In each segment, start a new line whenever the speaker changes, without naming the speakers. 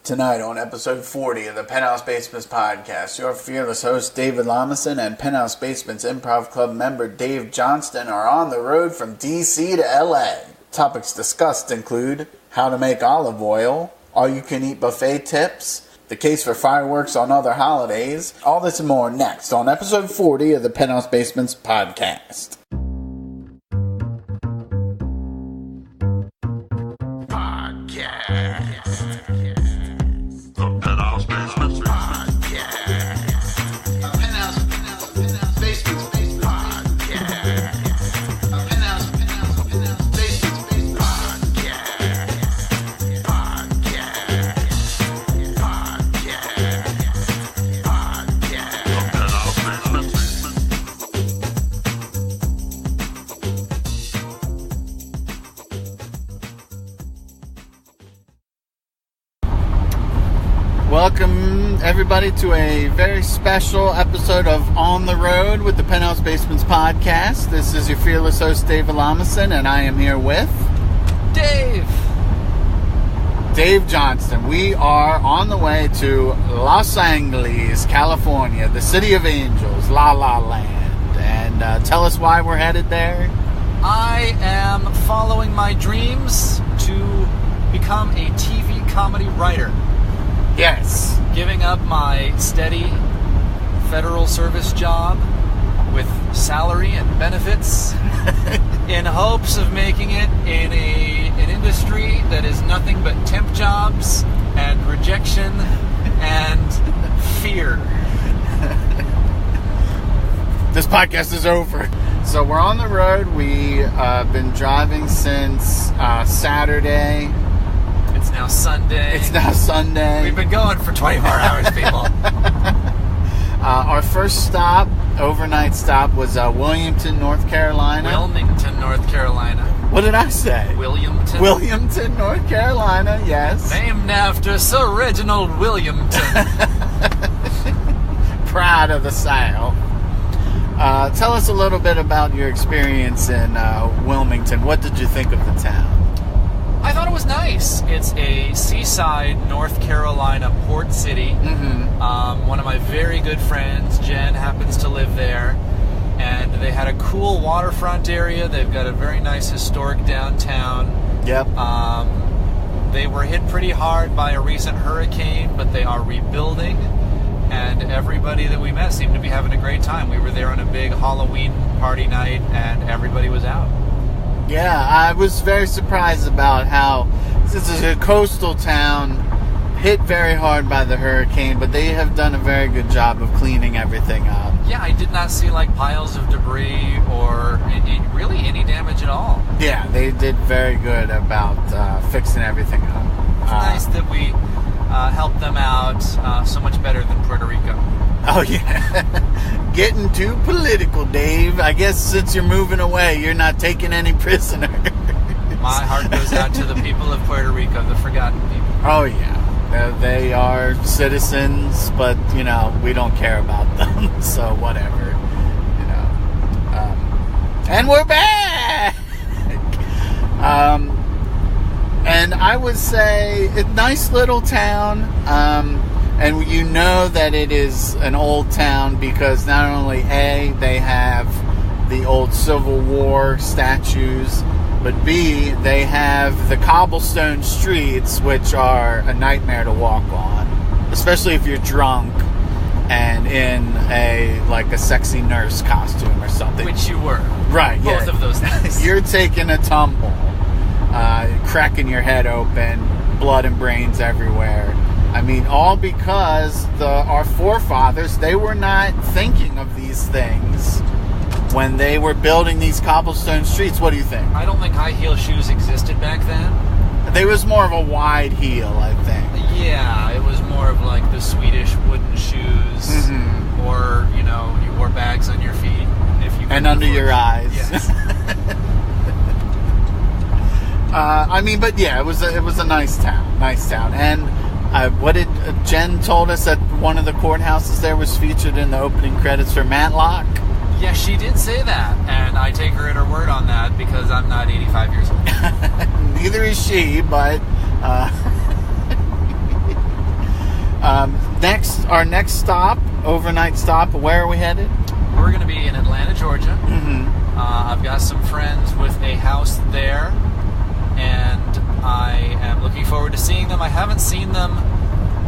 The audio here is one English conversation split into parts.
Tonight on episode 40 of the Penthouse Basements Podcast, your fearless host David Lamison and Penthouse Basements Improv Club member Dave Johnston are on the road from DC to LA. Topics discussed include how to make olive oil, all-you-can-eat buffet tips, the case for fireworks on other holidays, all this and more next on episode 40 of the Penthouse Basements Podcast. Welcome, everybody, to a very special episode of On the Road with the Penthouse Basements Podcast. This is your fearless host, David Lamison, and I am here with... Dave Johnston. We are on the way to Los Angeles, California, the city of angels, La La Land. And tell us why we're headed there.
I am following my dreams to become a TV comedy writer.
Yes.
Giving up my steady federal service job with salary and benefits in hopes of making it in an industry that is nothing but temp jobs and rejection and fear.
This podcast is over. So we're on the road. We've been driving since Saturday.
It's now Sunday.
We've
been going for 24 hours, people.
Our first stop, overnight stop, was Wilmington, North Carolina.
Wilmington, North Carolina.
What did I say?
Wilmington,
North Carolina, yes.
Named after Sir Reginald Wilmington.
Pride of the South. Tell us a little bit about your experience in Wilmington. What did you think of the town?
I thought it was nice. It's a seaside North Carolina port city. Mm-hmm. One of my very good friends, Jen, happens to live there. And they had a cool waterfront area. They've got a very nice historic downtown.
Yep.
They were hit pretty hard by a recent hurricane, but they are rebuilding. And everybody that we met seemed to be having a great time. We were there on a big Halloween party night, and everybody was out.
Yeah, I was very surprised about how this is a coastal town hit very hard by the hurricane, but they have done a very good job of cleaning everything up.
Yeah, I did not see piles of debris or really any damage at all.
Yeah, they did very good about fixing everything up.
It's nice that we helped them out so much better than Puerto Rico.
Oh, yeah. Getting too political, Dave. I guess since you're moving away, you're not taking any prisoners.
My heart goes out to the people of Puerto Rico, the forgotten people.
Oh, yeah. They are citizens, but, we don't care about them. So, whatever. And we're back! And I would say, a nice little town. And you know that it is an old town because not only A, they have the old Civil War statues, but B, they have the cobblestone streets, which are a nightmare to walk on, especially if you're drunk and in a sexy nurse costume or something.
Which you were.
Right, yeah.
Both of those things.
You're taking a tumble, cracking your head open, blood and brains everywhere. I mean, all because our forefathers, they were not thinking of these things when they were building these cobblestone streets. What do you think?
I don't think high heel shoes existed back then.
They was more of a wide heel, I think.
Yeah, it was more of the Swedish wooden shoes, mm-hmm. Or, you wore bags on your feet.
And under your eyes.
Yes.
But yeah, it was a nice town. And what did Jen told us that one of the courthouses there was featured in the opening credits for Matlock?
Yeah, she did say that, and I take her at her word on that because I'm not 85 years old.
Neither is she, but Our next stop, overnight stop, where are we headed?
We're going to be in Atlanta, Georgia.
Mm-hmm.
I've got some friends with a house there, and I am looking forward to seeing them. I haven't seen them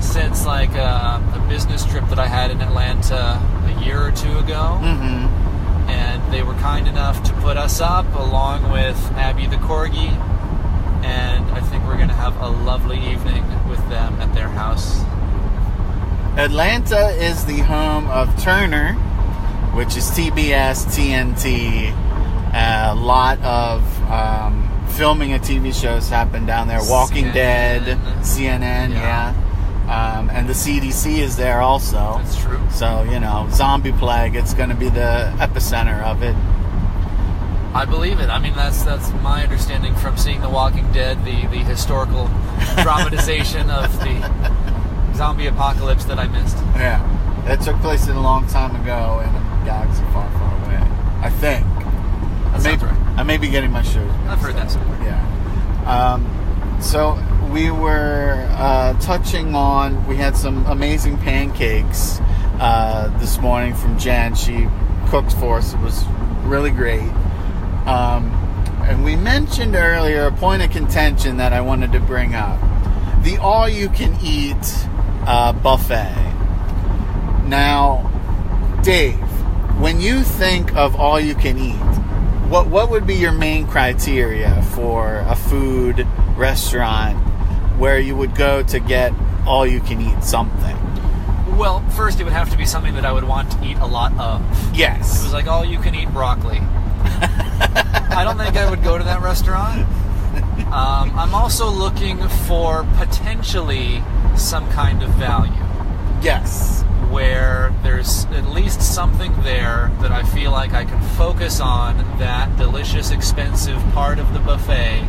since like a business trip that I had in Atlanta a year or two ago.
Mm-hmm.
And they were kind enough to put us up along with Abby the Corgi, and I think we're going to have a lovely evening with them at their house.
Atlanta is the home of Turner, which is TBS, TNT. A lot of filming of TV shows happen down there. Walking Dead, CNN, yeah. And the CDC is there also.
That's true.
So, zombie plague, it's going to be the epicenter of it.
I believe it. I mean, that's my understanding from seeing The Walking Dead, the historical dramatization of the zombie apocalypse that I missed.
Yeah. That took place a long time ago in a galaxy far, far away. I think. I may be getting my shows.
I've heard that somewhere.
Yeah. So we were touching on, we had some amazing pancakes this morning from Jen. She cooked for us. It was really great. And we mentioned earlier a point of contention that I wanted to bring up. The all-you-can-eat buffet. Now, Dave, when you think of all-you-can-eat, what would be your main criteria for a food restaurant where you would go to get all-you-can-eat something?
Well, first it would have to be something that I would want to eat a lot of.
Yes.
It was like all-you-can-eat broccoli. I don't think I would go to that restaurant. I'm also looking for potentially some kind of value.
Yes.
Where there's at least something there that I feel like I can focus on that delicious, expensive part of the buffet,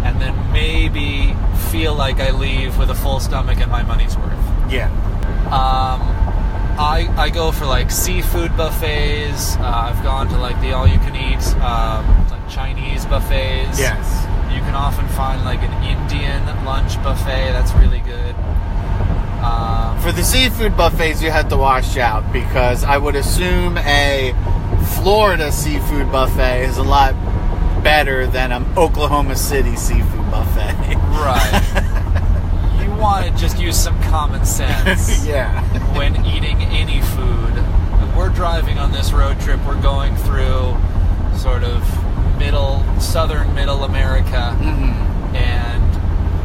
and then maybe feel like I leave with a full stomach and my money's worth.
Yeah.
I go for like seafood buffets. I've gone to like the all-you-can-eat like Chinese buffets.
Yes.
You can often find like an Indian lunch buffet. That's really good.
For the seafood buffets, you have to watch out because I would assume a Florida seafood buffet is a lot better than an Oklahoma City seafood buffet.
Right. You want to just use some common sense.
Yeah.
When eating any food. We're driving on this road trip. We're going through sort of southern middle America.
Mm-hmm.
And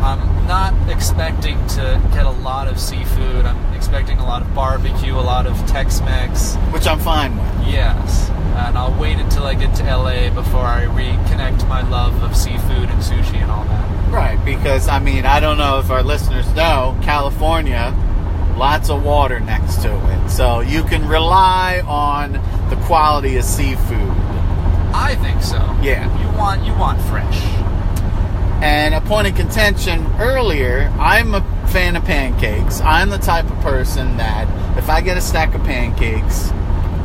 I'm not expecting to get a lot of seafood. I'm expecting a lot of barbecue, a lot of Tex-Mex.
Which I'm fine with.
Yes. And I'll wait until I get to LA before I reconnect my love of seafood and sushi and all that.
Right, because, I mean, I don't know if our listeners know, California, lots of water next to it. So you can rely on the quality of seafood.
I think so.
Yeah.
You want fresh.
And a point of contention earlier, I'm a fan of pancakes. I'm the type of person that if I get a stack of pancakes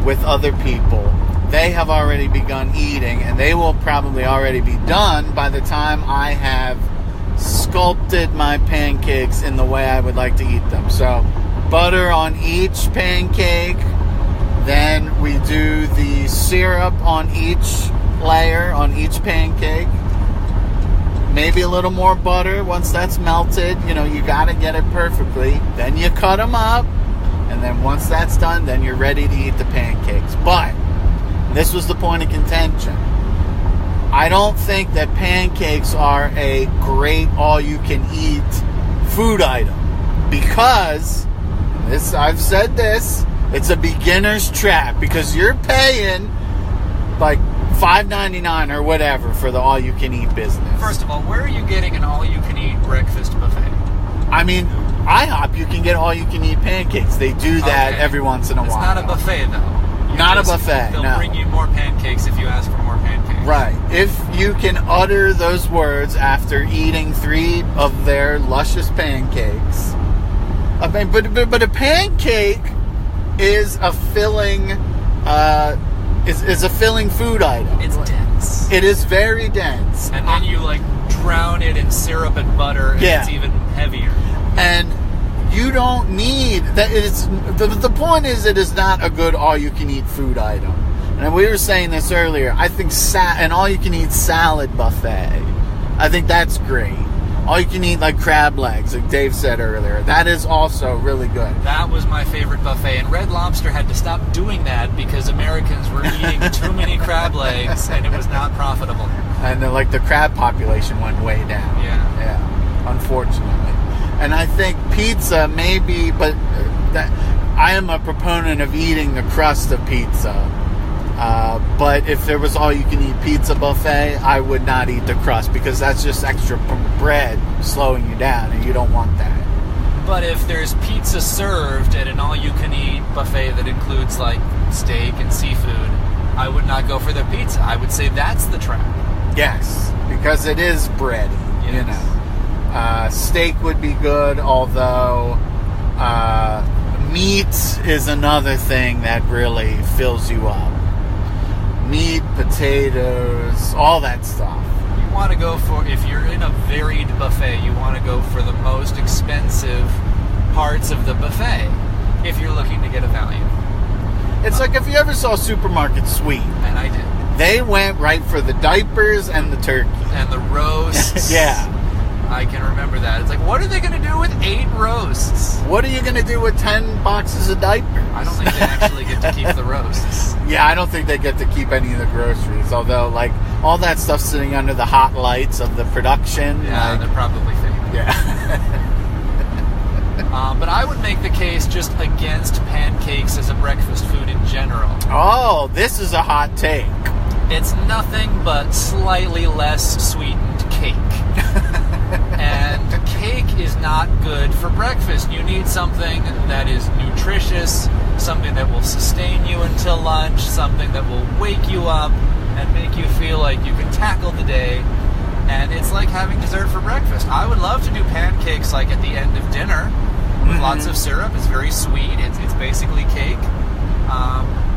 with other people, they have already begun eating, and they will probably already be done by the time I have sculpted my pancakes in the way I would like to eat them. So, butter on each pancake, then we do the syrup on each layer, on each pancake. Maybe a little more butter once that's melted. You got to get it perfectly. Then you cut them up. And then once that's done, then you're ready to eat the pancakes. But this was the point of contention. I don't think that pancakes are a great all-you-can-eat food item. Because, I've said this, it's a beginner's trap. Because you're paying like $5.99 or whatever for the all-you-can-eat business.
First of all, where are you getting an all-you-can-eat breakfast buffet?
I mean, IHOP, you can get all-you-can-eat pancakes. They do that every once in a while.
It's not a buffet, though.
Not a buffet,
They'll
no.
bring you more pancakes if you ask for more pancakes.
Right. If you can utter those words after eating 3 of their luscious pancakes. I mean, but a pancake is a filling... is a filling food item.
It's dense.
It is very dense.
And then you drown it in syrup and butter, and it's even heavier.
And you don't need that. It's the point is, it is not a good all-you-can-eat food item. And we were saying this earlier. I think an all-you-can-eat salad buffet, I think that's great. All-you-can-eat, like crab legs, like Dave said earlier, that is also really good.
That was my favorite buffet, and Red Lobster had to stop doing that because Americans were eating too many crab legs, and it was not profitable.
And the crab population went way down. Yeah, unfortunately. And I think pizza maybe, but I am a proponent of eating the crust of pizza. But if there was all-you-can-eat pizza buffet, I would not eat the crust because that's just extra bread slowing you down, and you don't want that.
But if there's pizza served at an all-you-can-eat buffet that includes, like, steak and seafood, I would not go for the pizza. I would say that's the trap.
Yes, because it is bready, you know. Steak would be good, although meat is another thing that really fills you up. Meat, potatoes, all that stuff.
You want to go for, if you're in a varied buffet, you want to go for the most expensive parts of the buffet if you're looking to get a value.
It's like if you ever saw Supermarket Sweep.
And I did.
They went right for the diapers and the turkey.
And the roasts.
Yeah.
I can remember that. It's like, what are they going to do with 8 roasts?
What are you going to do with 10 boxes of diapers?
I don't think they actually get to keep the roasts.
Yeah, I don't think they get to keep any of the groceries. Although, like, all that stuff sitting under the hot lights of the production.
Yeah, they're probably fake.
Yeah.
But I would make the case just against pancakes as a breakfast food in general.
Oh, this is a hot take.
It's nothing but slightly less sweetened cake. And cake is not good for breakfast. You need something that is nutritious, something that will sustain you until lunch, something that will wake you up and make you feel like you can tackle the day. And it's like having dessert for breakfast. I would love to do pancakes like at the end of dinner with lots of syrup. It's very sweet. It's basically cake.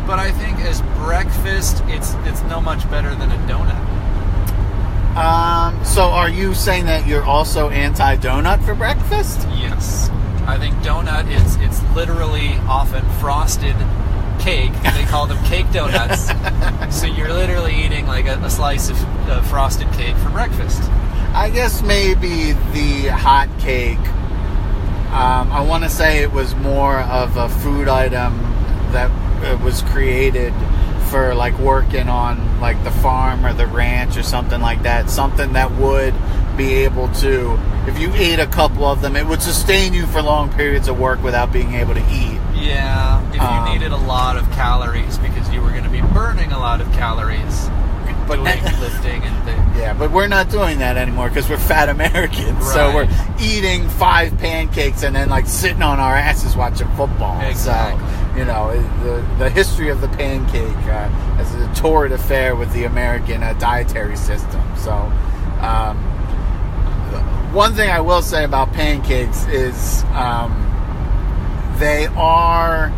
But I think as breakfast, it's no much better than a donut.
So are you saying that you're also anti-donut for breakfast?
Yes. I think donut, it's literally often frosted cake. They call them cake donuts. So you're literally eating like a slice of frosted cake for breakfast.
I guess maybe the hot cake, I want to say it was more of a food item that was created for like working on like the farm or the ranch or something like that. Something that would be able to, if you ate a couple of them, it would sustain you for long periods of work without being able to eat.
Yeah, if you needed a lot of calories because you were going to be burning a lot of calories doing lifting and things.
Yeah, but we're not doing that anymore because we're fat Americans. Right. So we're eating 5 pancakes and then like sitting on our asses watching football.
Exactly.
So, you know, the history of the pancake is a torrid affair with the American dietary system. So one thing I will say about pancakes is they are...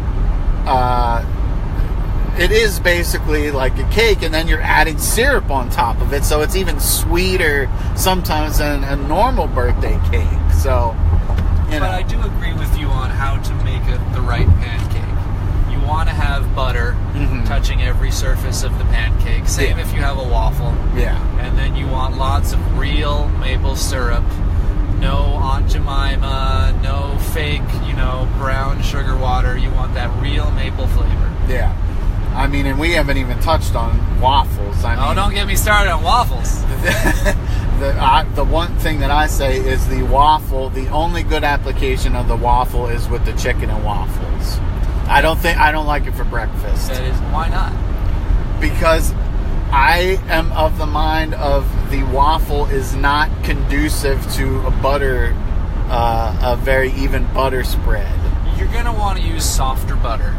it is basically like a cake, and then you're adding syrup on top of it, so it's even sweeter sometimes than a normal birthday cake. So, you know.
But I do agree with you on how to make the right pancake. You want to have butter touching every surface of the pancake. Same if you have a waffle.
Yeah.
And then you want lots of real maple syrup. No Aunt Jemima, no fake, brown sugar water. You want that real maple flavor.
Yeah. I mean, and we haven't even touched on waffles.
Don't get me started on waffles.
The one thing that I say is the waffle, the only good application of the waffle is with the chicken and waffles. I don't like it for breakfast.
That is, why not?
Because I am of the mind of the waffle is not conducive to a very even butter spread.
You're going to want to use softer butter.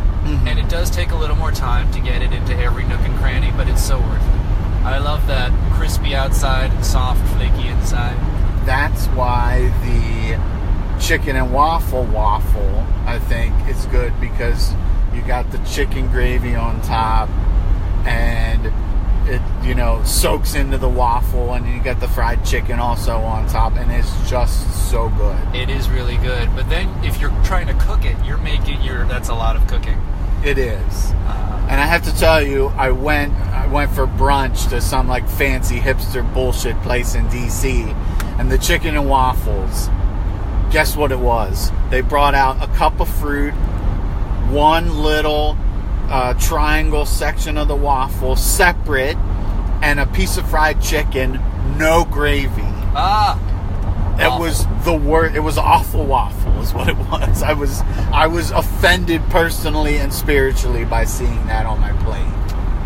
And it does take a little more time to get it into every nook and cranny, but it's so worth it. I love that crispy outside and soft, flaky inside.
That's why the chicken and waffle, I think, is good because you got the chicken gravy on top, and it, soaks into the waffle, and you get the fried chicken also on top, and it's just so good.
It is really good. But then if you're trying to cook it, that's a lot of cooking.
It is. And I have to tell you, I went for brunch to some like fancy hipster bullshit place in DC, and the chicken and waffles, guess what it was? They brought out a cup of fruit, one little triangle section of the waffle separate, and a piece of fried chicken, no gravy. It was the worst. It was awful waffle is what it was. I was offended personally and spiritually by seeing that on my plate.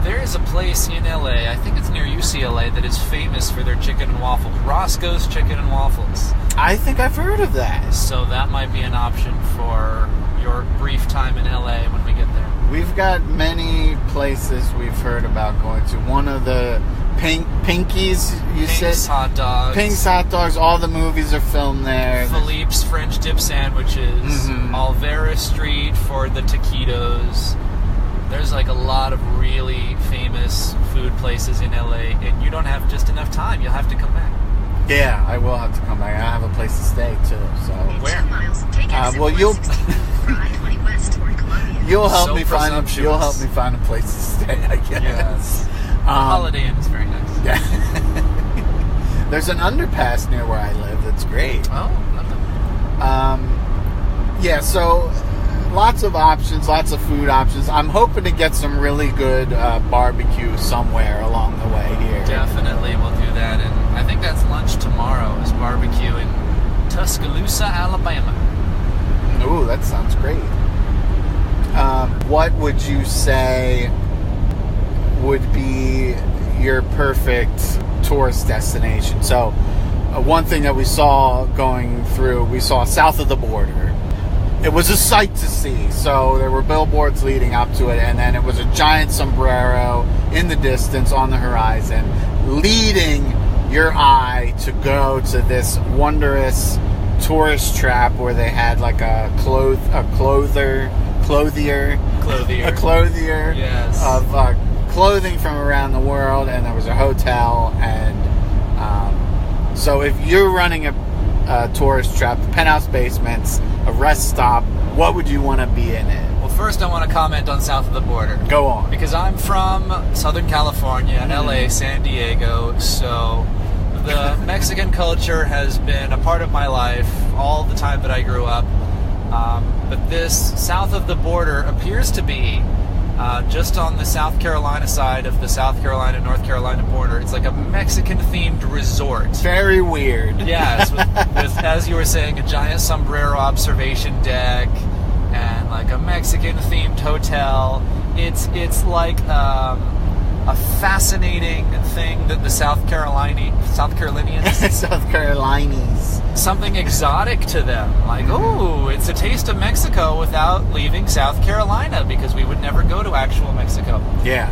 There is a place in LA, I think it's near UCLA, that is famous for their chicken and waffles. Roscoe's Chicken and Waffles.
I think I've heard of that.
So that might be an option for your brief time in LA when we get there.
We've got many places we've heard about going to. One of the Pinky's,
Pink's Hot Dogs.
Pink's Hot Dogs. All the movies are filmed there.
Philippe's French Dip Sandwiches. Alvera Street for the taquitos. There's like a lot of really famous food places in LA, and you don't have just enough time. You'll have to come back.
Yeah, I will have to come back. I have a place to stay too. So
where?
Well, you'll help me find a place to stay, I guess.
Yes. Holiday Inn is very nice.
Yeah. There's an underpass near where I live that's great.
Oh, nothing.
Yeah, so lots of options, lots of food options. I'm hoping to get some really good barbecue somewhere along the way here.
Definitely, we'll do that. And I think that's lunch tomorrow, is barbecue in Tuscaloosa, Alabama.
Ooh, that sounds great. What would you say would be your perfect tourist destination? So, one thing that we saw going through, we saw south of the border. It was a sight to see. So there were billboards leading up to it, and then it was a giant sombrero in the distance on the horizon, leading your eye to go to this wondrous tourist trap where they had like a clothier
yes.
of clothing from around the world, and there was a hotel, and so if you're running a tourist trap, the Penthouse Basements, a rest stop, what would you want to be in it?
Well, first I want to comment on south of the border.
Go on.
Because I'm from Southern California, LA, San Diego, so the Mexican culture has been a part of my life all the time that I grew up. But this south of the border appears to be just on the South Carolina side of the South Carolina-North Carolina border. It's like a Mexican-themed resort.
Very weird.
Yes, with, as you were saying, a giant sombrero observation deck and like a Mexican-themed hotel. It's like a fascinating thing that the South Carolinians, something exotic to them. Like, oh, it's a taste of Mexico without leaving South Carolina, because we would never go to actual Mexico.
Yeah.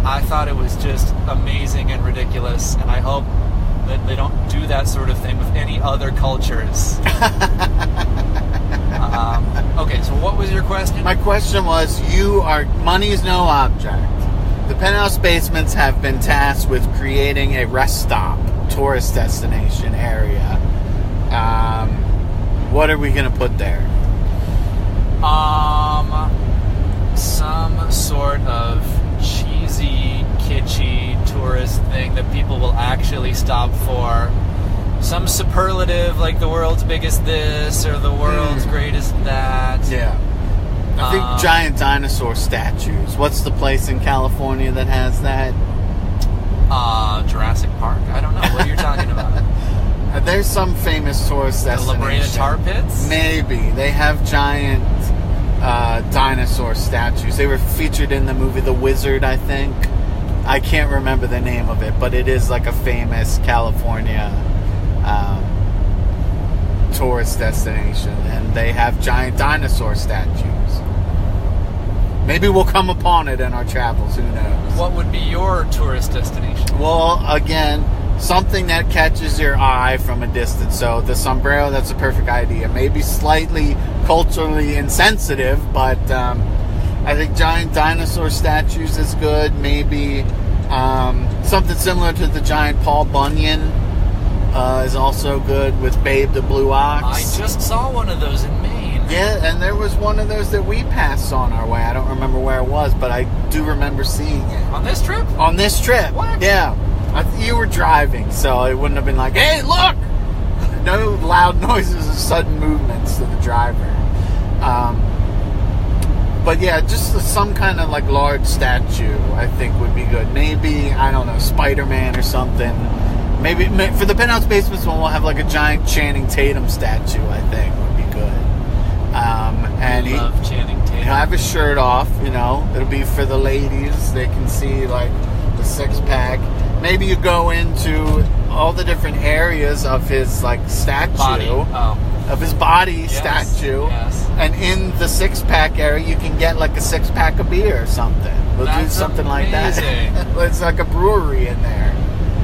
I thought it was just amazing and ridiculous, and I hope that they don't do that sort of thing with any other cultures. Okay, so what was your question?
My question was, money is no object. The Penthouse Basements have been tasked with creating a rest stop, tourist destination area. What are we going to put there?
Some sort of cheesy, kitschy tourist thing that people will actually stop for. Some superlative, like the world's biggest this or the world's greatest that.
Yeah. I think giant dinosaur statues. What's the place in California that has that?
Jurassic Park? I don't know. What are you talking about?
There's some famous tourist destination.
The La Brea Tar Pits?
Maybe. They have giant dinosaur statues. They were featured in the movie The Wizard, I think. I can't remember the name of it, but it is like a famous California tourist destination, and they have giant dinosaur statues. Maybe we'll come upon it in our travels, who knows?
What would be your tourist destination?
Well, again, something that catches your eye from a distance. So the sombrero, that's a perfect idea. Maybe slightly culturally insensitive, but I think giant dinosaur statues is good. Maybe something similar to the giant Paul Bunyan is also good with Babe the Blue Ox.
I just saw one of those in Maine.
Yeah, and there was one of those that we passed on our way. I don't remember where it was, but I do remember seeing it.
On this trip?
On this trip.
What?
Yeah. You were driving, so it wouldn't have been like, hey, look! No loud noises or sudden movements to the driver. But yeah, just some kind of like large statue I think would be good. Maybe, I don't know, Spider-Man or something. Maybe for the Penthouse Basements one, we'll have like a giant Channing Tatum statue, I think would be good. And
I love Channing Tatum.
He'll have his shirt off, you know. It'll be for the ladies. They can see like the six-pack. Maybe you go into all the different areas of his like statue.
Body. Oh.
Of his body
Yes,
statue.
yes.
And in the six-pack area, you can get like a six-pack of beer or something. We'll do
That's
something like that.
amazing.
It's like a brewery in there.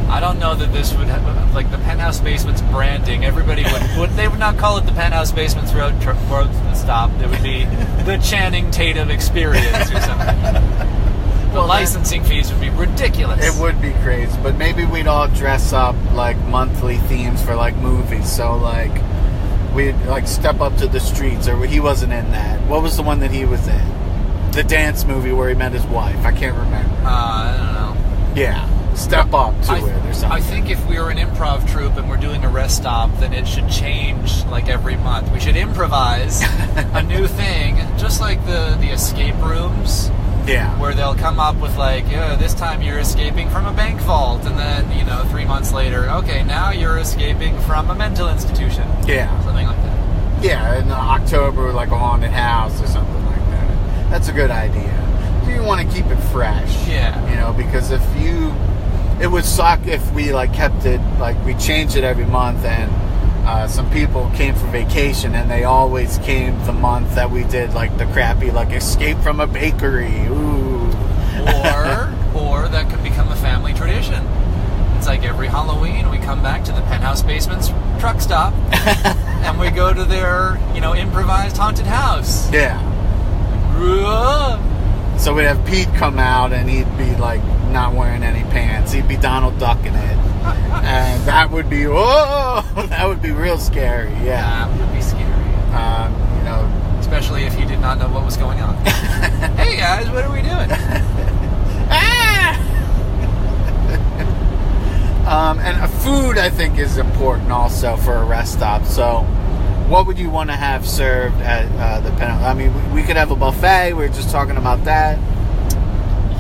I don't know that this would have, like the Penthouse Basements branding, everybody would they would not call it the Penthouse Basements road stop. It would be the Channing Tatum experience or something. The licensing fees would be ridiculous.
It would be crazy, but maybe we'd all dress up like monthly themes for like movies. So like we'd like Step Up to the Streets, or he wasn't in that. What was the one that he was in? The dance movie where he met his wife. I can't remember.
I don't know.
Yeah, Step Up to it or something.
I think if we were an improv troupe and we're doing a rest stop, then it should change like every month. We should improvise a new thing, just like the escape rooms.
Yeah.
Where they'll come up with like, this time you're escaping from a bank vault, and then 3 months later, okay, now you're escaping from a mental institution.
Yeah.
Something like that.
Yeah, in October, like a haunted house or something like that. That's a good idea. You want to keep it fresh.
Yeah.
Because it would suck if we like kept it, like we changed it every month, and some people came for vacation and they always came the month that we did like the crappy like escape from a bakery. Ooh.
Or that could become a family tradition. It's like every Halloween we come back to the Penthouse Basements truck stop and we go to their, improvised haunted house.
Yeah. So we'd have Pete come out and he'd be like not wearing any pants. He'd be Donald Duck in it. And that would be, that would be real scary. Yeah.
That would be scary. Especially if he did not know what was going on. Hey guys, what are we doing?
And food, I think, is important also for a rest stop. So what would you want to have served at the Penthouse? I mean, we could have a buffet. We were just talking about that.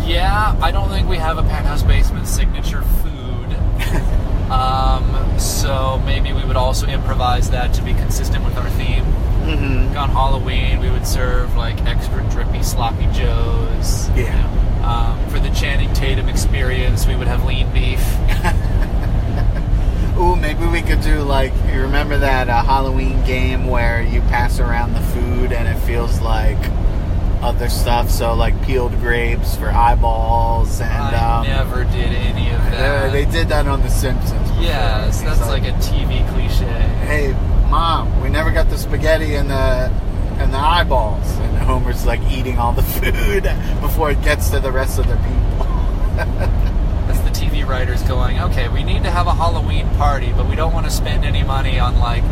Yeah, I don't think we have a Penthouse Basement signature food. So maybe we would also improvise that to be consistent with our theme.
Mm-hmm.
On Halloween, we would serve like extra drippy sloppy joes.
Yeah.
For the Channing Tatum experience, we would have lean beef.
Ooh, maybe we could do like, you remember that Halloween game where you pass around the food and it feels like other stuff? So like peeled grapes for eyeballs, and
I never did any of that.
They did that on The Simpsons before.
Yes, that's like a TV cliche.
Hey, Mom, we never got the spaghetti and the eyeballs, and Homer's like eating all the food before it gets to the rest of the people.
That's the TV writers going, okay, we need to have a Halloween party, but we don't want to spend any money on like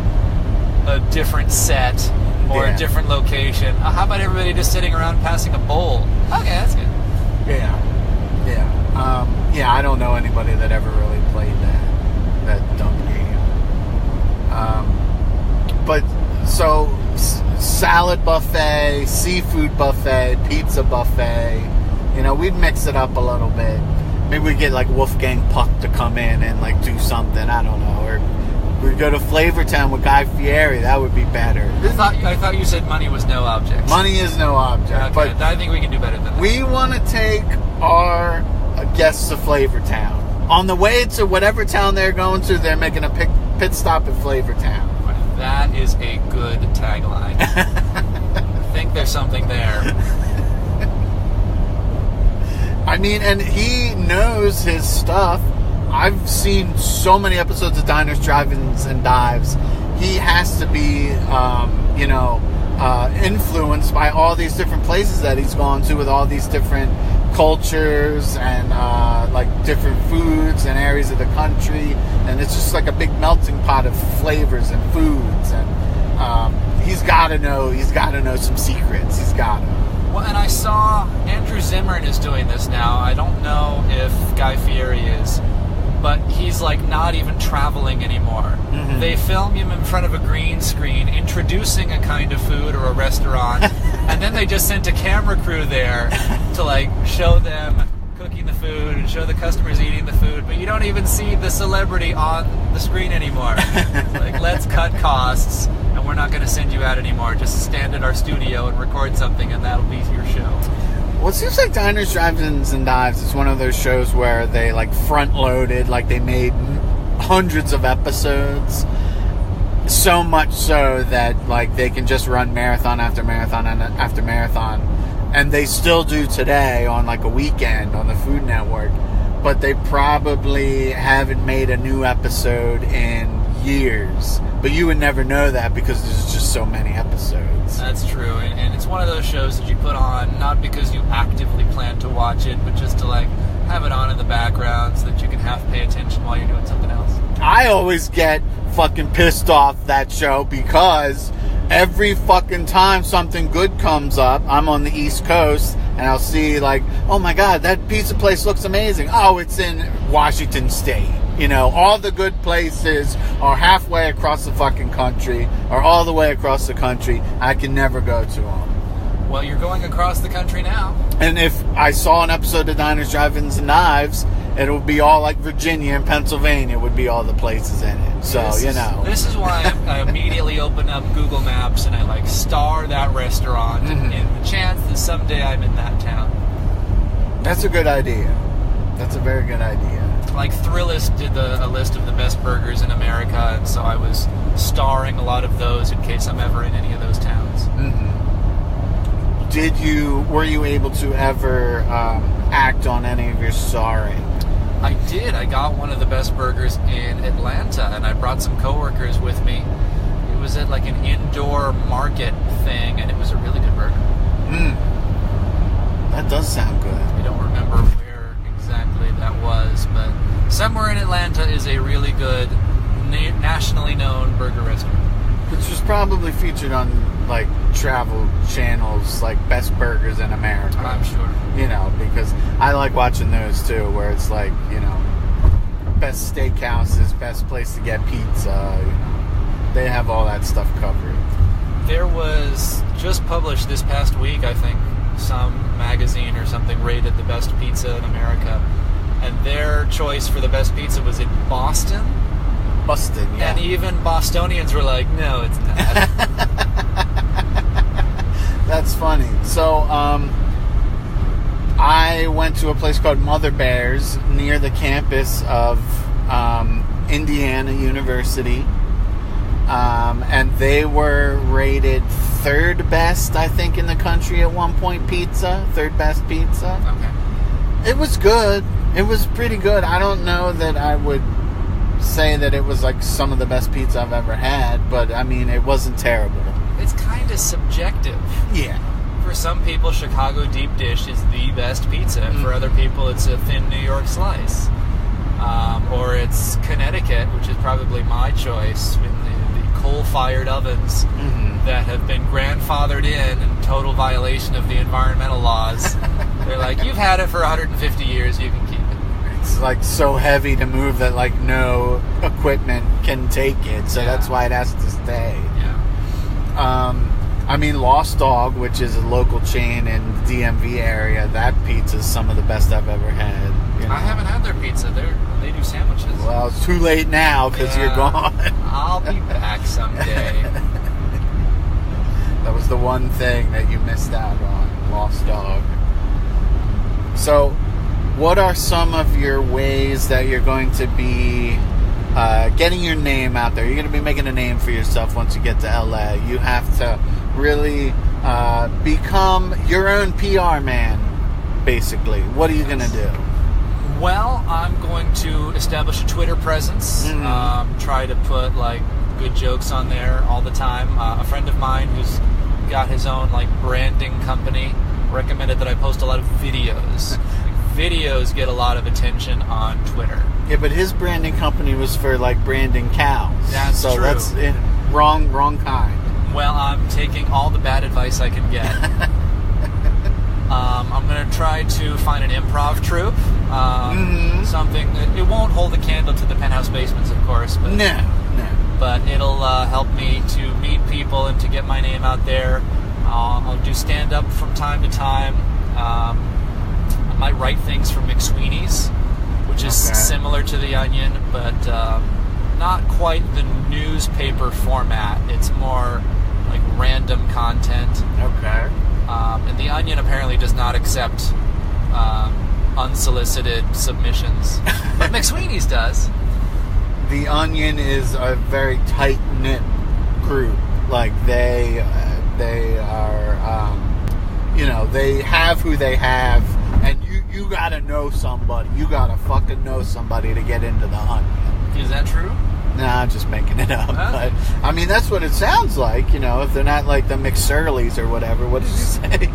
a different set or a different location. How about everybody just sitting around passing a bowl? Okay, that's good.
Yeah. I don't know anybody that ever really played that dumb game. But so salad buffet, seafood buffet, pizza buffet. We'd mix it up a little bit. Maybe we get like Wolfgang Puck to come in and like do something. I don't know. Or we'd go to Flavortown with Guy Fieri. That would be better.
I thought you said money was no object.
Money is no object.
Okay,
but
I think we can do better than that.
We want to take our guests to Flavortown. On the way to whatever town they're going to, they're making a pit stop at Flavortown.
That is a good tagline. I think there's something there.
I mean, and he knows his stuff. I've seen so many episodes of Diners, Drive-Ins, and Dives. He has to be, influenced by all these different places that he's gone to with all these different cultures and like different foods and areas of the country, and it's just like a big melting pot of flavors and foods, and he's got to know some secrets. He's got to.
Well, and I saw Andrew Zimmern is doing this now. I don't know if Guy Fieri is, but he's like not even traveling anymore. Mm-hmm. They film him in front of a green screen introducing a kind of food or a restaurant, and then they just sent a camera crew there to like show them cooking the food and show the customers eating the food, but you don't even see the celebrity on the screen anymore. Like, let's cut costs, and we're not going to send you out anymore. Just stand at our studio and record something, and that'll be your show.
Well, it seems like Diners, Drive-Ins, and Dives is one of those shows where they like front-loaded, like they made hundreds of episodes, so much so that like they can just run marathon after marathon after marathon, and they still do today on like a weekend on the Food Network, but they probably haven't made a new episode in years. But you would never know that because there's just so many episodes.
That's true, and it's one of those shows that you put on not because you actively plan to watch it, but just to like have it on in the background so that you can half pay attention while you're doing something else.
I always get fucking pissed off that show because every fucking time something good comes up, I'm on the East Coast, and I'll see like, oh my God, that pizza place looks amazing. Oh, it's in Washington State. You know, all the good places are halfway across the fucking country, or all the way across the country. I can never go to them.
Well, you're going across the country now.
And if I saw an episode of Diners, Drive-Ins, and Knives, it would be all like Virginia and Pennsylvania would be all the places in it. So,
This is why I immediately open up Google Maps and I like star that restaurant in the chance that someday I'm in that town.
That's a good idea. That's a very good idea.
Like Thrillist did a list of the best burgers in America, and so I was starring a lot of those in case I'm ever in any of those towns.
Mm-hmm. Were you able to ever act on any of your starring?
I did. I got one of the best burgers in Atlanta, and I brought some coworkers with me. It was at like an indoor market thing, and it was a really good burger.
That does sound good.
I don't remember where exactly that was, but somewhere in Atlanta is a really good, nationally known burger restaurant.
Which was probably featured on like travel channels like Best Burgers in America.
I'm sure.
You know, because I like watching those too, where it's like, you know, best steakhouses, best place to get pizza. You know, they have all that stuff covered.
There was just published this past week, I think, some magazine or something rated the best pizza in America, and their choice for the best pizza was in Boston.
Boston, yeah.
And even Bostonians were like, no, it's not.
That's funny. So, I went to a place called Mother Bears near the campus of Indiana University. And they were rated third best, I think, in the country at one point, pizza. Third best pizza.
Okay.
It was good. It was pretty good. I don't know that I would say that it was like some of the best pizza I've ever had, but I mean, it wasn't terrible.
It's kind of subjective.
Yeah.
For some people, Chicago deep dish is the best pizza. Mm-hmm. For other people, it's a thin New York slice. Or it's Connecticut, which is probably my choice, in the coal-fired ovens that have been grandfathered in total violation of the environmental laws. They're like, you've had it for 150 years, you can keep it.
It's like so heavy to move that like no equipment can take it, so that's why it has to stay.
Yeah.
I mean, Lost Dog, which is a local chain in the DMV area, that pizza is some of the best I've ever had. You know?
I haven't had their pizza. They do sandwiches.
Well, it's too late now because you're gone.
I'll be back someday.
That was the one thing that you missed out on, Lost Dog. So, what are some of your ways that you're going to be getting your name out there? You're going to be making a name for yourself once you get to LA. You have to really become your own PR man, basically. What are you going to do?
Well, I'm going to establish a Twitter presence. Try to put like good jokes on there all the time. A friend of mine who's got his own like branding company. Recommended that I post a lot of videos. Videos get a lot of attention on Twitter.
Yeah, but his branding company was for like branding cows.
That's
so
true.
That's wrong kind.
Well, I'm taking all the bad advice I can get. I'm going to try to find an improv troupe. Something that, it won't hold a candle to the Penthouse Basements, of course. But,
No.
But it'll help me to meet people and to get my name out there. I'll do stand-up from time to time. I might write things for McSweeney's, which is similar to The Onion, but not quite the newspaper format. It's more like random content.
Okay.
And The Onion apparently does not accept unsolicited submissions, but McSweeney's does.
The Onion is a very tight-knit group. Like, they are, they have who they have, and you gotta know somebody. You gotta fucking know somebody to get into The Onion.
Is that true?
Nah, I'm just making it up.
Okay.
But, I mean, that's what it sounds like, if they're not like the McSurleys or whatever. What did you say?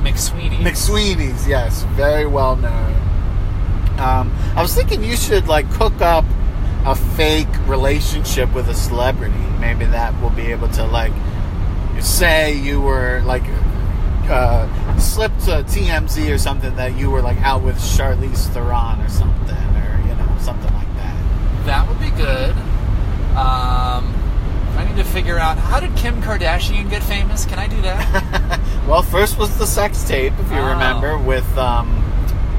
McSweeney's.
McSweeney's, yes. Very well known. I was thinking you should, like, cook up a fake relationship with a celebrity. Maybe that will be able to, like, say you were, like, slipped to TMZ or something that you were, like, out with Charlize Theron or something, or, something like that.
That would be good. I need to figure out, how did Kim Kardashian get famous? Can I do that?
Well, first was the sex tape, if you remember, with, I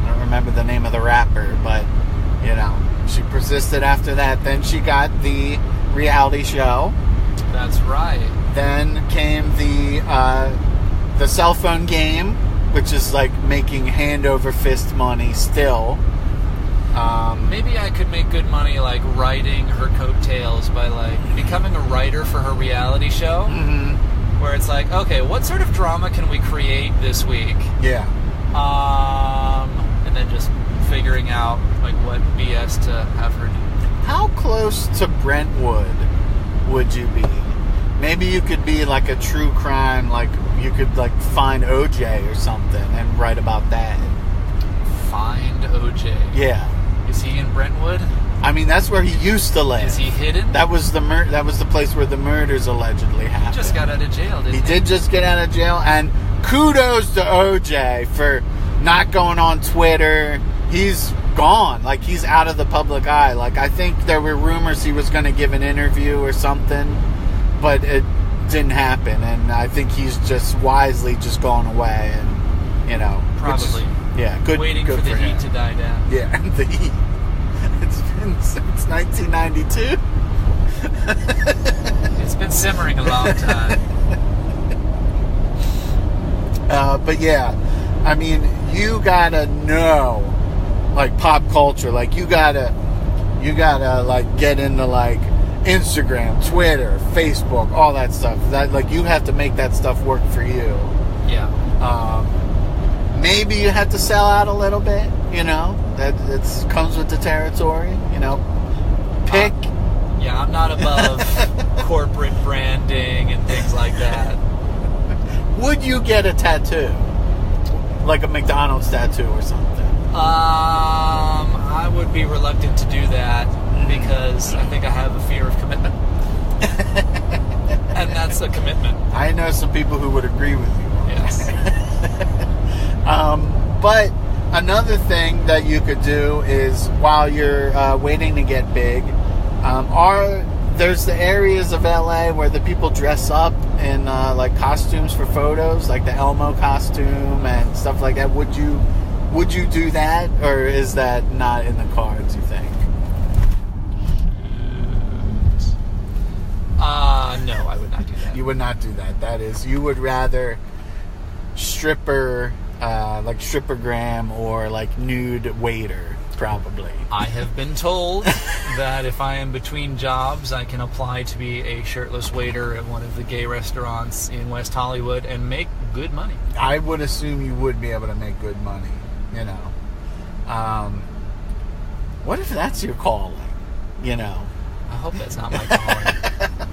don't remember the name of the rapper, but, she persisted after that. Then she got the reality show.
That's right.
Then came the cell phone game, which is like making hand over fist money still.
Maybe I could make good money like riding her coattails by like becoming a writer for her reality show. Mm-hmm. Where it's like, okay, what sort of drama can we create this week?
Yeah.
And then just figuring out like what BS to have her do.
How close to Brentwood would you be? Maybe you could be like a true crime, like you could like find OJ or something and write about that.
Find OJ?
Yeah.
Is he in Brentwood?
I mean, that's where he used to live.
Is he hidden?
That was the place where the murders allegedly happened.
He just got out of jail, didn't he?
He did just get out of jail, and kudos to OJ for not going on Twitter. He's gone. Like, he's out of the public eye. Like, I think there were rumors he was going to give an interview or something, but it didn't happen, and I think he's just wisely just gone away, and,
Probably.
Good.
Waiting
good
for the
him.
heat to die down.
Yeah, the heat. It's been since 1992.
It's been simmering a long time.
But yeah, I mean, you gotta know, like, pop culture. Like, you gotta like get into like Instagram, Twitter, Facebook, all that stuff. That, like, you have to make that stuff work for you.
Yeah.
Maybe you have to sell out a little bit. That comes with the territory. Pick.
Yeah, I'm not above corporate branding and things like that.
Would you get a tattoo? Like a McDonald's tattoo or something?
I would be reluctant to do that because I think I have a fear of commitment. And that's a commitment.
I know some people who would agree with you.
Yes.
But another thing that you could do is, while you're waiting to get big, there's the areas of LA where the people dress up in like costumes for photos, like the Elmo costume and stuff like that. Would you do that, or is that not in the cards, you think?
No, I would not do that.
You would not do that. That is, you would rather stripper, like strippergram, or like nude waiter, probably.
I have been told that if I am between jobs, I can apply to be a shirtless waiter at one of the gay restaurants in West Hollywood and make good money.
I would assume you would be able to make good money, What if that's your calling,
I hope that's not my calling.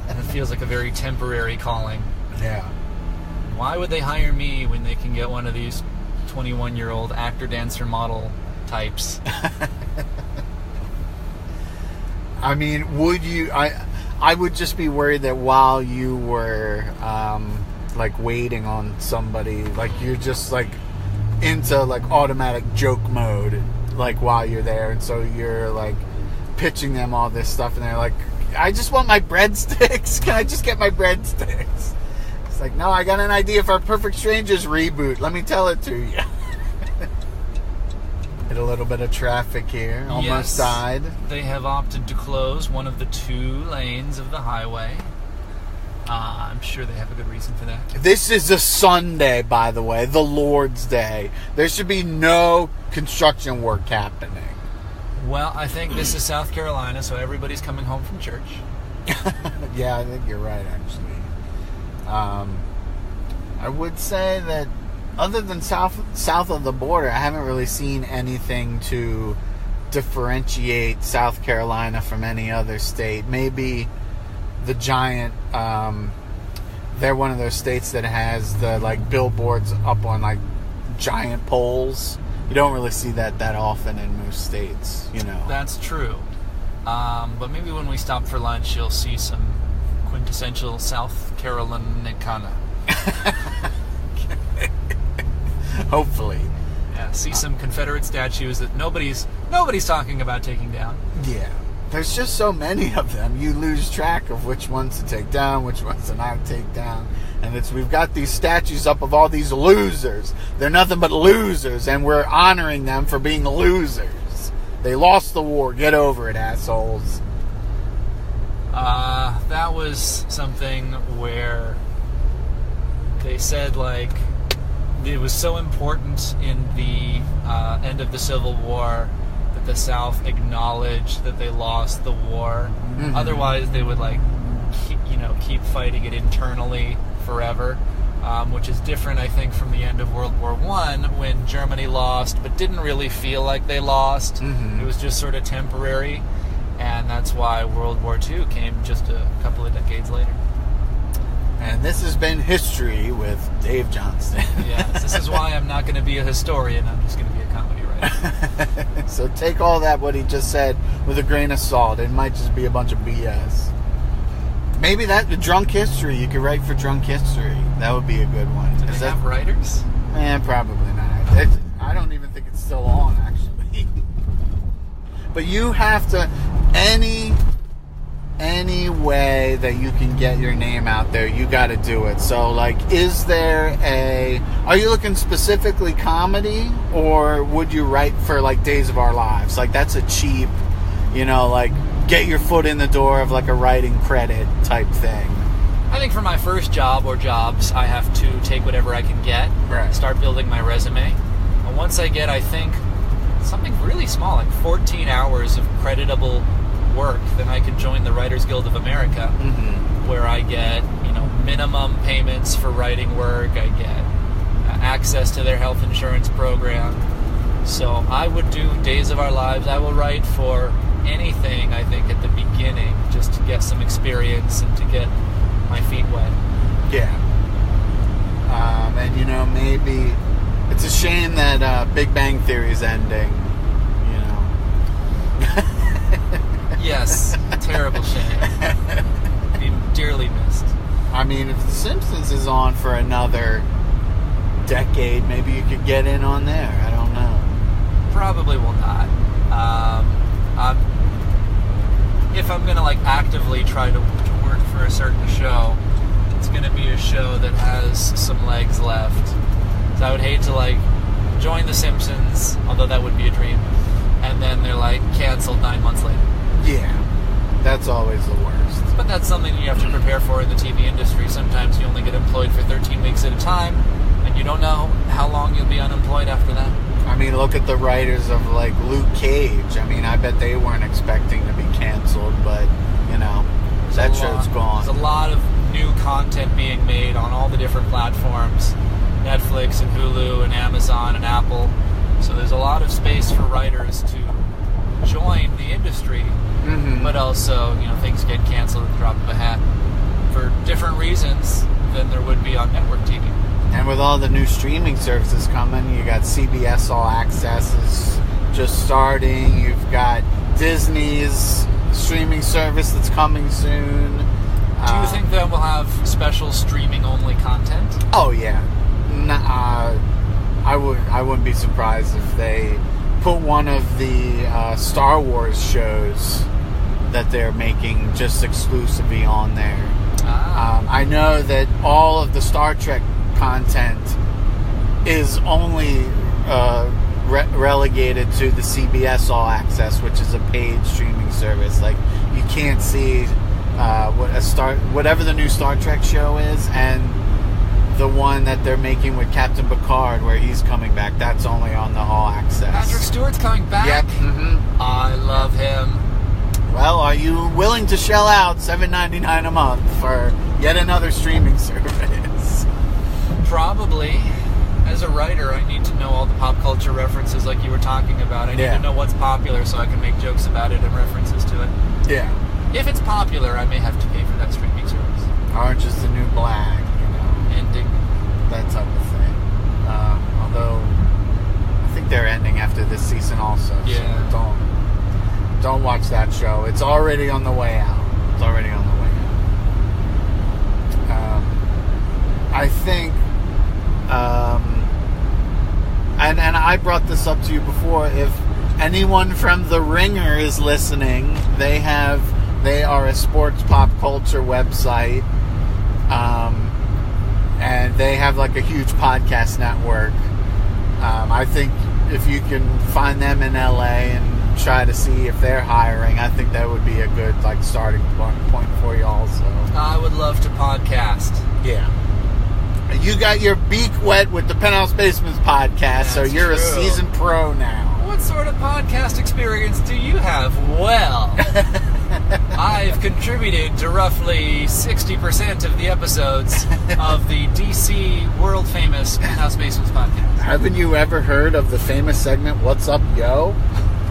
It feels like a very temporary calling.
Yeah.
Why would they hire me when they can get one of these 21-year-old actor, dancer, model types?
I mean, would you... I would just be worried that while you were, like, waiting on somebody, like, you're just, like, into, like, automatic joke mode, like, while you're there. And so you're, like, pitching them all this stuff, and they're like, I just want my breadsticks. Can I just get my breadsticks? It's like, no, I got an idea for a Perfect Strangers reboot. Let me tell it to you. Hit a little bit of traffic here. Almost died.
They have opted to close one of the 2 lanes of the highway. I'm sure they have a good reason for that.
This is a Sunday, by the way, the Lord's Day. There should be no construction work happening.
Well, I think this is South Carolina, so everybody's coming home from church.
Yeah, I think you're right, actually. I would say that other than south of the border, I haven't really seen anything to differentiate South Carolina from any other state. Maybe the giant, they're one of those states that has the, like, billboards up on, like, giant poles. You don't really see that often in most states, you know.
That's true. But maybe when we stop for lunch, you'll see some quintessential South Carolina.
Hopefully.
Yeah, see some Confederate statues that nobody's talking about taking down.
Yeah. There's just so many of them. You lose track of which ones to take down, which ones to not take down. And we've got these statues up of all these losers. They're nothing but losers, and we're honoring them for being losers. They lost the war. Get over it, assholes.
That was something where they said, like, it was so important in the end of the Civil War that the South acknowledged that they lost the war. Mm-hmm. Otherwise, they would, like, keep fighting it internally forever, which is different, I think, from the end of World War I, when Germany lost, but didn't really feel like they lost. Mm-hmm. It was just sort of temporary, and that's why World War II came just a couple of decades later.
And this has been History with Dave Johnston.
Yes, this is why I'm not going to be a historian. I'm just going to be a comedy writer.
So take all that, what he just said, with a grain of salt. It might just be a bunch of BS. Maybe the Drunk History. You could write for Drunk History. That would be a good one.
Do they have writers?
Probably not. I don't even think it's still on, actually. But you have to... Any way that you can get your name out there, you got to do it. So, like, are you looking specifically comedy, or would you write for, like, Days of Our Lives? Like, that's a cheap, like, get your foot in the door of, like, a writing credit type thing.
I think for my first job or jobs, I have to take whatever I can get,
right.
Start building my resume. And once I get, I think, something really small, like 14 hours of creditable work, then I can join the Writers Guild of America, mm-hmm. where I get, minimum payments for writing work. I get access to their health insurance program. So I would do Days of Our Lives. I will write for anything, I think, at the beginning, just to get some experience and to get my feet wet.
Yeah. And, maybe it's a shame that Big Bang Theory is ending,
Yes, terrible shame. Be dearly missed.
I mean, if The Simpsons is on for another decade, maybe you could get in on there. I don't know.
Probably will not. If I'm going to, like, actively try to work for a certain show, it's going to be a show that has some legs left. So I would hate to, like, join The Simpsons, although that would be a dream, and then they're, like, canceled 9 months later.
Yeah, that's always the worst.
But that's something you have to prepare for in the TV industry. Sometimes you only get employed for 13 weeks at a time, and you don't know how long you'll be unemployed after that.
I mean, look at the writers of, like, Luke Cage. I mean, I bet they weren't expecting to be canceled, but, that show's gone.
There's a lot of new content being made on all the different platforms, Netflix and Hulu and Amazon and Apple. So there's a lot of space for writers to join the industry, mm-hmm. but also, things get canceled at the drop of a hat for different reasons than there would be on network TV.
And with all the new streaming services coming, you got CBS All Access is just starting. You've got Disney's streaming service that's coming soon.
Do you think that we'll have special streaming-only content?
Oh, yeah. I wouldn't be surprised if they put one of the Star Wars shows that they're making just exclusively on there. I know that all of the Star Trek content is only relegated to the CBS All Access, which is a paid streaming service. Like, you can't see whatever the new Star Trek show is, and the one that they're making with Captain Picard, where he's coming back, that's only on the All Access.
Patrick Stewart's coming back?
Yep. Mm-hmm.
I love him.
Well, are you willing to shell out $7.99 a month for yet another streaming service?
Probably. As a writer, I need to know all the pop culture references like you were talking about. I need to know what's popular so I can make jokes about it and references to it.
Yeah.
If it's popular, I may have to pay for that streaming service.
Orange is the New Black,
Ending.
that type of thing. Although, I think they're ending after this season also.
Yeah.
So don't watch that show. It's already on the way out. I think, and I brought this up to you before, if anyone from The Ringer is listening, they are a sports pop culture website, and they have like a huge podcast network. I think if you can find them in LA and try to see if they're hiring, I think that would be a good starting point for you also.
I would love to podcast.
Yeah. You got your beak wet with the Penthouse Basements Podcast, so you're a seasoned pro now.
What sort of podcast experience do you have? Well, I've contributed to roughly 60% of the episodes of the DC world-famous Penthouse Basements Podcast.
Haven't you ever heard of the famous segment, What's Up, Yo?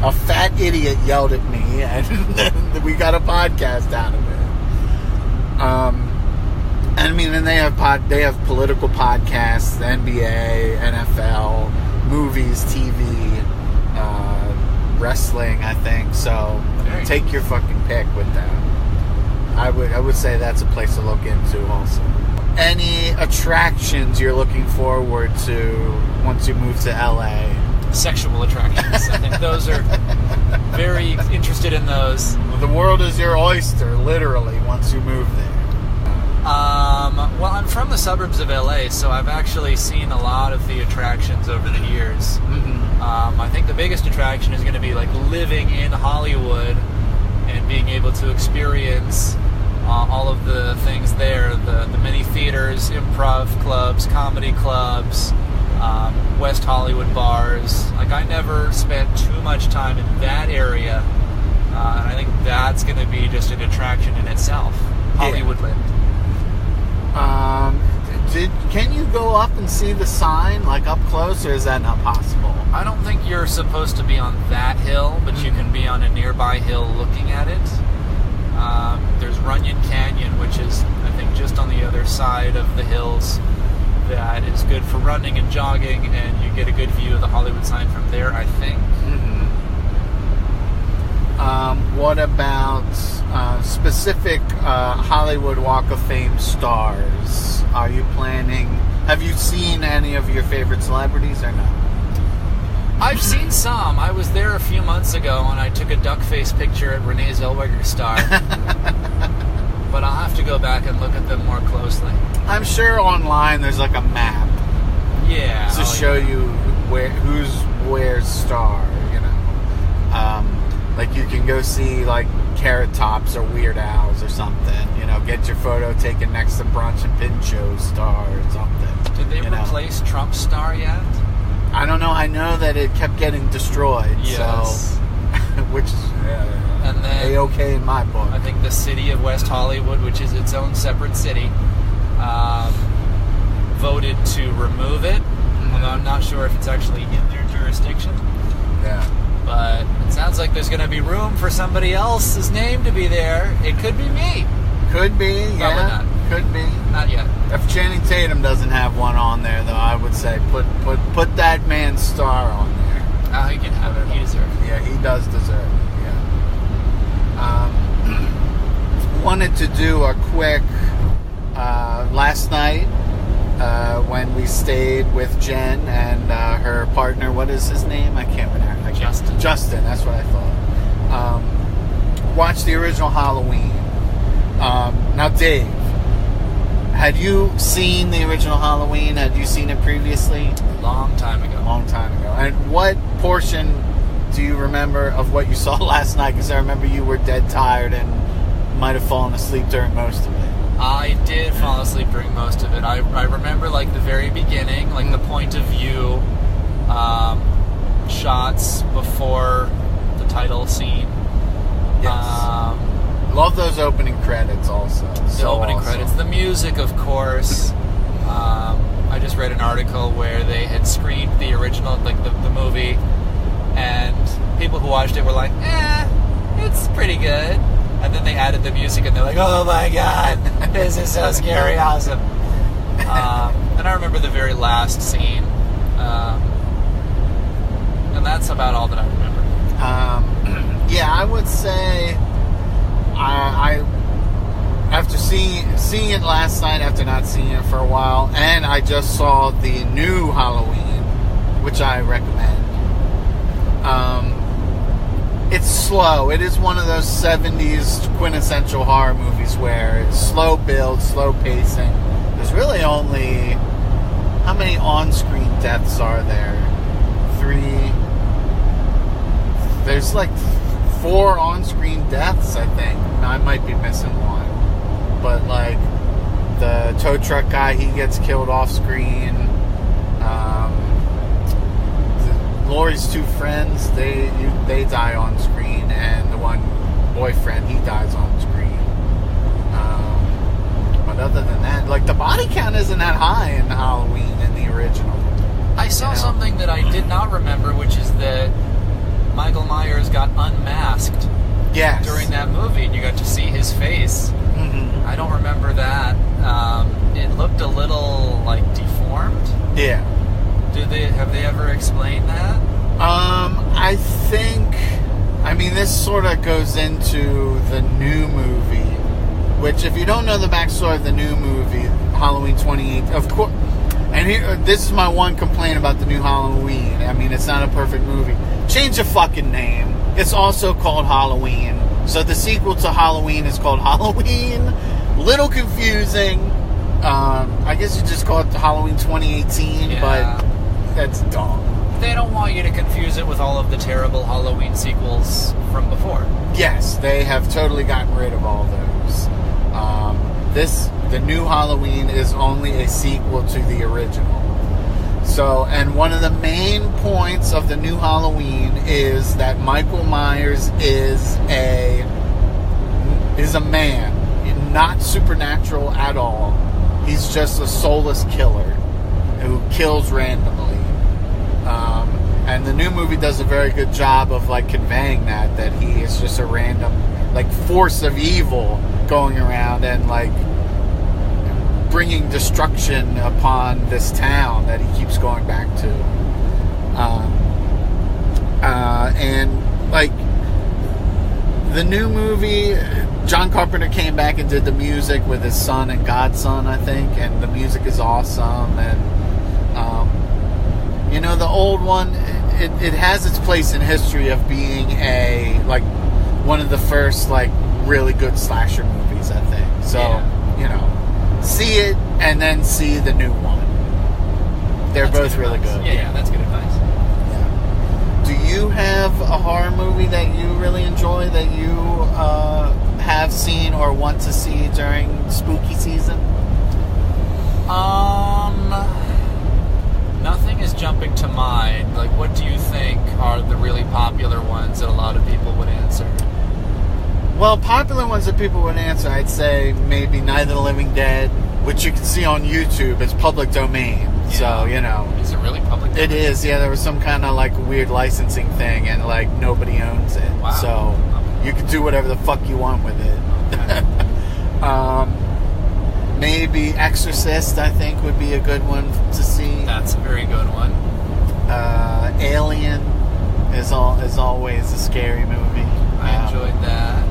A fat idiot yelled at me, and we got a podcast out of it. And they have political podcasts, the NBA, NFL, movies, TV, wrestling, I think. So take your fucking pick with that. I would say that's a place to look into also. Any attractions you're looking forward to once you move to LA?
Sexual attractions. I think those are very interested in those.
The world is your oyster, literally, once you move there.
Well, I'm from the suburbs of LA, so I've actually seen a lot of the attractions over the years.
Mm-hmm.
I think the biggest attraction is going to be living in Hollywood and being able to experience all of the things there, the many theaters, improv clubs, comedy clubs, West Hollywood bars. I never spent too much time in that area, and I think that's going to be just an attraction in itself. Hollywoodland.
Can you go up and see the sign, up close, or is that not possible?
I don't think you're supposed to be on that hill, but you can be on a nearby hill looking at it. There's Runyon Canyon, which is, I think, just on the other side of the hills. That is good for running and jogging, and you get a good view of the Hollywood sign from there, I think.
Mm-hmm. What about specific Hollywood Walk of Fame stars? Are you planning? Have you seen any of your favorite celebrities or no?
I've seen some. I was there a few months ago, and I took a duck face picture at Renee Zellweger's star. But I'll have to go back and look at them more closely.
I'm sure online there's a map.
Yeah.
To show you where's star, you can go see Carrot Tops or Weird Al's or something. Get your photo taken next to Brunch and Pincho's star or something.
Did they replace Trump's star yet?
I don't know. I know that it kept getting destroyed.
Yes.
So, which is
and then
A-okay in my book.
I think the city of West Hollywood, which is its own separate city, voted to remove it. Mm-hmm. Although I'm not sure if it's actually in their jurisdiction.
Yeah.
But it sounds like there's going to be room for somebody else's name to be there. It could be me.
Could be,
Probably not.
Could be.
Not yet.
If Channing Tatum doesn't have one on there, though, I would say put that man's star on there.
Oh, he can have it. He deserves it.
Yeah, he does deserve it. Yeah. Wanted to do a quick last night when we stayed with Jen and her partner. What is his name? I can't remember.
Justin.
Justin. That's what I thought. Watched the original Halloween. Now, Dave, had you seen the original Halloween? Had you seen it previously?
Long time ago.
And what portion do you remember of what you saw last night? Because I remember you were dead tired and might have fallen asleep during most of it.
I did fall asleep during most of it. I remember, like, the very beginning, like, the point of view shots before the title scene.
Yes. Love those opening credits also.
The opening credits. The music, of course. I just read an article where they had screened the original, like the movie, and people who watched it were like, it's pretty good. And then they added the music and they're like, oh my god, this is so scary, awesome. And I remember the very last scene. And that's about all that I remember.
Yeah, I would say I after seeing it last night, after not seeing it for a while, and I just saw the new Halloween, which I recommend. It's slow. It is one of those 70s quintessential horror movies where it's slow build, slow pacing. There's really only... How many on-screen deaths are there? 3... There's like 4 on-screen deaths, I think. I might be missing one. But like, the tow truck guy, he gets killed off-screen. Laurie's 2 friends, they die on screen, and the one boyfriend, he dies on screen. But other than that, like, the body count isn't that high in Halloween in the original.
I saw something that I did not remember, which is that Michael Myers got unmasked during that movie, and you got to see his face.
Mm-hmm.
I don't remember that. It looked a little, like, deformed.
Yeah.
Have they ever explained that?
I think, this sort of goes into the new movie, which, if you don't know the backstory of the new movie, Halloween 28, of course, and here, this is my one complaint about the new Halloween. It's not a perfect movie. Change the fucking name. It's also called Halloween. So the sequel to Halloween is called Halloween. Little confusing. I guess you just call it Halloween 2018, but that's dumb.
They don't want you to confuse it with all of the terrible Halloween sequels from before.
Yes, they have totally gotten rid of all those. The new Halloween is only a sequel to the original. So, and one of the main points of the new Halloween is that Michael Myers is a man, not supernatural at all. He's just a soulless killer who kills randomly. And the new movie does a very good job of, like, conveying that he is just a random, like, force of evil going around and, like, bringing destruction upon this town that he keeps going back to. And, like, the new movie, John Carpenter came back and did the music with his son and godson, I think, and the music is awesome. And the old one, it has its place in history of being one of the first, like, really good slasher movies, I think. So, see it and then see the new one. They're both really good.
Yeah, that's good advice.
Yeah. Do you have a horror movie that you really enjoy that you have seen or want to see during spooky season?
Nothing is jumping to mind. Like, what do you think are the really popular ones that a lot of people would answer?
Well, popular ones that people would answer, I'd say maybe Night of the Living Dead, which you can see on YouTube. It's public domain. Yeah. So,
Is it really public domain?
It is, yeah. There was some kind of, like, weird licensing thing, and, like, nobody owns it.
Wow.
So, you can do whatever the fuck you want with it.
Okay.
Maybe Exorcist, I think, would be a good one to see.
That's a very good one.
Alien is always a scary movie.
I enjoyed that.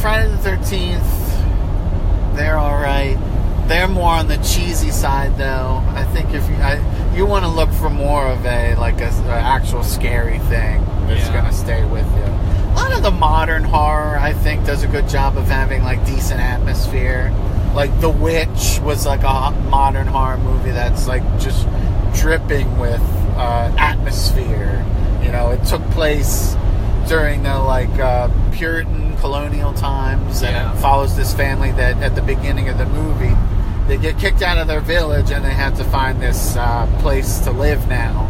Friday the 13th, they're all right. They're more on the cheesy side, though. I think if you want to look for more of a actual scary thing that's going to stay with you. A lot of the modern horror, I think, does a good job of having like decent atmosphere. Like The Witch was like a modern horror movie that's like just dripping with atmosphere. It took place during the Puritan colonial times, and it follows this family that at the beginning of the movie they get kicked out of their village and they have to find this place to live now,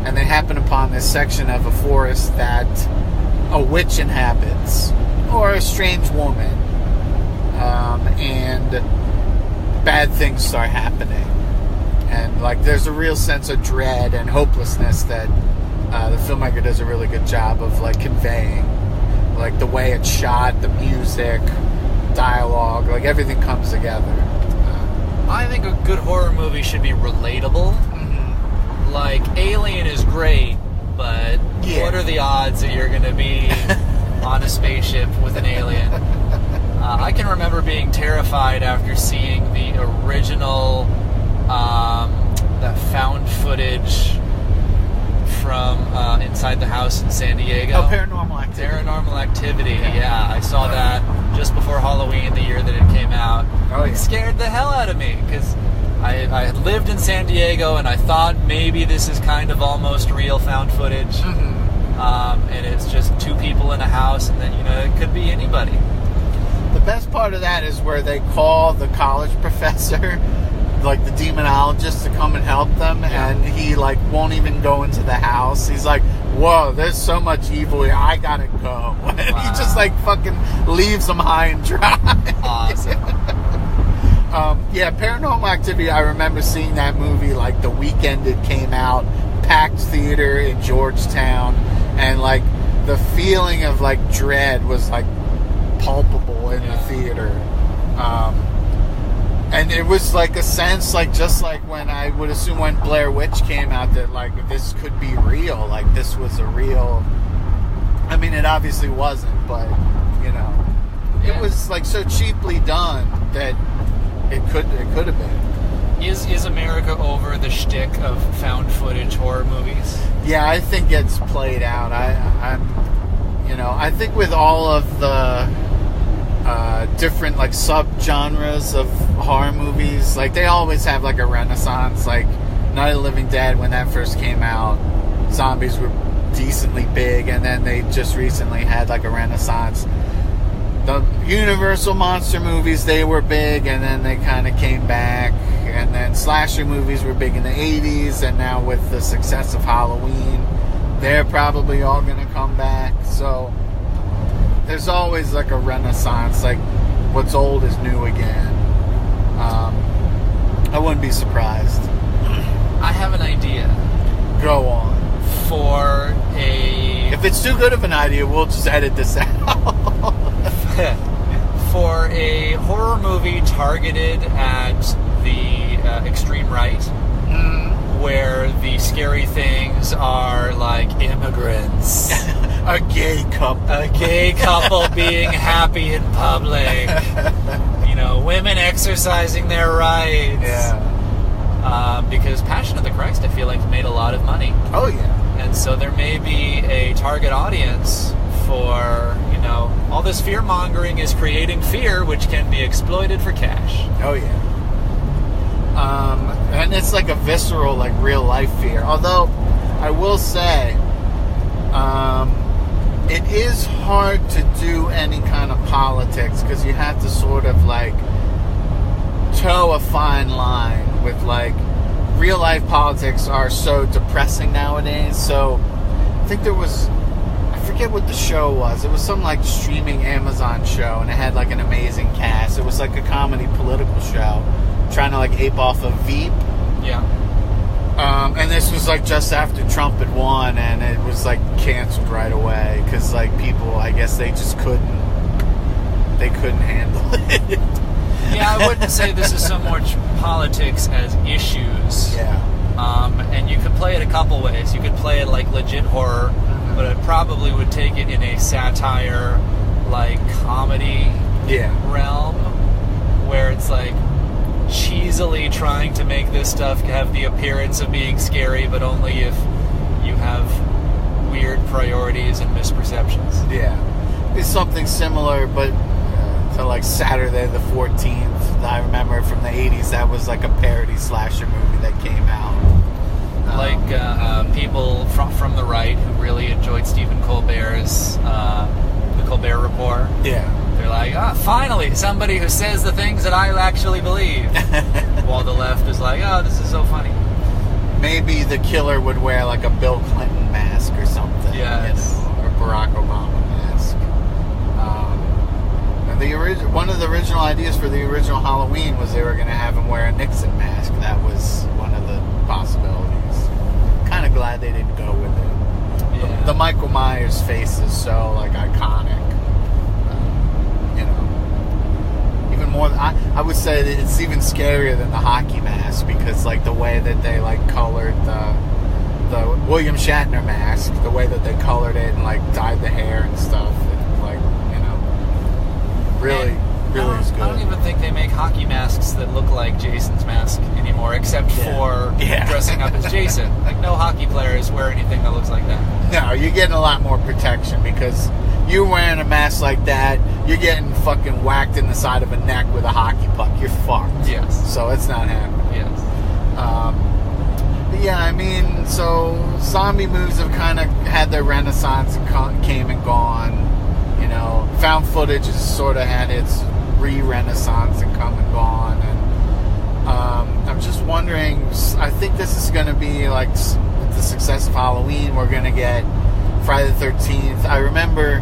and they happen upon this section of a forest that a witch inhabits, or a strange woman, and bad things start happening, and there's a real sense of dread and hopelessness that the filmmaker does a really good job of conveying, the way it's shot, the music, dialogue, everything comes together.
I think a good horror movie should be relatable. Mm-hmm. Alien is great, but what are the odds that you're going to be on a spaceship with an alien? I can remember being terrified after seeing the original, that found footage from inside the house in San Diego.
Oh, Paranormal Activity.
Paranormal Activity, yeah. I saw that just before Halloween, the year that it came out.
Oh, yeah.
It scared the hell out of me, because I had lived in San Diego, and I thought maybe this is kind of almost real found footage. Mm-hmm. And it's just two people in a house, and then, it could be anybody.
The best part of that is where they call the college professor, the demonologist, to come and help them, and he won't even go into the house. He's like, whoa, there's so much evil here, I gotta go. And he just fucking leaves them high and dry.
Awesome.
Paranormal Activity, I remember seeing that movie the weekend it came out, packed theater in Georgetown, and the feeling of dread was palpable in the theater. And it was a sense just when I would assume when Blair Witch came out that this could be real, this was a real, I mean it obviously wasn't, but it was so cheaply done that it could have been.
Is America over the shtick of found footage horror movies?
Yeah, I think it's played out. I think with all of the different sub-genres of horror movies, they always have a renaissance. Night of the Living Dead, when that first came out, zombies were decently big, and then they just recently had a renaissance. The Universal monster movies, they were big, and then they kind of came back, and then slasher movies were big in the 80s, and now with the success of Halloween, they're probably all going to come back. So there's always a renaissance, what's old is new again. I wouldn't be surprised.
I have an idea.
Go on.
If
it's too good of an idea, we'll just edit this out.
For a horror movie targeted at the extreme right, where the scary things are immigrants.
A gay couple
being happy in public. Women exercising their rights.
Yeah.
Because Passion of the Christ, I feel made a lot of money.
Oh, yeah.
And so there may be a target audience for, all this fear-mongering is creating fear, which can be exploited for cash.
Oh, yeah. And it's a visceral, real-life fear. Although, I will say, it is hard to do any kind of politics, because you have to sort of, toe a fine line with, real-life politics are so depressing nowadays. So, I think there was, I forget what the show was. It was some, streaming Amazon show, and it had, an amazing cast. It was, a comedy political show, trying to, ape off of Veep.
Yeah.
And this was, just after Trump had won, and it was, canceled right away, because, people, I guess they just couldn't they couldn't handle it.
Yeah, I wouldn't say this is so much politics as issues.
Yeah.
And you could play it a couple ways. You could play it like legit horror, but it probably would take it in a satire, like comedy realm, where it's like cheesily trying to make this stuff have the appearance of being scary, but only if you have weird priorities and misperceptions.
Yeah. It's something similar, but to like Saturday the 14th. I remember from the 80s, that was like a parody slasher movie that came out.
People from the right who really enjoyed Stephen Colbert's The Colbert Report.
Yeah.
They're like, finally, somebody who says the things that I actually believe. While the left is like, this is so funny.
Maybe the killer would wear like a Bill Clinton mask or something.
Yes.
Or Barack Obama mask. And one of the original ideas for the original Halloween was they were going to have him wear a Nixon mask. That was one of the possibilities. Kind of glad they didn't go with it.
Yeah.
The Michael Myers face is so like iconic. Even more, I would say that it's even scarier than the hockey mask, because like the way that they like colored the William Shatner mask, the way that they colored it and like dyed the hair and stuff, and like, really is good.
I don't even think they make hockey masks that look like Jason's mask anymore, except for dressing up as Jason. Like, no hockey players wear anything that looks like that.
No, you're getting a lot more protection, because you're wearing a mask like that, you're getting fucking whacked in the side of a neck with a hockey puck. You're fucked.
Yes.
So it's not happening.
Yes.
But yeah, I mean, so zombie movies have kind of had their renaissance and came and gone. Found footage has sort of had its re-renaissance and come and gone. And I'm just wondering, I think this is going to be like the success of Halloween. We're going to get Friday the 13th. I remember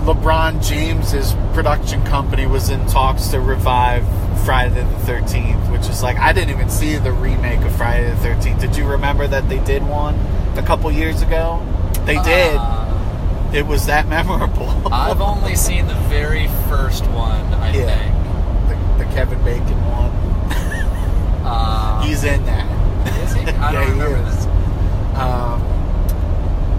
LeBron James's production company was in talks to revive Friday the 13th, which is like, I didn't even see the remake of Friday the 13th. Did you remember that they did one a couple years ago? They did. It was that memorable.
I've only seen the very first one, I think.
The Kevin Bacon one. He's in that.
Is he? I don't remember this.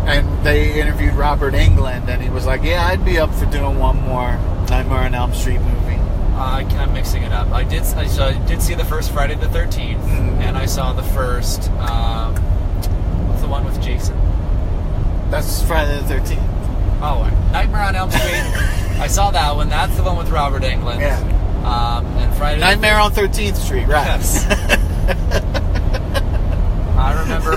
And they interviewed Robert Englund, and he was like, yeah, I'd be up for doing one more Nightmare on Elm Street movie.
I'm mixing it up. I did see the first Friday the 13th, and I saw the first, what's the one with Jason?
That's Friday the 13th.
Oh, Nightmare on Elm Street. I saw that one. That's the one with Robert Englund.
Yeah.
And Friday
Nightmare on 13th Street, right.
Yes. I remember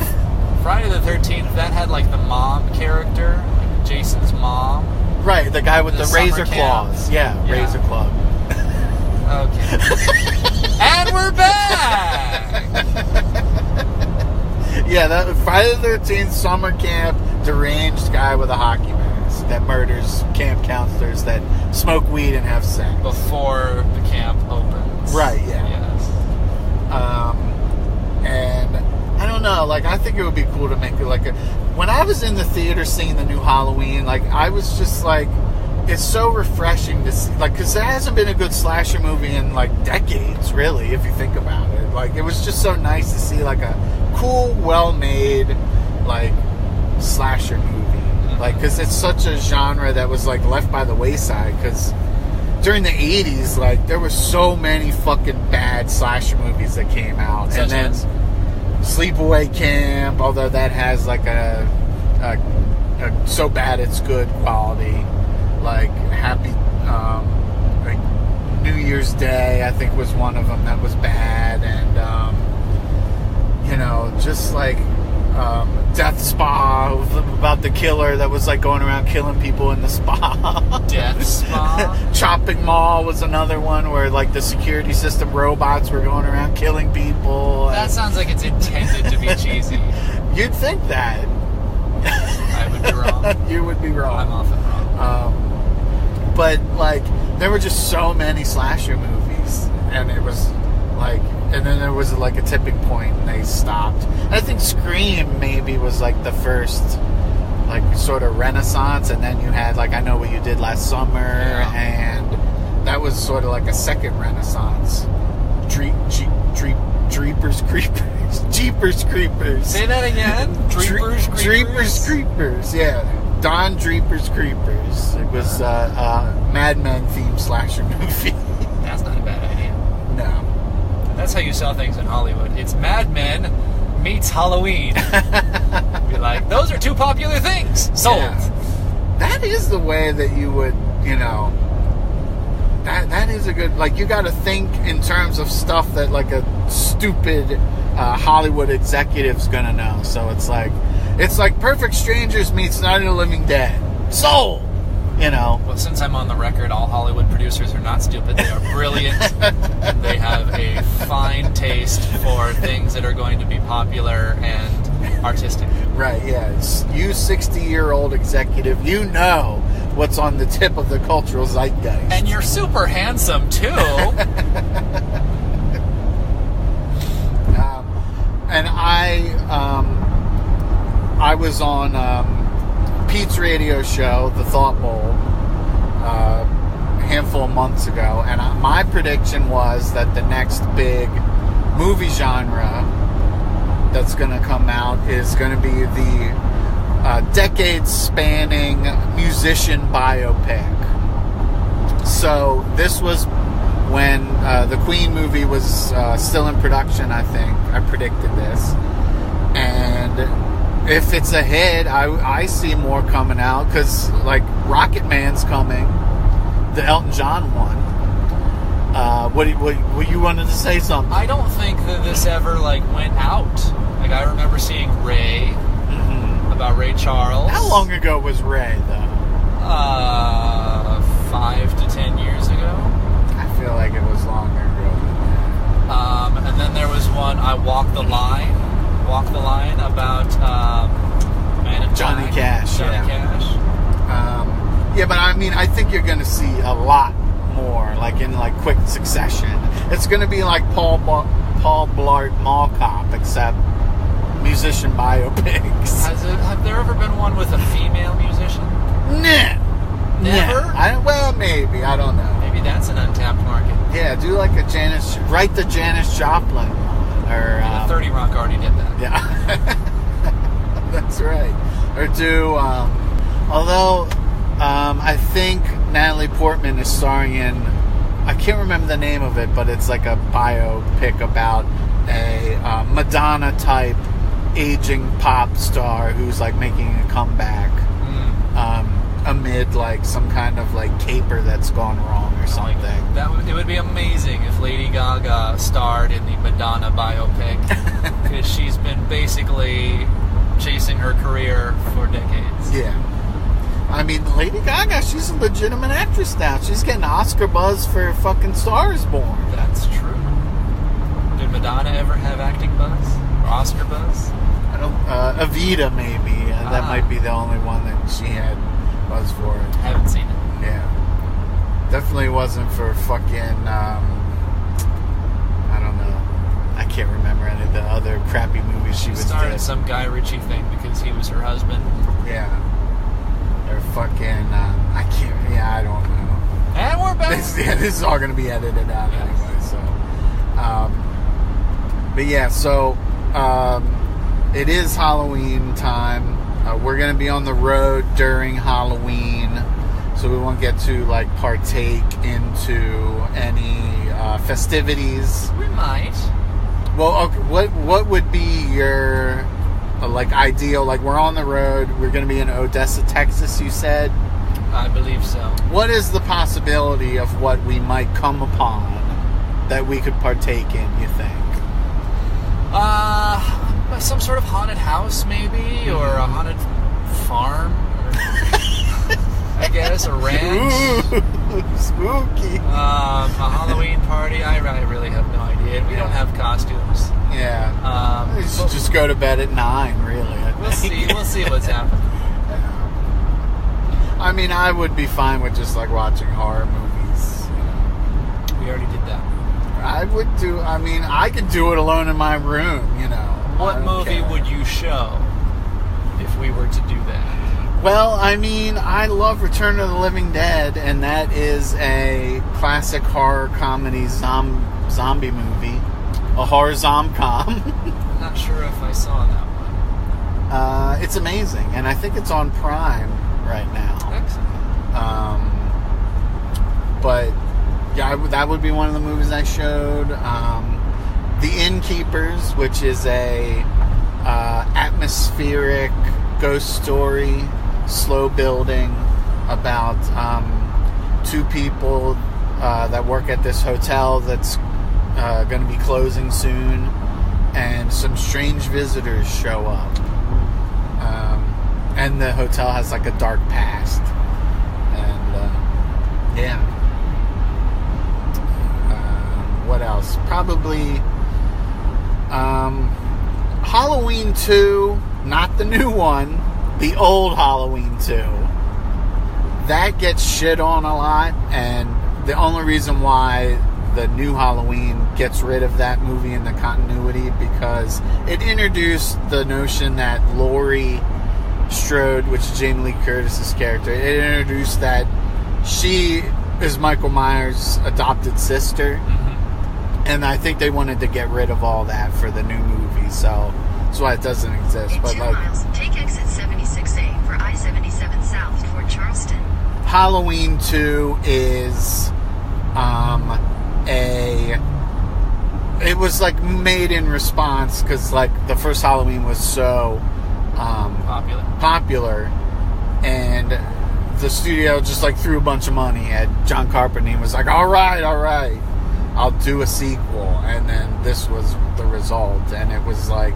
Friday the 13th, that had like the mom character, like Jason's mom.
Right, the guy with the razor claws. Yeah, razor claw.
Okay. And we're back!
Yeah, that Friday the 13th summer camp, deranged guy with a hockey mask that murders camp counselors that smoke weed and have sex.
Before the camp opens.
Right, yeah.
Yes.
And I don't know, like, I think it would be cool to make it like a... When I was in the theater seeing the new Halloween, like, I was just like... It's so refreshing to see, like, because there hasn't been a good slasher movie in, like, decades, really, if you think about it. Like, it was just so nice to see, like, a cool, well-made, like, slasher movie. Like, because it's such a genre that was, like, left by the wayside, because during the 80s, like, there were so many fucking bad slasher movies that came out.
Such as?
Sleepaway Camp, although that has, like, a so bad it's good quality. Like like New Year's Day, I think, was one of them that was bad, and just like Death Spa, about the killer that was like going around killing people in the spa.
Death Spa.
Chopping Mall was another one where like the security system robots were going around killing people.
That sounds like it's intended to be cheesy.
You'd think that.
I would be wrong.
You would be wrong.
I'm often wrong.
But, like, there were just so many slasher movies. And it was, like... And then there was, like, a tipping point, and they stopped. And I think Scream maybe was, like, the first, like sort of renaissance, and then you had like I Know What You Did Last Summer, and that was sort of like a second renaissance. Jeepers Creepers.
Say that again.
Jeepers Creepers. Yeah, Don Jeepers Creepers. It was a Mad Men themed slasher movie.
That's not a bad idea.
No.
That's how you sell things in Hollywood. It's Mad Men meets Halloween. Be like, those are two popular things. Sold.
Yeah. That is the way that you would, that is a good, like, you got to think in terms of stuff that like a stupid Hollywood executive's gonna know. So it's like Perfect Strangers meets Night of the Living Dead. Sold.
Well, since I'm on the record, all Hollywood producers are not stupid. They are brilliant. They have a fine taste for things that are going to be popular and artistic.
Right, yeah. You 60-year-old executive, you know what's on the tip of the cultural zeitgeist.
And you're super handsome, too.
And I was on Pete's radio show, The Thought Bowl, a handful of months ago, and my prediction was that the next big movie genre that's going to come out is going to be the decades-spanning musician biopic. So this was when the Queen movie was still in production, I think. I predicted this. And if it's a hit, I see more coming out, because like Rocket Man's coming, the Elton John one. What you wanted to say something?
I don't think that this ever went out. Like, I remember seeing Ray, about Ray Charles.
How long ago was Ray, though?
5 to 10 years ago.
I feel like it was longer ago than that.
And then there was one, I Walk the Line, about Man in
Johnny
Black.
Cash.
Johnny Cash.
Yeah, but I mean, I think you're going to see a lot more, like in quick succession. It's going to be like Paul Blart Mall Cop, except musician biopics.
Have there ever been one with a female musician?
Nah.
Never?
Well, maybe. I don't know.
Maybe that's an untapped market.
Yeah, do like a write the Janis Joplin. Or
30 Rock already did that.
Yeah. That's right. Or do, although I think Natalie Portman is starring in, I can't remember the name of it, but it's like a biopic about a Madonna-type aging pop star who's like making a comeback amid like some kind of like caper that's gone wrong or something.
It would be amazing if Lady Gaga starred in the Madonna biopic, because she's been basically chasing her career for decades.
Yeah. I mean, Lady Gaga, she's a legitimate actress now. She's getting Oscar buzz for fucking Star is Born.
That's true. Did Madonna ever have acting buzz? Or Oscar buzz?
I don't, Evita maybe. That might be the only one that she had buzz for it.
Haven't seen it.
Yeah. Definitely wasn't for fucking, I don't know. I can't remember any of the other crappy movies she was
starred in
in.
some Guy Ritchie thing because he was her husband.
Yeah. Or fucking, I don't know.
And we're back.
This is all going to be edited out anyway, so. But yeah, so, it is Halloween time. We're going to be on the road during Halloween, so we won't get to partake into any festivities.
We might.
Well, okay, what would be your ideal? We're on the road. We're going to be in Odessa, Texas. You said.
I believe so.
What is the possibility of what we might come upon that we could partake in? You think?
Some sort of haunted house, maybe, or a haunted farm, or I guess a ranch.
Ooh, spooky.
A Halloween party. I really have no idea. We don't have costumes.
Yeah. We should just go to bed at 9. Really.
We'll see. We'll see what's happening.
Yeah. I mean, I would be fine with just watching horror movies.
We already did that.
I would do. I mean, I could do it alone in my room.
What movie would you show if we were to do that?
Well, I mean, I love Return of the Living Dead, and that is a classic horror comedy zombie movie. A horror zom-com.
I'm not sure if I saw that one.
It's amazing, and I think it's on Prime right now.
Excellent.
But, yeah, that would be one of the movies I showed. The Innkeepers, which is a atmospheric ghost story, slow building, about two people that work at this hotel that's going to be closing soon, and some strange visitors show up. And the hotel has like a dark past. And yeah. What else? Probably Halloween 2, not the new one, the old Halloween 2. That gets shit on a lot, and the only reason why the new Halloween gets rid of that movie in the continuity, because it introduced the notion that Laurie Strode, which is Jamie Lee Curtis's character, it introduced that she is Michael Myers' adopted sister. And I think they wanted to get rid of all that for the new movie, so that's why it doesn't exist.
In
but
2
like,
miles, take exit 76A for I-77 South toward Charleston.
Halloween 2 is it was like made in response, because like the first Halloween was so popular, and the studio just like threw a bunch of money at John Carpenter and was like, all right, I'll do a sequel. And then this was the result, and it was like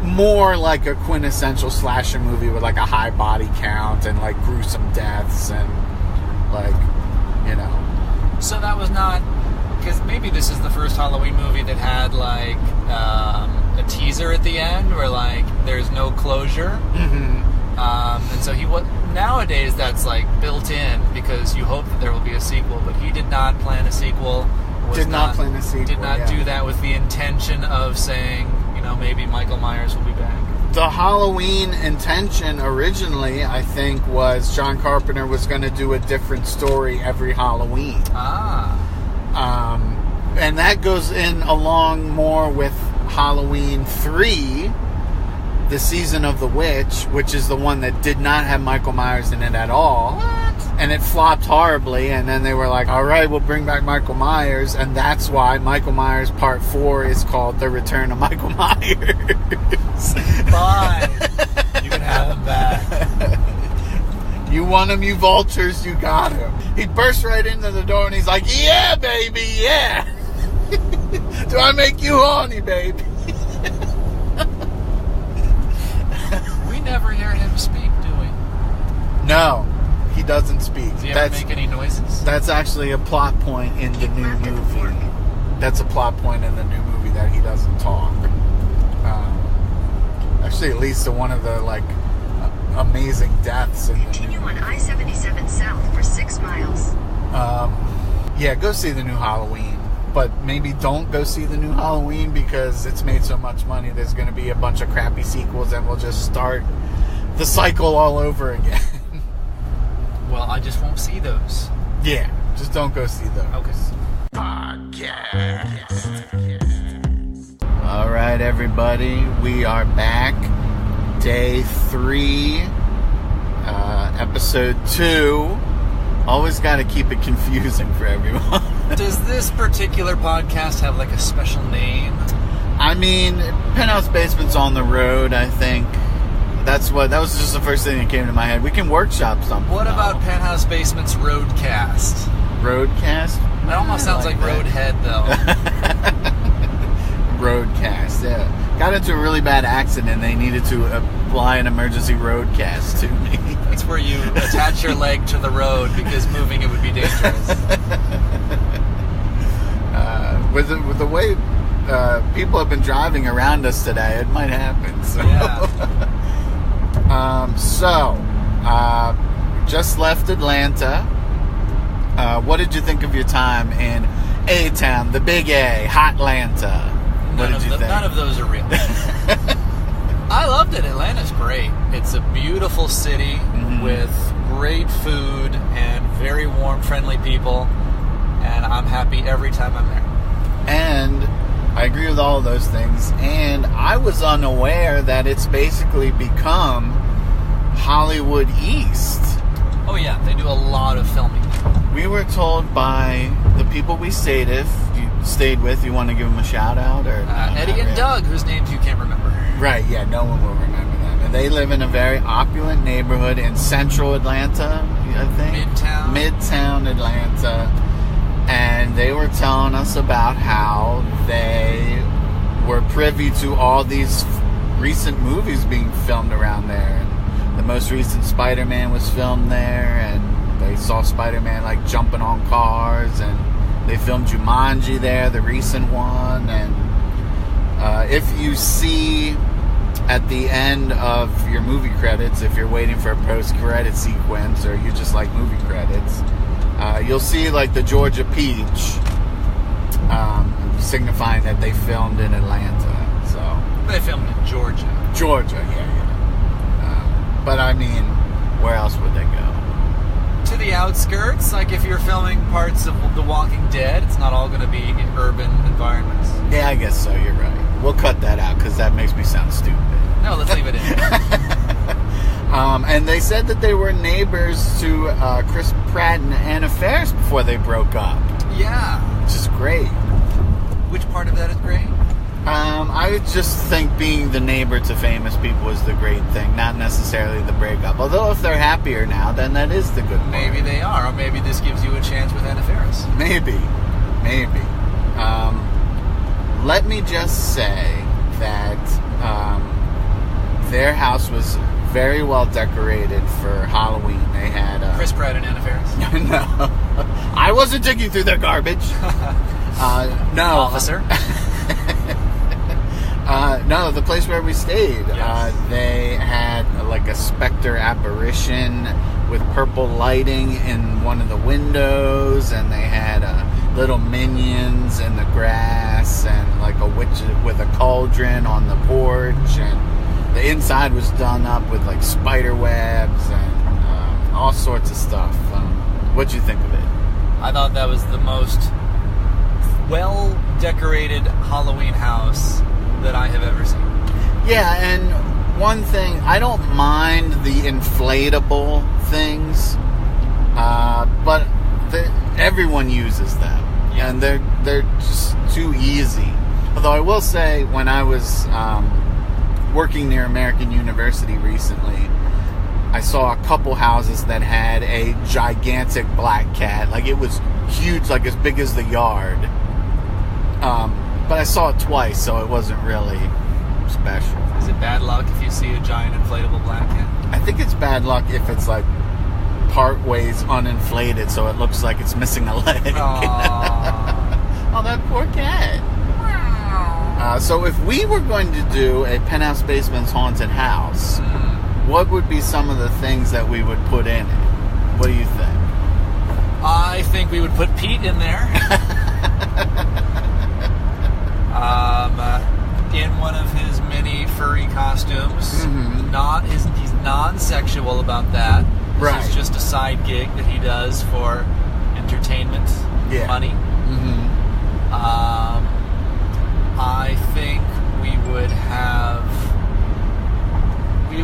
more like a quintessential slasher movie with like a high body count and like gruesome deaths and like, you know.
So that was not, because maybe this is the first Halloween movie that had like a teaser at the end where like there's no closure. And so nowadays that's like built in because you hope that there will be a sequel, but he did not plan a sequel. Did not do that with the intention of saying, you know, maybe Michael Myers will be back.
The Halloween intention originally, I think, was John Carpenter was going to do a different story every Halloween. And that goes in along more with Halloween 3, The Season of the Witch, which is the one that did not have Michael Myers in it at all. And it flopped horribly, and then they were like, all right, we'll bring back Michael Myers, and that's why Michael Myers Part 4 is called The Return of Michael Myers.
Fine. You can have him back.
You want him, you vultures, you got him. He bursts right into the door, and he's like, yeah, baby, yeah. Do I make you horny, baby?
We never hear him speak, do we?
No. He doesn't speak.
Does he ever make any noises?
That's actually a plot point in the new movie. That's a plot point in the new movie that he doesn't talk. Actually, it leads to one of the like amazing deaths in the
Continue on I-77 South for 6 miles.
Yeah, go see the new Halloween. But maybe don't go see the new Halloween because it's made so much money. There's going to be a bunch of crappy sequels, and we'll just start the cycle all over again.
Well, I just won't see those.
Yeah, just don't go see those.
Okay.
Podcast. All right, everybody, we are back. Day 3, episode 2. Always got to keep it confusing for everyone.
Does this particular podcast have like a special name?
I mean, Penthouse Basements on the Road, I think. That was just the first thing that came to my head. We can workshop something.
What about Penthouse Basements Roadcast?
Roadcast?
That almost sounds like Roadhead, though.
Roadcast, yeah. Got into a really bad accident. They needed to apply an emergency roadcast to me.
That's where you attach your leg to the road because moving it would be dangerous.
With the way people have been driving around us today, it might happen. So.
Yeah.
Just left Atlanta. What did you think of your time in A-Town, the Big A, Hotlanta? What did you think?
None of those are real. I loved it. Atlanta's great. It's a beautiful city with great food and very warm, friendly people. And I'm happy every time I'm there.
And I agree with all of those things. And I was unaware that it's basically become Hollywood East.
Oh, yeah. They do a lot of filming.
We were told by the people we stayed with. You want to give them a shout out? Or
Eddie and Doug, whose names you can't remember.
Right, yeah. No one will remember them. And they live in a very opulent neighborhood in central Atlanta, I think. Midtown Atlanta. And they were telling us about how they were privy to all these recent movies being filmed around there. And the most recent Spider-Man was filmed there, and they saw Spider-Man like jumping on cars, and they filmed Jumanji there, the recent one. And if you see at the end of your movie credits, if you're waiting for a post-credit sequence or you just like movie credits, you'll see like the Georgia Peach, signifying that they filmed in Atlanta. So
they filmed in Georgia.
Yeah. But I mean, where else would they go?
To the outskirts, like if you're filming parts of The Walking Dead, it's not all going to be in urban environments.
Yeah, I guess so. You're right. We'll cut that out because that makes me sound stupid.
No, let's leave it in.
And they said that they were neighbors to Chris Pratt and Anna Faris before they broke up.
Yeah.
Which is great.
Which part of that is great?
I would just think being the neighbor to famous people is the great thing, not necessarily the breakup. Although if they're happier now, then that is the good part.
Maybe they are, or maybe this gives you a chance with Anna Faris.
Maybe. Let me just say that their house was very well decorated for Halloween. They had
Chris Pratt and Anna Faris.
No, I wasn't digging through their garbage. No,
officer.
No, the place where we stayed.
Yes.
They had like a specter apparition with purple lighting in one of the windows, and they had little minions in the grass, and like a witch with a cauldron on the porch, and the inside was done up with like spider webs and all sorts of stuff. What'd you think of it?
I thought that was the most well-decorated Halloween house that I have ever seen.
Yeah, and one thing, I don't mind the inflatable things, but everyone uses them,
yeah.
And they're just too easy. Although I will say, when I was working near American University recently, I saw a couple houses that had a gigantic black cat. Like, it was huge, like as big as the yard. But I saw it twice, so it wasn't really special.
Is it bad luck if you see a giant inflatable black cat?
I think it's bad luck if it's like part ways uninflated, so it looks like it's missing a leg. Oh, that poor cat. So if we were going to do a Penthouse Basements haunted house, what would be some of the things that we would put in it? What do you think?
I think we would put Pete in there. In one of his many furry costumes.
Mm-hmm.
He's non-sexual about that.
Right.
This is just a side gig that he does for entertainment, money.
Mm-hmm.
I think we would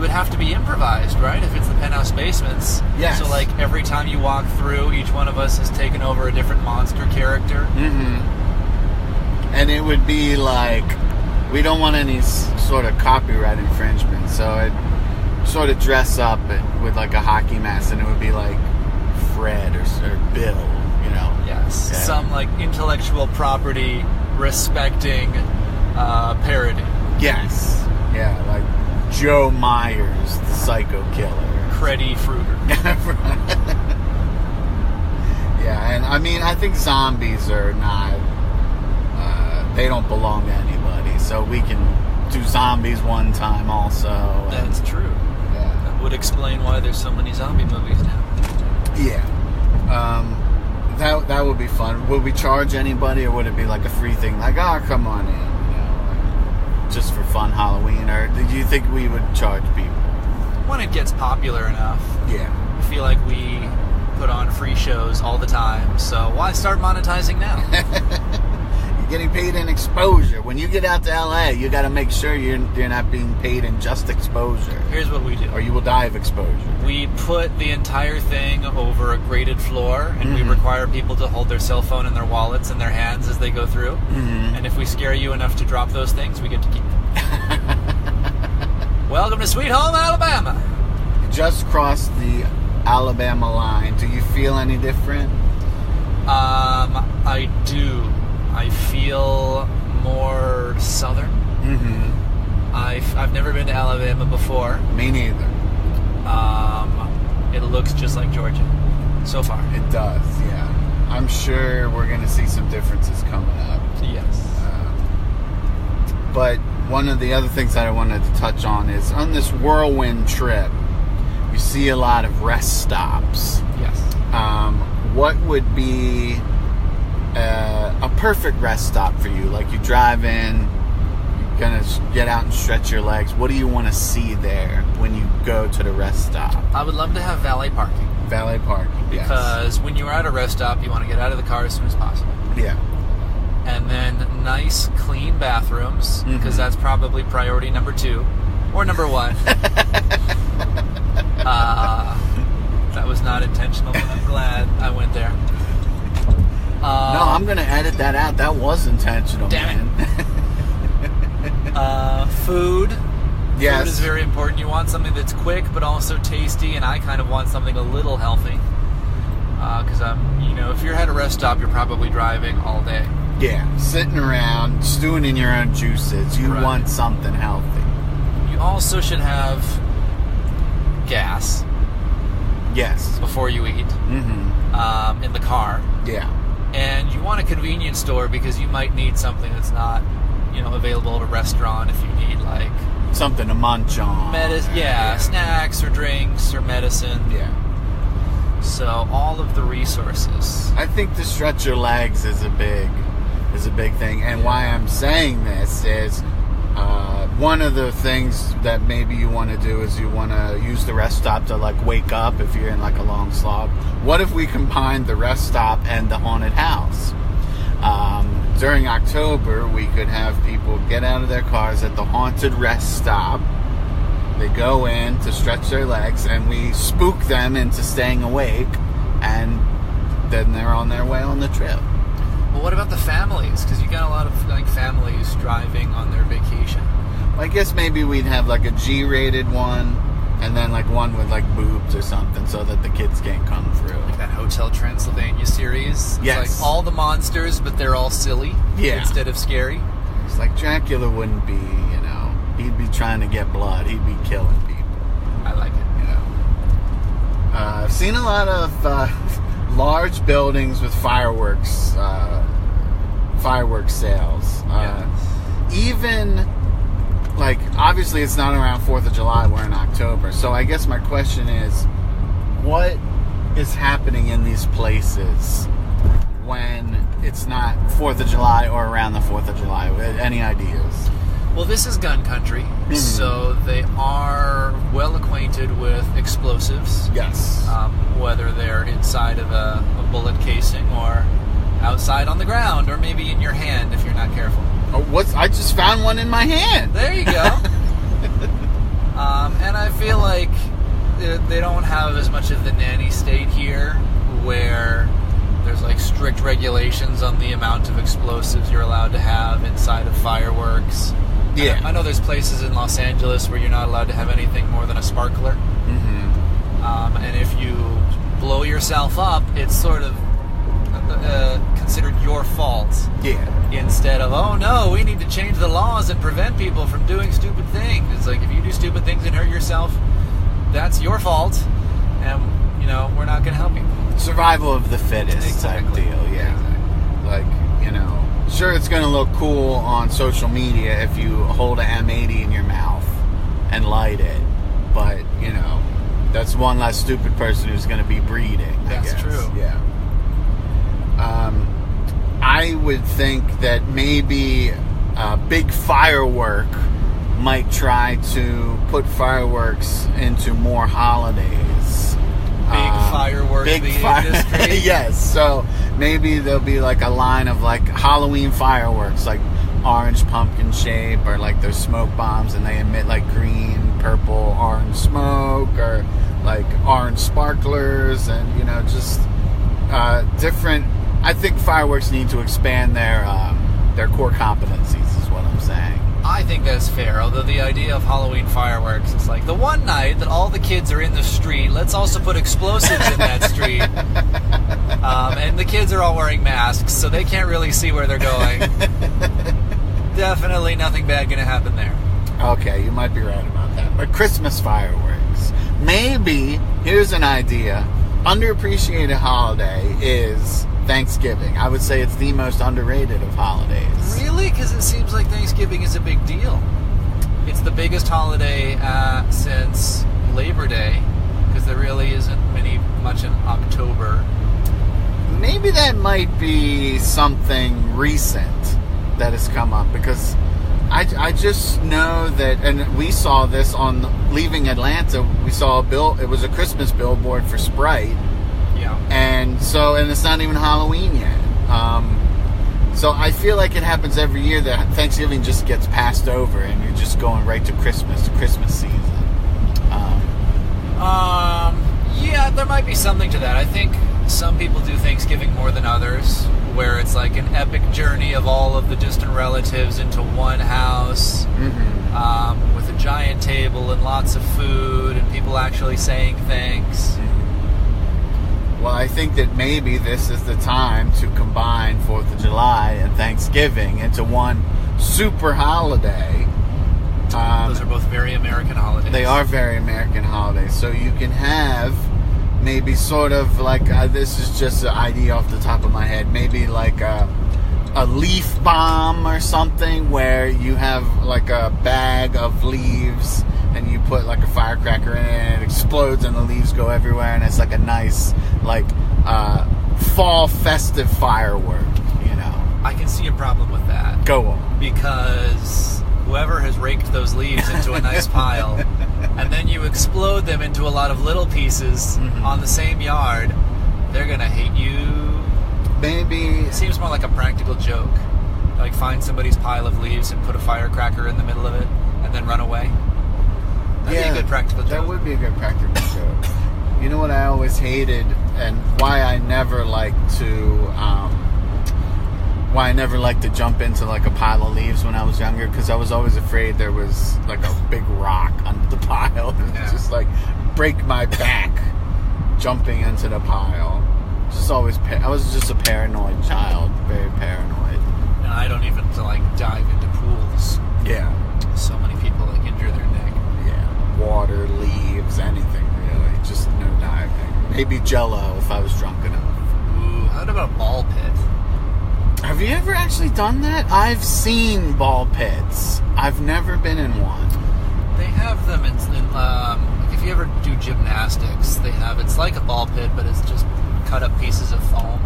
have to be improvised, right? If it's the Penthouse Basements.
Yes.
So, like, every time you walk through, each one of us has taken over a different monster character.
Mm-hmm. And it would be like, we don't want any sort of copyright infringement, so I'd sort of dress up with like a hockey mask, and it would be like Fred or Bill, you know.
Yes.
Yeah.
Some like intellectual property respecting parody.
Yes. Yeah, like Joe Myers, the psycho killer.
Freddy Fruger.
Yeah, and I mean, I think zombies are not, they don't belong to anybody, so we can do zombies one time also.
That's true.
Yeah.
That would explain why there's so many zombie movies now.
Yeah. That would be fun. Would we charge anybody, or would it be like a free thing? Like, oh, come on in. You know, just for fun Halloween, or do you think we would charge people?
When it gets popular enough.
Yeah.
I feel like we put on free shows all the time, so why start monetizing now?
You're getting paid in exposure. When you get out to LA, you got to make sure you're not being paid in just exposure.
Here's what we do.
Or you will die of exposure.
We put the entire thing over a graded floor, and we require people to hold their cell phone and their wallets in their hands as they go through. And if we scare you enough to drop those things, we get to keep them. Welcome to Sweet Home Alabama.
Just crossed the Alabama line. Do you feel any different?
I do. I feel more southern. I've never been to Alabama before.
Me neither.
It looks just like Georgia so far.
It does, yeah. I'm sure we're going to see some differences coming up.
Yes.
But one of the other things that I wanted to touch on is on this whirlwind trip, you see a lot of rest stops.
Yes.
What would be a perfect rest stop for you? Like you drive in, you're going to get out and stretch your legs. What do you want to see there when you go to the rest stop?
I would love to have valet parking.
Valet parking, yes.
Because when you're at a rest stop, you want to get out of the car as soon as possible.
Yeah.
And then nice, clean bathrooms, because that's probably priority number 2. Or number 1. That was not intentional, but I'm glad I went there.
No, I'm going to edit that out. That was intentional,
damn
man.
Food.
Yes.
Food is very important. You want something that's quick, but also tasty, and I kind of want something a little healthy. Because if you're at a rest stop, you're probably driving all day.
Yeah, sitting around, stewing in your own juices. You want something healthy.
You also should have gas.
Yes.
Before you eat. In the car.
Yeah.
And you want a convenience store because you might need something that's not, available at a restaurant if you need, like...
something to munch on.
Snacks or drinks or medicine.
Yeah.
So, all of the resources.
I think to stretch your legs is a big thing. And why I'm saying this is... one of the things that maybe you want to do is you want to use the rest stop to like wake up if you're in like a long slog. What if we combined the rest stop and the haunted house? During October, we could have people get out of their cars at the haunted rest stop. They go in to stretch their legs, and we spook them into staying awake, and then they're on their way on the trip.
Well, what about the families? Because you got a lot of families driving on their vacation.
Well, I guess maybe we'd have like a G-rated one, and then like one with like boobs or something, so that the kids can't come through.
Like that Hotel Transylvania series. It's
yes.
like all the monsters, but they're all silly.
Yeah. Instead
of scary.
It's like Dracula wouldn't be, he'd be trying to get blood. He'd be killing people.
I like it.
I've seen a lot of large buildings with fireworks sales. Even, like, obviously it's not around 4th of July, we're in October. So I guess my question is, what is happening in these places when it's not 4th of July or around the 4th of July? Any ideas?
Well, this is gun country, so they are well acquainted with explosives.
Yes.
Whether they're inside of a bullet casing or outside on the ground, or maybe in your hand if you're not careful.
Oh, I just found one in my hand.
There you go. And I feel like they don't have as much of the nanny state here, where there's like strict regulations on the amount of explosives you're allowed to have inside of fireworks.
Yeah.
I know there's places in Los Angeles where you're not allowed to have anything more than a sparkler. And if you blow yourself up, it's sort of considered your fault.
Yeah.
Instead of, oh no, we need to change the laws and prevent people from doing stupid things. It's like, if you do stupid things and hurt yourself, that's your fault, and we're not going to help you.
Survival of the fittest type deal. Yeah. Like, sure, it's going to look cool on social media if you hold a M80 in your mouth and light it, but that's one less stupid person who's going to be breeding.
That's true.
Yeah. I would think that maybe big firework might try to put fireworks into more holidays.
Big industry.
Yes, so maybe there'll be like a line of like Halloween fireworks, like orange pumpkin shape, or like there's smoke bombs and they emit like green, purple, orange smoke, or like orange sparklers, and just different. I think fireworks need to expand their core competencies, is what I'm saying.
I think that's fair, although the idea of Halloween fireworks is like the one night that all the kids are in the street, let's also put explosives in that street. And the kids are all wearing masks, so they can't really see where they're going. Definitely nothing bad going to happen there.
Okay, you might be right about that. But Christmas fireworks. Maybe, here's an idea. Underappreciated holiday is Thanksgiving. I would say it's the most underrated of holidays.
Really? Because it seems like Thanksgiving is a big deal. It's the biggest holiday since Labor Day, because there really isn't much in October.
Maybe that might be something recent that has come up, because I just know that, and we saw this on leaving Atlanta. We saw it was a Christmas billboard for Sprite.
Yeah.
And it's not even Halloween yet. So I feel like it happens every year that Thanksgiving just gets passed over and you're just going right to Christmas season.
Yeah, there might be something to that. I think some people do Thanksgiving more than others, where it's like an epic journey of all of the distant relatives into one house, with a giant table and lots of food and people actually saying thanks.
Well, I think that maybe this is the time to combine 4th of July and Thanksgiving into one super holiday.
Those are both very American holidays.
They are very American holidays. So you can have maybe sort of like, this is just an idea off the top of my head, maybe like a leaf bomb or something, where you have like a bag of leaves and you put like a firecracker in it and it explodes and the leaves go everywhere, and it's like a nice like fall festive firework,
I can see a problem with that.
Go on.
Because whoever has raked those leaves into a nice pile and then you explode them into a lot of little pieces on the same yard, they're gonna hate you.
Maybe
it seems more like a practical joke. Like find somebody's pile of leaves and put a firecracker in the middle of it and then run away. That'd be a good practical joke.
That would be a good practical joke. You know what I always hated, and why I never liked to jump into like a pile of leaves when I was younger, because I was always afraid there was like a big rock under the pile and just like break my back jumping into the pile. I was just a paranoid child, very paranoid.
And I don't even dive into pools.
Yeah.
So many people injure their neck.
Yeah. Water, leaves, anything really. Just no diving. Maybe Jell-O if I was drunk enough.
Ooh, how about a ball pit?
Have you ever actually done that? I've seen ball pits. I've never been in one.
They have them in if you ever do gymnastics, it's like a ball pit, but it's just cut up pieces of foam.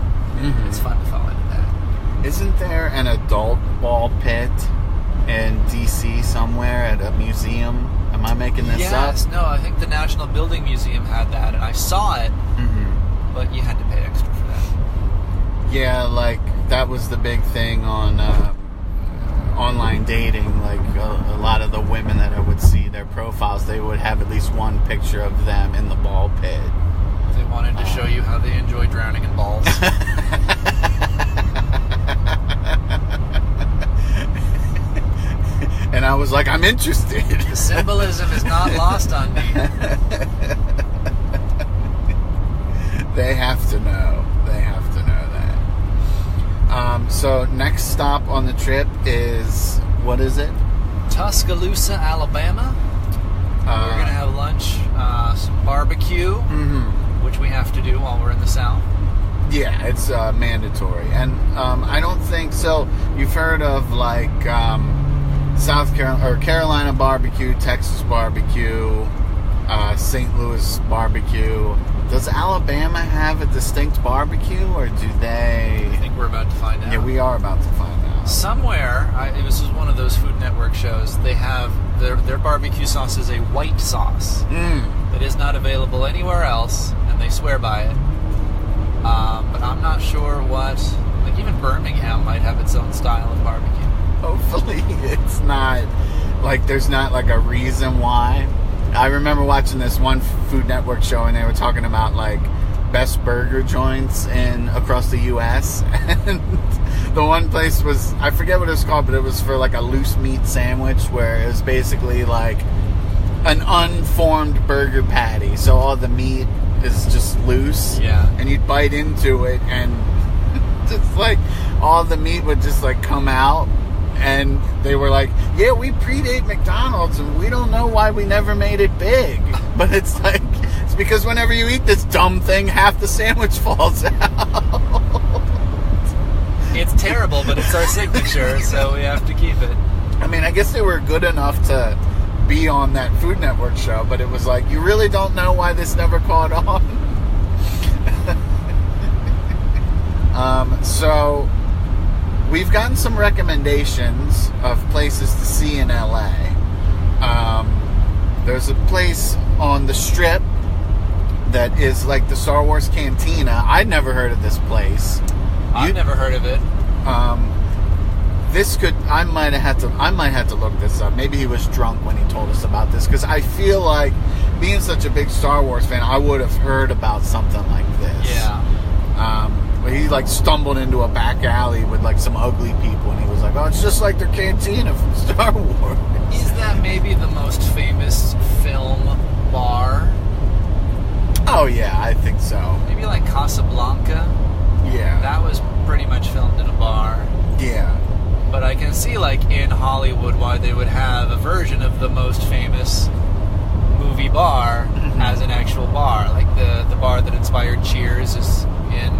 It's fun to fall into that.
Isn't there an adult ball pit in DC somewhere at a museum? Am I making this up?
Yes, no, I think the National Building Museum had that, and I saw it, but you had to pay extra for that.
Yeah, like that was the big thing on online dating. Like a lot of the women that I would see their profiles, they would have at least one picture of them in the ball pit.
They wanted to show you how they enjoy drowning in balls.
And I was like, I'm interested.
The symbolism is not lost on me.
They have to know. They have to know that. So next stop on the trip is, what is it?
Tuscaloosa, Alabama. We're going to have lunch, some barbecue, which we have to do while we're in the South.
Yeah, it's mandatory. And I don't think so. You've heard of like South Carolina or Carolina barbecue, Texas barbecue, St. Louis barbecue. Does Alabama have a distinct barbecue, or do they?
I think we're about to find out.
Yeah, we are about to find out.
Somewhere, it was one of those Food Network shows, they have their barbecue sauce is a white sauce that is not available anywhere else, and they swear by it. But I'm not sure what, like even Birmingham might have its own style of barbecue.
Hopefully it's not, like there's not like a reason why. I remember watching this one Food Network show and they were talking about like best burger joints across the U.S. and the one place was, I forget what it was called, but it was for like a loose meat sandwich where it was basically like an unformed burger patty. So all the meat is just loose.
Yeah.
And you'd bite into it and just like all the meat would just like come out. And they were like, yeah, we predate McDonald's and we don't know why we never made it big. But it's like, it's because whenever you eat this dumb thing, half the sandwich falls out.
It's terrible, but it's our signature, so we have to keep it.
I mean, I guess they were good enough to be on that Food Network show, but it was like, you really don't know why this never caught on? So we've gotten some recommendations of places to see in LA. There's a place on the Strip that is like the Star Wars Cantina. I'd never heard of this place.
I've never heard of it.
I might have to look this up. Maybe he was drunk when he told us about this, because I feel like, being such a big Star Wars fan, I would have heard about something like this.
Yeah.
But he like stumbled into a back alley with like some ugly people, and he was like, "Oh, it's just like their cantina from Star Wars."
Is that maybe the most famous film bar?
Oh yeah, I think so.
Maybe like Casablanca.
Yeah.
That was pretty much filmed in a bar.
Yeah.
But I can see, like, in Hollywood why they would have a version of the most famous movie bar as an actual bar. Like, the bar that inspired Cheers is in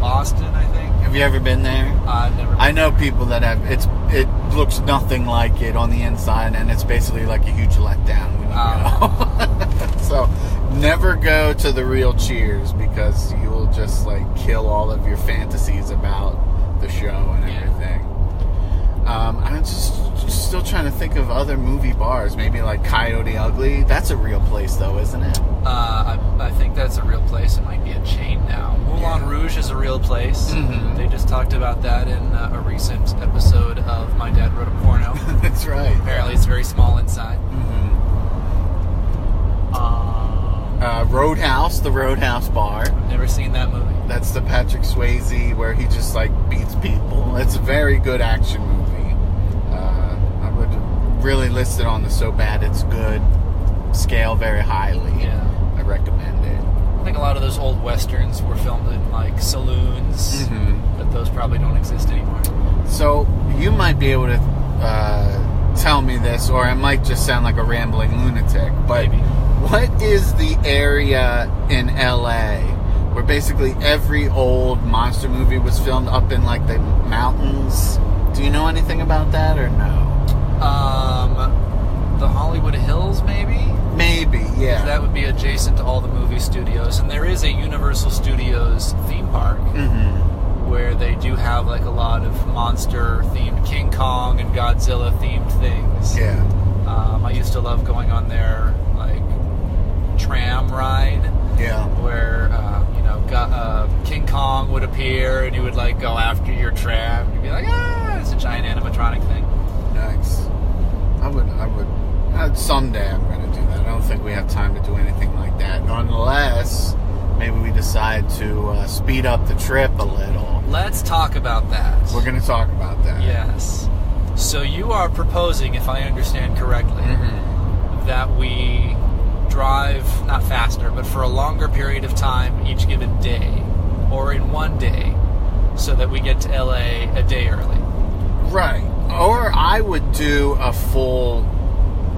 Boston, I think.
Have you ever been there?
I've never been.
I know people that have. It looks nothing like it on the inside, and it's basically like a huge letdown when you go. So, never go to the real Cheers, because you will just, like, kill all of your fantasies about the show and everything. I'm just still trying to think of other movie bars. Maybe like Coyote Ugly. That's a real place, though, isn't it?
I think that's a real place. It might be a chain now. Moulin Rouge is a real place.
Mm-hmm.
They just talked about that in a recent episode of My Dad Wrote a Porno.
That's right.
Apparently it's very small inside.
Mm-hmm. Roadhouse, the Roadhouse bar.
I've never seen that movie.
That's the Patrick Swayze where he just like beats people. It's a very good action movie. I would really list it on the So Bad It's Good scale very highly.
Yeah.
I recommend it.
I think a lot of those old westerns were filmed in like saloons, but those probably don't exist anymore.
So you might be able to tell me this, or I might just sound like a rambling lunatic, but
Maybe.
What is the area in LA where basically every old monster movie was filmed up in like the mountains? Do you know anything about that or no?
The Hollywood Hills, maybe?
Maybe, yeah.
That would be adjacent to all the movie studios. And there is a Universal Studios theme park where they do have like a lot of monster-themed King Kong and Godzilla-themed things.
Yeah.
I used to love going on their like tram ride.
Yeah.
Where, King Kong would appear and he would like go after your tram. You'd be like, it's a giant animatronic thing.
Nice. I would, someday I'm going to do that. I don't think we have time to do anything like that, unless maybe we decide to speed up the trip a little.
Let's talk about that.
We're going to talk about that.
Yes. So you are proposing, if I understand correctly, that we drive, not faster, but for a longer period of time each given day, or in one day, so that we get to LA a day early.
Right. Or I would do a full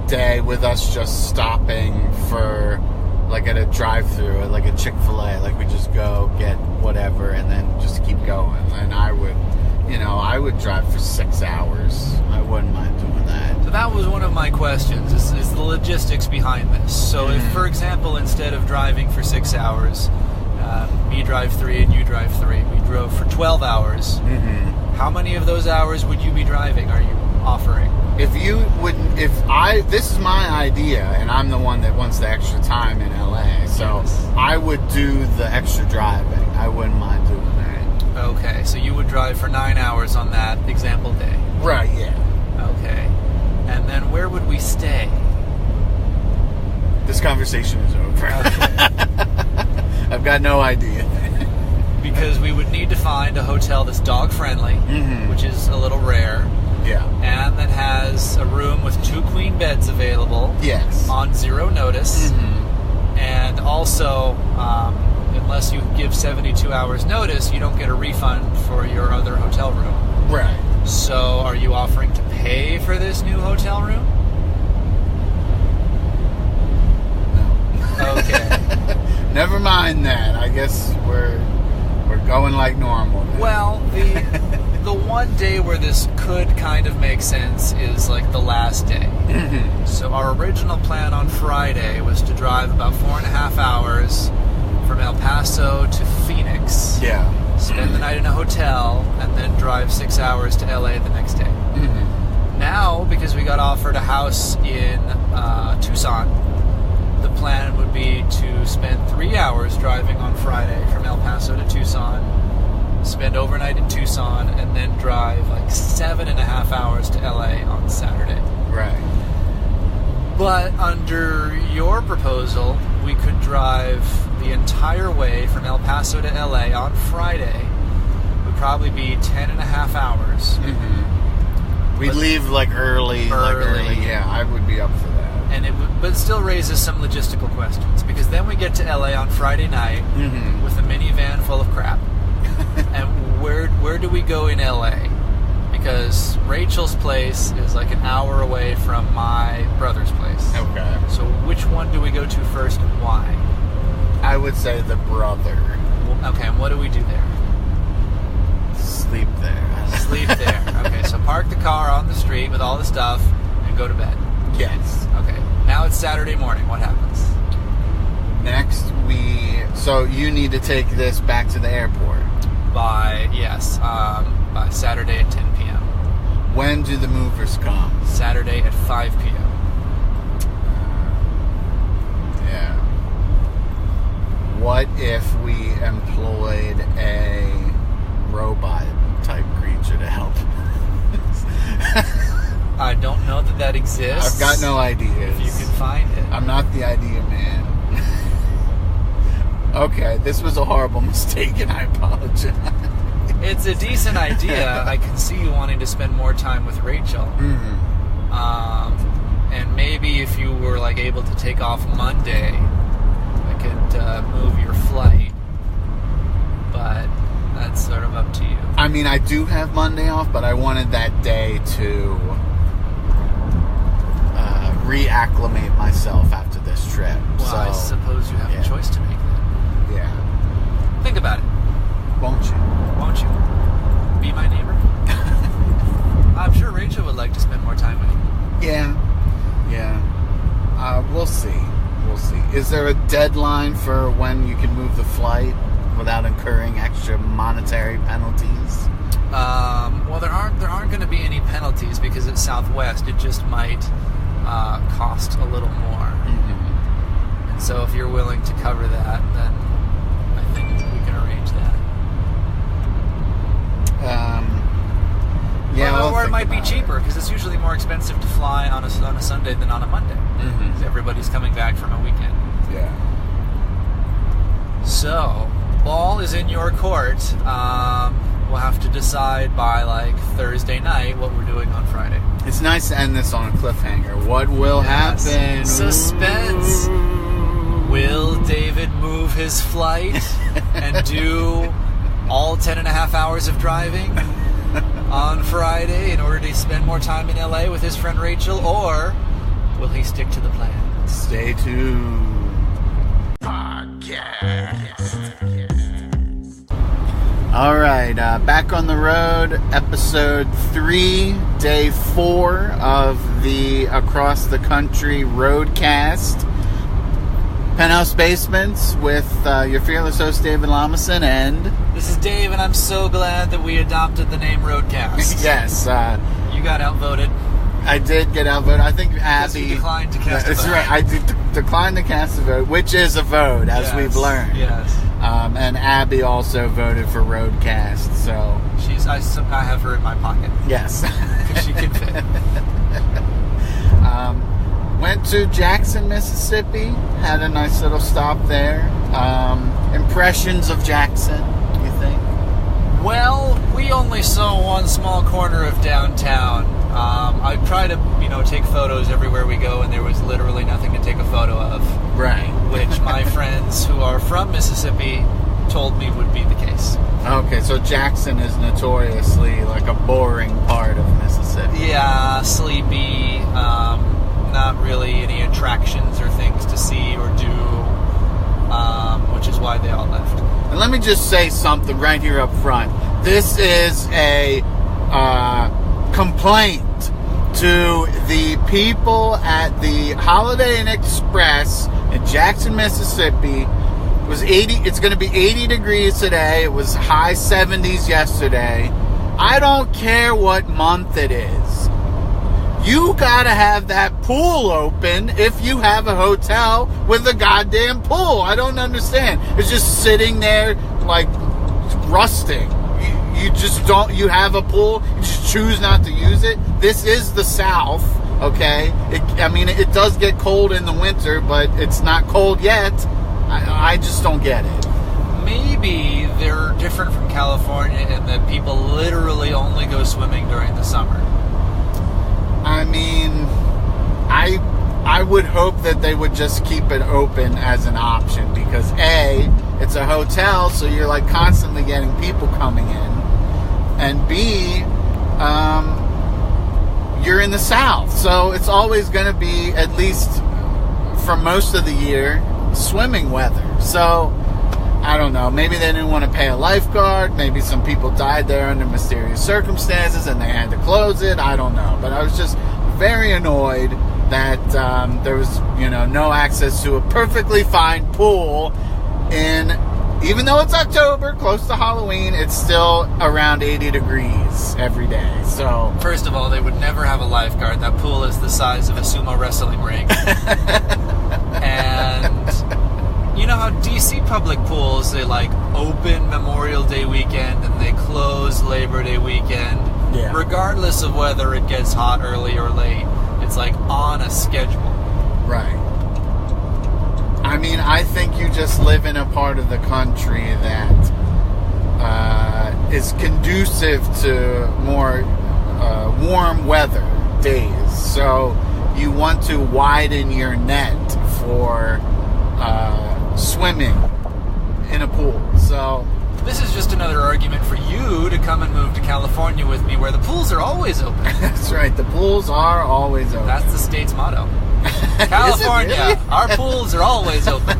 day with us just stopping for, like, at a drive-thru, like a Chick-fil-A. Like, we just go get whatever and then just keep going. And I would drive for 6 hours. I wouldn't mind doing that.
So that was one of my questions, is the logistics behind this. So if, for example, instead of driving for 6 hours, me drive 3 and you drive 3, we drove for 12 hours, How many of those hours would you be driving? Are you offering?
This is my idea, and I'm the one that wants the extra time in LA, so
Yes.
I would do the extra driving. I wouldn't mind doing that.
Okay, so you would drive for 9 hours on that example day.
Right, yeah.
Okay. And then where would we stay?
This conversation is over.
Okay.
I've got no idea.
Because we would need to find a hotel that's dog-friendly, which is a little rare,
Yeah.
and that has a room with 2 queen beds available
Yes.
on 0 notice. And also, unless you give 72 hours notice, you don't get a refund for your other hotel room.
Right.
So are you offering to pay for this new hotel room?
No.
Okay.
Never mind that. I guess we're going like normal now.
Well, the one day where this could kind of make sense is like the last day. So our original plan on Friday was to drive about 4.5 hours from El Paso to Phoenix.
Yeah.
Spend the night in a hotel, and then drive 6 hours to LA the next day. Now, because we got offered a house in Tucson, the plan would be to spend 3 hours driving on Friday from El Paso to Tucson, spend overnight in Tucson, and then drive like 7.5 hours to LA on Saturday.
Right.
But under your proposal, we could drive the entire way from El Paso to LA on Friday. It would probably be 10.5 hours.
We'd leave like early. Yeah, I would be up for that.
And but it still raises some logistical questions, because then we get to LA on Friday night with a minivan full of crap. And where do we go in LA? Because Rachel's place is like an hour away from my brother's place.
Okay.
So which one do we go to first, and why?
I would say the brother.
Okay, and what do we do there?
Sleep there.
Sleep there. Okay, so park the car on the street with all the stuff and go to bed.
Yes.
Okay, now it's Saturday morning. What happens?
Next, so you need to take this back to the airport.
By Saturday at 10 p.m.
When do the movers come?
Saturday at 5 p.m.
Yeah. What if we employed a robot type creature to help?
I don't know that exists.
I've got no ideas.
If you can find it.
I'm not the idea man. Okay, this was a horrible mistake, and I apologize.
It's a decent idea. I can see you wanting to spend more time with Rachel. And maybe if you were like able to take off Monday, I could move your flight. But that's sort of up to you.
I mean, I do have Monday off, but I wanted that day to reacclimate myself after this trip.
Well,
so,
I suppose you have a choice to make then.
Yeah.
Think about it.
Won't you?
Won't you? Be my neighbor? I'm sure Rachel would like to spend more time with you.
Yeah. We'll see. Is there a deadline for when you can move the flight without incurring extra monetary penalties?
Well, there aren't going to be any penalties because it's Southwest. It just might cost a little more. And so if you're willing to cover that, then I think we can arrange that. Or it might be cheaper, because it's usually more expensive to fly on a Sunday than on a Monday. Because everybody's coming back from a weekend.
Yeah.
So, ball is in your court. We'll have to decide by like Thursday night what we're doing on Friday.
It's nice to end this on a cliffhanger. What will happen?
Suspense. Will David move his flight and do all 10.5 hours of driving on Friday in order to spend more time in LA with his friend Rachel, or will he stick to the plan?
Stay tuned. All right, back on the road, episode 3, day 4 of the Across the Country Roadcast. Penthouse Basements with your fearless host, David Lamison, and
This is Dave, and I'm so glad that we adopted the name Roadcast.
Yes.
You got outvoted.
I did get outvoted. I think
Because
Abby...
you declined to cast a vote.
That's right. I declined to cast a vote, which is a vote, as we've learned.
Yes.
And Abby also voted for Roadcast, so...
I have her in my pocket.
Yes.
Because she can fit.
Went to Jackson, Mississippi. Had a nice little stop there. Impressions of Jackson, you think?
Well, we only saw one small corner of downtown. I try to, take photos everywhere we go, and there was literally nothing to take a photo of.
Right.
Which my friends who are from Mississippi told me would be the case.
Okay, so Jackson is notoriously like a boring part of Mississippi.
Yeah, sleepy, not really any attractions or things to see or do, which is why they all left.
And let me just say something right here up front. This is a complaint to the people at the Holiday Inn Express in Jackson, Mississippi. It's going to be 80 degrees today. It was high 70s yesterday. I don't care what month it is. You got to have that pool open if you have a hotel with a goddamn pool. I don't understand. It's just sitting there like rusting. You just don't, you have a pool, you just choose not to use it. This is the South, okay? It does get cold in the winter, but it's not cold yet. I just don't get it.
Maybe they're different from California in that people literally only go swimming during the summer.
I would hope that they would just keep it open as an option because A, it's a hotel, so you're like constantly getting people coming in. And B, you're in the South, so it's always going to be, at least for most of the year, swimming weather. So, I don't know. Maybe they didn't want to pay a lifeguard. Maybe some people died there under mysterious circumstances and they had to close it. I don't know. But I was just very annoyed that there was, no access to a perfectly fine pool even though it's October, close to Halloween, it's still around 80 degrees every day. So,
first of all, they would never have a lifeguard. That pool is the size of a sumo wrestling ring. And you know how DC public pools, they open Memorial Day weekend and they close Labor Day weekend.
Yeah.
Regardless of whether it gets hot early or late, it's on a schedule.
Right. I think you just live in a part of the country that is conducive to more warm weather days. So you want to widen your net for swimming in a pool. So
this is just another argument for you to come and move to California with me, where the pools are always open.
That's right. The pools are always open.
That's the state's motto. California,
really?
Our pools are always open.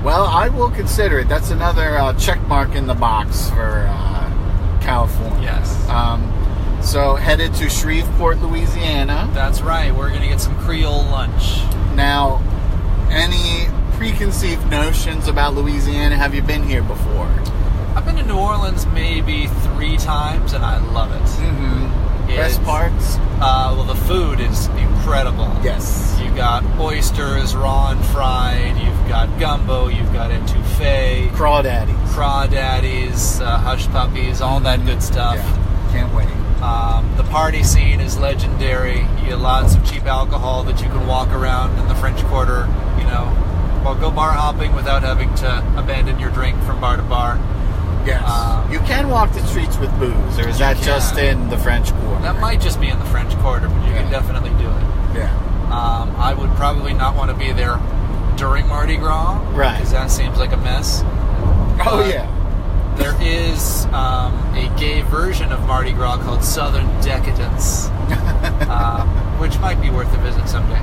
Well, I will consider it. That's another check mark in the box for California.
Yes.
So headed to Shreveport, Louisiana.
That's right. We're going to get some Creole lunch.
Now, any preconceived notions about Louisiana? Have you been here before?
I've been to New Orleans maybe 3 times, and I love it.
Mm-hmm. Best parts?
Well, the food is incredible.
Yes.
You got oysters, raw and fried. You've got gumbo. You've got etouffee. Crawdaddies, hush puppies, all that good stuff.
Yeah. Can't wait.
The party scene is legendary. You get lots of cheap alcohol that you can walk around in the French Quarter, or go bar hopping without having to abandon your drink from bar to bar.
Yes. You can walk the streets with booze, or is that just in the French Quarter?
That might just be in the French Quarter, but you can definitely do it.
Yeah.
I would probably not want to be there during Mardi Gras.
Right.
Because that seems like a mess.
Oh, yeah.
There is a gay version of Mardi Gras called Southern Decadence, which might be worth a visit someday.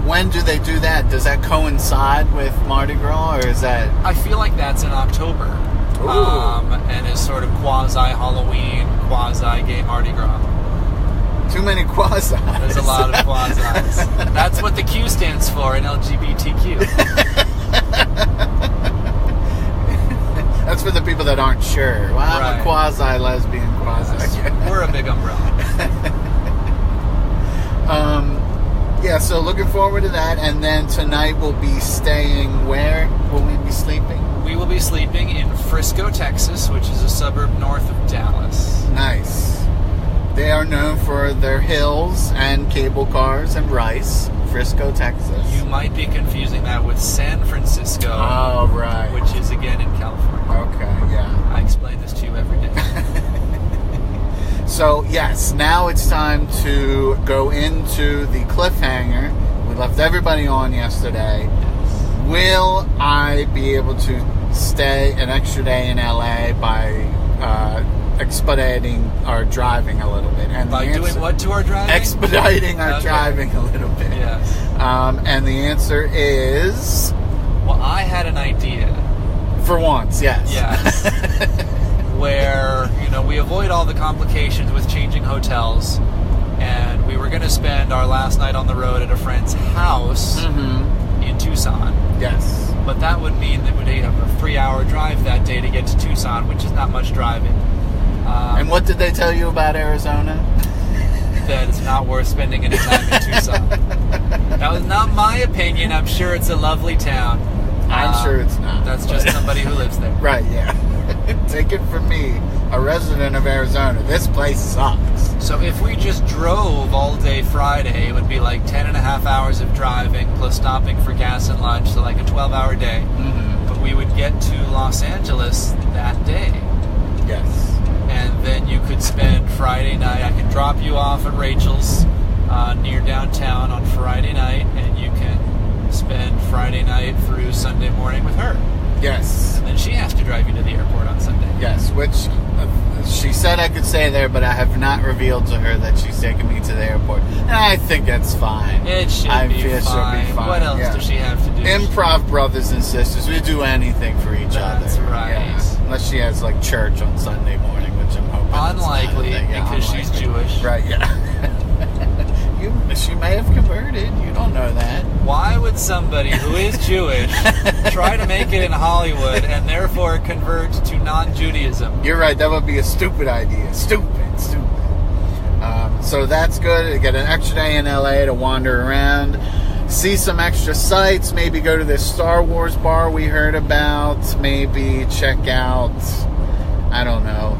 When do they do that? Does that coincide with Mardi Gras, or is that...
I feel like that's in October. And is sort of quasi-Halloween, quasi-gay Mardi Gras.
Too many quasis.
There's a lot of quasis. That's what the Q stands for in LGBTQ.
That's for the people that aren't sure. Well, I'm
Right.
a quasi-lesbian, quasi-gay.
We're a big umbrella.
Yeah, so looking forward to that. And then tonight we'll be staying where? Will we be sleeping?
We will be sleeping in Frisco, Texas, which is a suburb north of Dallas.
Nice. They are known for their hills and cable cars and rice. Frisco, Texas.
You might be confusing that with San Francisco,
Oh, right.
which is again in California.
Okay, yeah.
I explain this to you every day.
So, yes, now it's time to go into the cliffhanger. We left everybody on yesterday. Will I be able to stay an extra day in LA by expediting our driving a little bit? And
By
the
doing
answer-
what to our driving?
Expediting our
Okay.
driving a little bit.
Yes.
And the answer is,
Well, I had an idea.
for once, yes.
Yes. Where, we avoid all the complications with changing hotels. And we were going to spend our last night on the road at a friend's house
Mm-hmm.
in Tucson.
Yes.
But that would mean that we'd have a 3-hour drive that day to get to Tucson, which is not much driving.
And what did they tell you about Arizona?
That it's not worth spending any time in Tucson. That was not my opinion. I'm sure it's a lovely town.
I'm sure it's not.
That's just somebody who lives there.
Right, yeah. Take it from me, a resident of Arizona. This place sucks.
So if we just drove all day Friday, it would be like 10 and a half hours of driving plus stopping for gas and lunch, so like a 12-hour day.
Mm-hmm.
But we would get to Los Angeles that day.
Yes.
And then you could spend Friday night. I can drop you off at Rachel's near downtown on Friday night, and you can spend Friday night through Sunday morning with her.
Yes.
And then she has to drive you to the airport on Sunday.
Yes, which she said I could stay there, but I have not revealed to her that she's taking me to the airport. And I think that's fine.
It should
I
be
feel
fine.
it should be fine.
What else
yeah.
does she have to do?
Improv brothers and sisters. We do anything for each other.
That's right.
Yeah. Unless she has like church on Sunday morning, which I'm hoping.
Unlikely,
it's not a thing. Yeah,
because she's Jewish.
Right, yeah. She may have converted. You don't know that.
Why would somebody who is Jewish try to make it in Hollywood and therefore convert to non-Judaism?
You're right. That would be a stupid idea. Stupid. So that's good. You get an extra day in LA to wander around, see some extra sights, maybe go to this Star Wars bar we heard about, maybe check out, I don't know,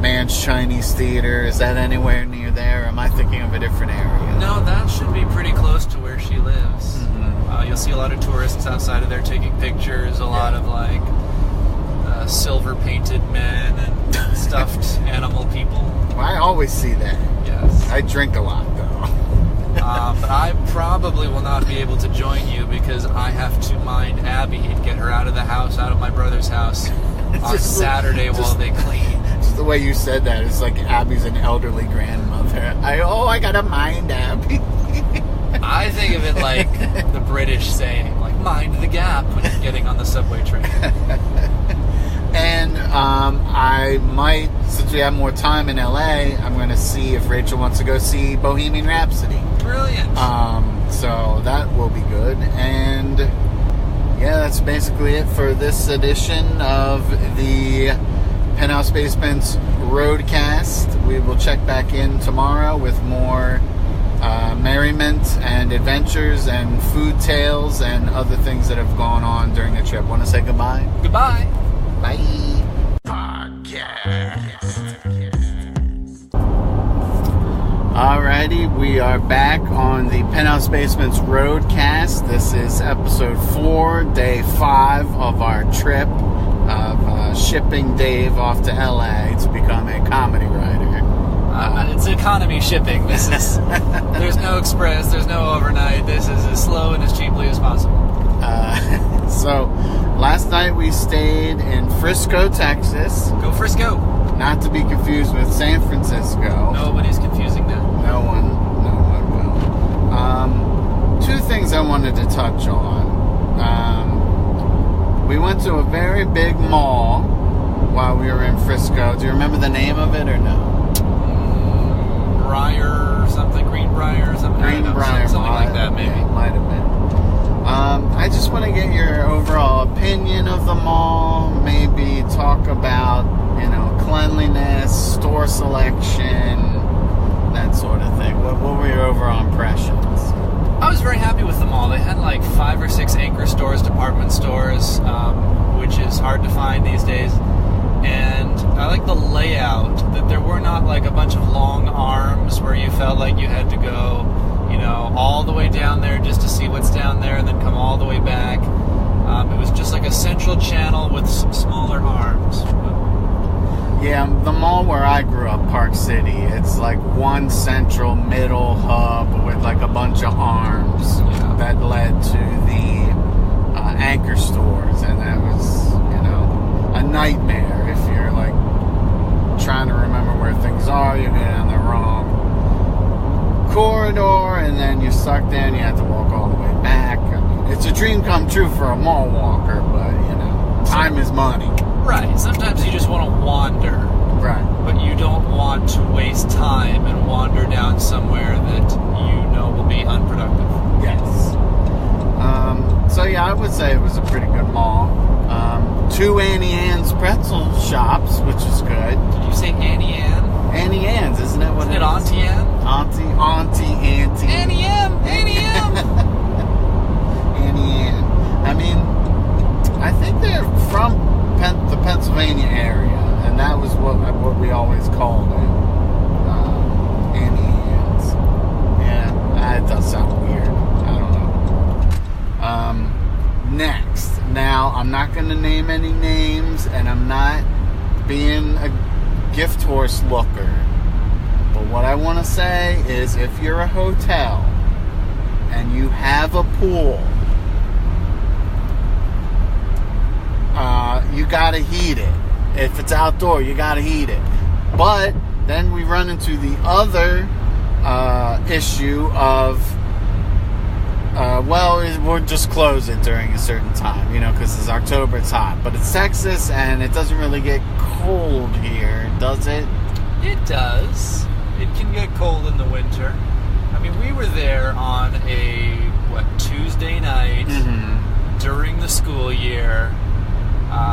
Man's Chinese Theater. Is that anywhere near there? Or am I thinking of a different area?
No, that should be pretty close to where she lives.
Mm-hmm.
You'll see a lot of tourists outside of there taking pictures, a lot of like silver-painted men and stuffed animal people.
Well, I always see that.
Yes.
I drink a lot, though.
But I probably will not be able to join you because I have to mind Abby and get her out of the house, out of my brother's house on
Just-
Saturday while
just-
they clean.
Just the way you said that, it's like Abby's an elderly grandmother. I gotta mind Abby.
I think of it like the British saying, like, mind the gap when you're getting on the subway train.
And I might, since we have more time in LA, I'm going to see if Rachel wants to go see Bohemian Rhapsody.
Brilliant.
So that will be good. And yeah, that's basically it for this edition of the Penthouse Basements Roadcast. We will check back in tomorrow with more merriment and adventures and food tales and other things that have gone on during the trip. Want to say goodbye?
Goodbye.
Bye. Podcast. Alrighty, we are back on the Penthouse Basements Roadcast. This is episode 4, day 5 of our trip of shipping Dave off to LA to become a comedy writer.
It's economy shipping. This is there's no express, there's no overnight. This is as slow and as cheaply as possible.
So, last night we stayed in Frisco, Texas.
Go Frisco.
Not to be confused with San Francisco.
Nobody's confusing that.
No one will. Two things I wanted to touch on. We went to a very big mall while we were in Frisco. Do you remember the name of it or no?
Briar or something, Greenbrier or something.
Greenbrier
something
Mall.
like that, maybe.
Yeah, might have been. I just want to get your overall opinion of the mall. Maybe talk about, cleanliness, store selection, that sort of thing. What were your overall impressions?
I was very happy with the mall. They had like 5 or 6 anchor stores, department stores, which is hard to find these days. And I like the layout, that there were not like a bunch of long arms where you felt like you had to go, all the way down there just to see what's down there and then come all the way back. It was just like a central channel with some smaller arms.
Yeah, the mall where I grew up, Park City, it's like one central middle hub with like a bunch of arms that led to the anchor stores, and that was, a nightmare if you're like trying to remember where things are. You're getting on the wrong corridor, and then you're stuck there and you have to walk all the way back. I mean, it's a dream come true for a mall walker, but time is money.
Right. Sometimes you just want to wander.
Right.
But you don't want to waste time and wander down somewhere that will be unproductive.
Yes. So yeah, I would say it was a pretty good mall. 2 Annie Ann's pretzel shops, which is good.
Did you say Annie Ann?
Annie Ann's, isn't that what
Isn't
it
it
is?
Auntie Ann?
Auntie.
Annie M! Annie M!
Annie Ann. I mean, I think they're from the Pennsylvania area, and that was what we always called it. Annie Ann's. Yeah, that does sound weird. I don't know. Next. Now, I'm not going to name any names, and I'm not being a gift horse looker. But what I want to say is, if you're a hotel and you have a pool, you gotta heat it. If it's outdoor, you gotta heat it. But then we run into the other issue of we'll just close it during a certain time, because it's October, it's hot. But it's Texas, and it doesn't really get cold here, does it?
It does. It can get cold in the winter. I mean, we were there on a, Tuesday night during the school year.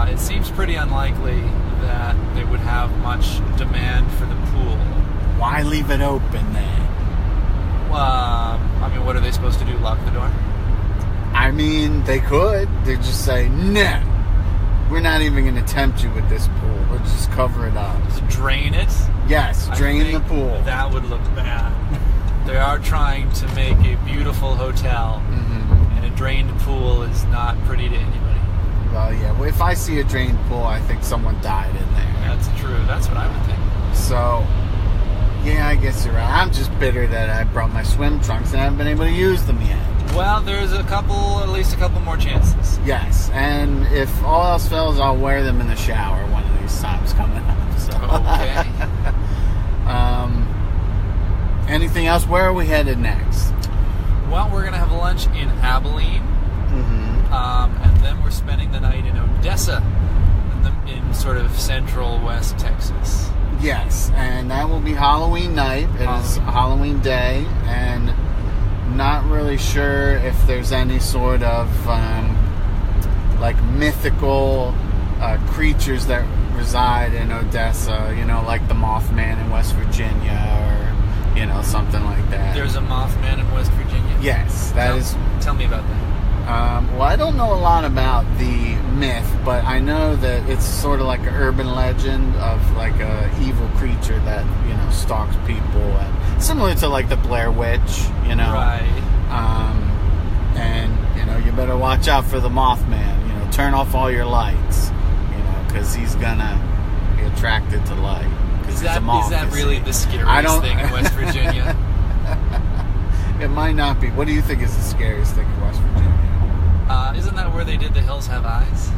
It seems pretty unlikely that they would have much demand for the pool.
Why leave it open then?
I mean, what are they supposed to do? Lock the door?
I mean, they could. They just say, no, we're not even going to tempt you with this pool. We'll just cover it up.
Just drain it?
Yes, drain the pool.
That would look bad. They are trying to make a beautiful hotel, and a drained pool is not pretty to anybody.
Well, yeah. Well, if I see a drained pool, I think someone died in there.
That's true. That's what I would think.
So, yeah, I guess you're right. I'm just bitter that I brought my swim trunks and I haven't been able to use them yet.
Well, there's at least a couple more chances.
Yes, and if all else fails, I'll wear them in the shower one of these times coming up. So.
Okay.
Anything else? Where are we headed next?
Well, we're going to have lunch in Abilene. And then we're spending the night in Odessa, in sort of central West Texas.
Yes, and that will be Halloween night. It is Halloween day, and not really sure if there's any sort of mythical creatures that reside in Odessa, like the Mothman in West Virginia, or something like that.
There's a Mothman in West Virginia?
Yes,
Tell me about that.
Well, I don't know a lot about the myth, but I know that it's sort of like an urban legend of like a evil creature that stalks people, and similar to like the Blair Witch,
Right.
And you better watch out for the Mothman. Turn off all your lights, because he's gonna be attracted to light.
Is that really the scariest thing in West Virginia?
It might not be. What do you think is the scariest thing in West Virginia?
Isn't that where they did The Hills Have Eyes?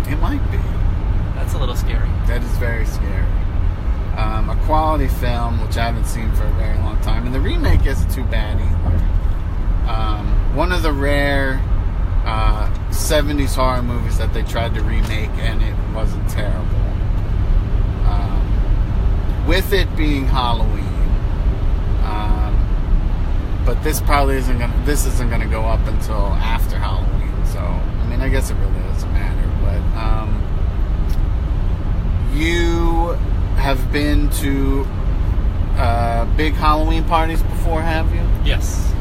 It might be.
That's a little scary.
That is very scary. A quality film, which I haven't seen for a very long time. And the remake isn't too bad either. One of the rare 70s horror movies that they tried to remake, and it wasn't terrible. With it being Halloween, But this probably isn't gonna go up until after Halloween. So I mean, I guess it really doesn't matter. But you have been to big Halloween parties before, have you?
Yes.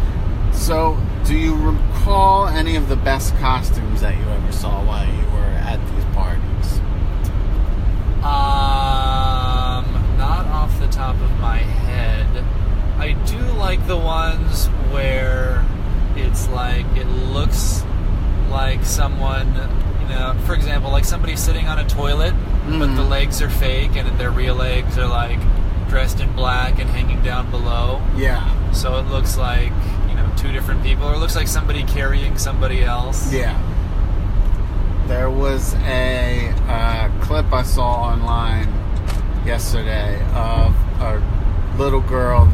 So, do you recall any of the best costumes that you ever saw while you were at these parties?
Not off the top of my head. I do like the ones where it's like, it looks like someone, for example, like somebody sitting on a toilet, but the legs are fake and their real legs are like dressed in black and hanging down below.
Yeah.
So it looks like, two different people, or it looks like somebody carrying somebody else.
Yeah. There was a clip I saw online yesterday of a little girl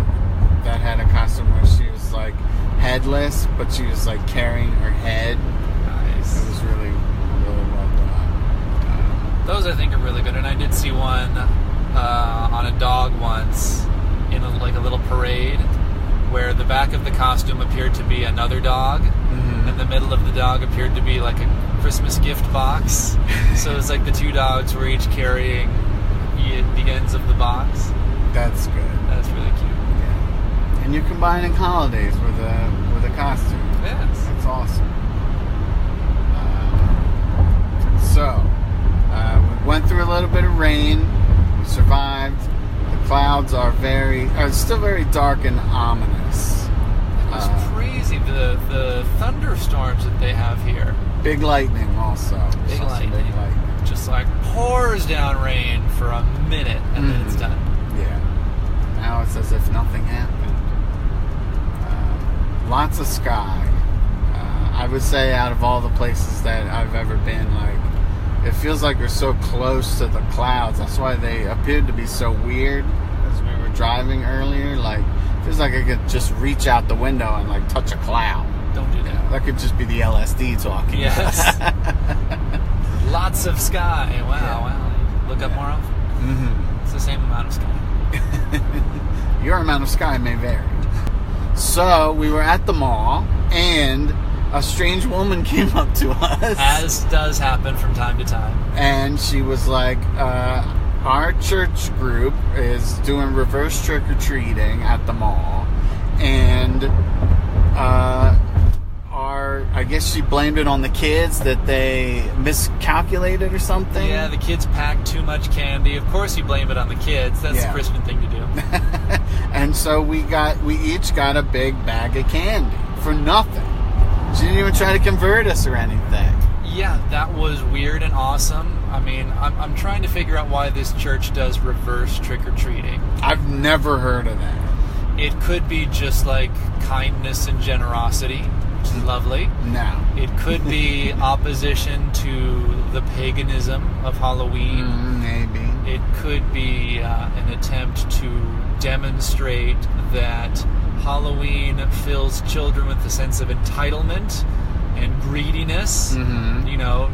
that had a costume where she was like headless, but she was like carrying her head.
Nice.
It was really, really well done.
Those I think are really good, and I did see one on a dog once in a little parade, where the back of the costume appeared to be another dog, and the middle of the dog appeared to be like a Christmas gift box. So it's like the two dogs were each carrying the ends of the box.
That's good.
That's really cute.
Yeah. And you're combining holidays with a costume.
Yes.
That's awesome. We went through a little bit of rain. We survived. The clouds are still very dark and ominous.
It was crazy, the thunderstorms that they have here.
Big lightning also.
Big lightning. Just like pours down rain for a minute and then it's done.
Yeah. Now it's as if nothing happened. Lots of sky. I would say out of all the places that I've ever been, it feels like we're so close to the clouds. That's why they appeared to be so weird as we were driving earlier. It feels like I could just reach out the window and touch a cloud.
Don't do that.
That could just be the LSD talking.
Yes. Lots of sky. Wow,
Yeah.
wow. Look up more often.
Mm-hmm.
It's the same amount of sky.
Your amount of sky may vary. So we were at the mall, and a strange woman came up to us.
As does happen from time to time.
And she was like, our church group is doing reverse trick-or-treating at the mall. And I guess she blamed it on the kids that they miscalculated or something.
Yeah, the kids packed too much candy. Of course you blame it on the kids. That's the Christian thing to do.
And so we each got a big bag of candy for nothing. She didn't even try to convert us or anything.
Yeah, that was weird and awesome. I mean, I'm trying to figure out why this church does reverse trick-or-treating.
I've never heard of that.
It could be just kindness and generosity, which is lovely.
No.
It could be opposition to the paganism of Halloween.
Maybe.
It could be an attempt to demonstrate that Halloween fills children with a sense of entitlement and greediness.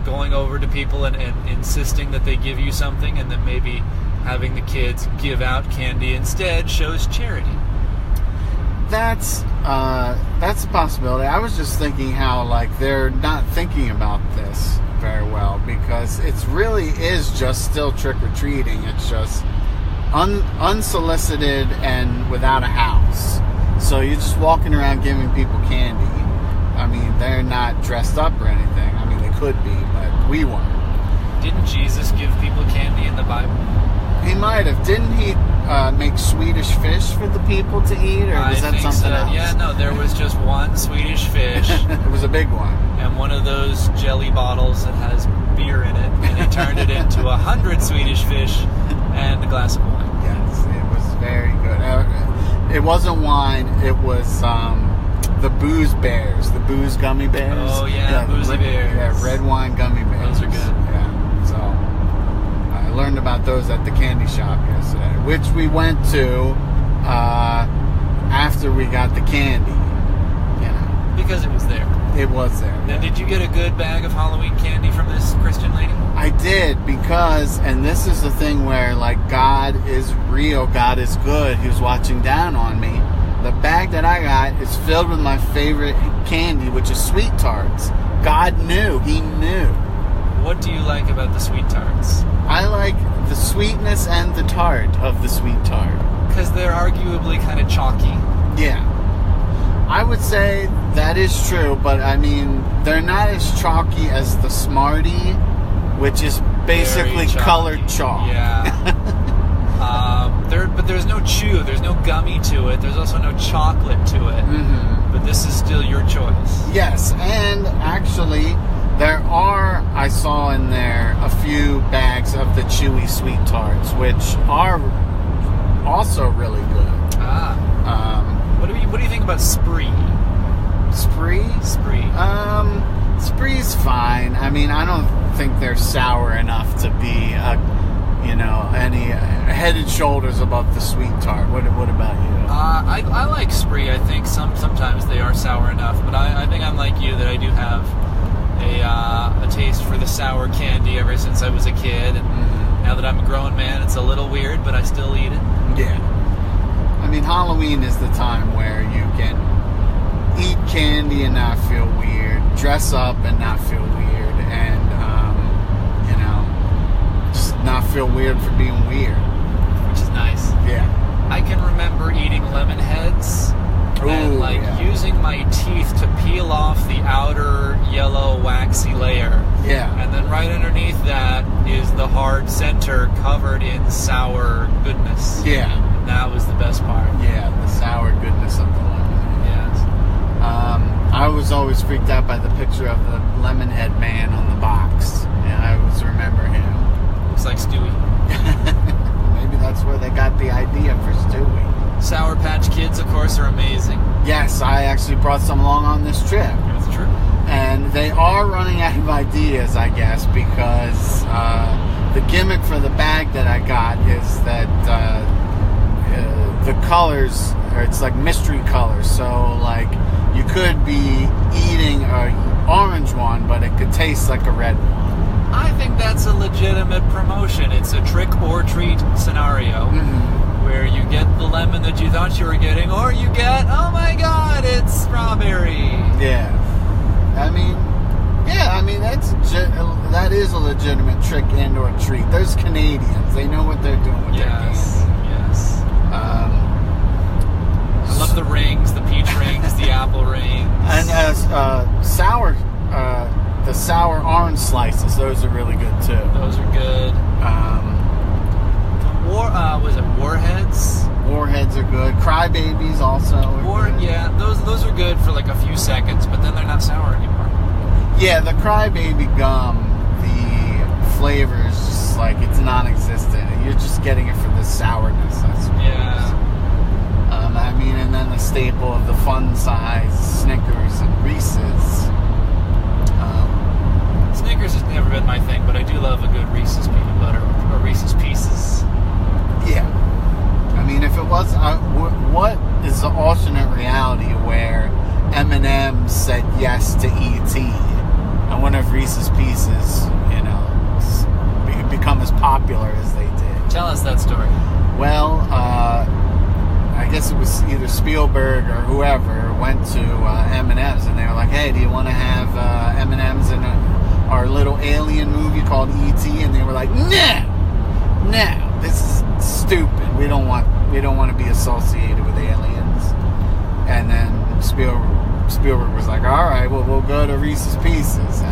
Going over to people and insisting that they give you something, and then maybe having the kids give out candy instead shows charity.
That's a possibility. I was just thinking how they're not thinking about this very well, because it really is just still trick-or-treating. It's just unsolicited and without a house. So you're just walking around giving people candy. I mean, they're not dressed up or anything. I mean, they could be, but we weren't.
Didn't Jesus give people candy in the Bible?
He might have. Didn't he make Swedish fish for the people to eat, or was that something else?
Yeah, no, there was just one Swedish fish.
It was a big one.
And one of those jelly bottles that has beer in it, and he turned it into 100 Swedish fish and a glass of wine.
Yes, it was very good. It wasn't wine, it was the booze bears, the booze gummy bears.
Oh, yeah, boozy bears.
Yeah, red wine gummy bears.
Those are good.
Yeah, so I learned about those at the candy shop yesterday, which we went to after we got the candy.
Because it was there.
It was there.
Now, did you get a good bag of Halloween candy from this Christian lady?
I did, because, and this is the thing where, God is real, God is good. He was watching down on me, the bag that I got is filled with my favorite candy, which is sweet tarts. God knew. He knew.
What do you like about the sweet tarts?
I like the sweetness and the tart of the sweet tart.
Because they're arguably kind of chalky.
Yeah. I would say that is true, but I mean, they're not as chalky as the Smartie, which is basically colored chalk.
Yeah. But there's no chew. There's no gummy to it. There's also no chocolate to it.
Mm-hmm.
But this is still your choice.
Yes, and actually, I saw in there a few bags of the chewy sweet tarts, which are also really good.
What do you think about Spree?
Spree?
Spree.
Spree's fine. I mean, I don't think they're sour enough to be, any head and shoulders above the sweet tart. What about you?
I like Spree. I think sometimes they are sour enough, but I think I'm like you, that I do have a taste for the sour candy ever since I was a kid, and now that I'm a grown man, it's a little weird, but I still eat it.
Yeah. I mean, Halloween is the time where you can eat candy and not feel weird, dress up and not feel weird, and, just not feel weird for being weird.
Which is nice.
Yeah.
I can remember eating lemon heads and using my teeth to peel off the outer yellow waxy layer.
Yeah.
And then right underneath that is the hard center covered in sour goodness.
Yeah.
And that was the best part.
Yeah, the sour goodness of the lemon.
Yes.
I was always freaked out by the picture of the lemon head man on the box. And I always remember him.
Looks like Stewie.
Maybe that's where they got the idea for Stewie.
Sour Patch Kids, of course, are amazing.
Yes, I actually brought some along on this trip.
That's true.
And they are running out of ideas, I guess, because the gimmick for the bag that I got is that the colors, it's like mystery colors. So, like, you could be eating an orange one, but it could taste like a red one.
I think that's a legitimate promotion. It's a trick or treat scenario where you get the lemon that you thought you were getting, or you get, oh my god, it's strawberry.
Yeah. I mean, that is a legitimate trick and or treat. There's Canadians. They know what they're doing with their candy.
Yes. I love the rings, the peach rings, the apple rings.
And the sour orange slices, those are really good too.
Those are good. Was it Warheads?
Warheads are good. Crybabies also are good.
Yeah, those are good for like a few seconds, but then they're not sour anymore.
Yeah, the Crybaby gum, the flavor is just like, it's non-existent. You're just getting it for the sourness, I suppose.
Yeah.
And then the staple of the fun size Snickers and Reese's.
Snickers has never been my thing, but I do love a good Reese's peanut butter or Reese's Pieces.
Yeah. I mean, if it was, what is the alternate reality where M&M's said yes to E.T. and one of Reese's Pieces, become as popular as they did?
Tell us that story.
Well, I guess it was either Spielberg or whoever went to M&M's and they were like, hey, do you want to have M&M's in our little alien movie called E.T.? And they were like, no, this is stupid. We don't want to be associated with aliens. And then Spielberg was like, all right, well, we'll go to Reese's Pieces.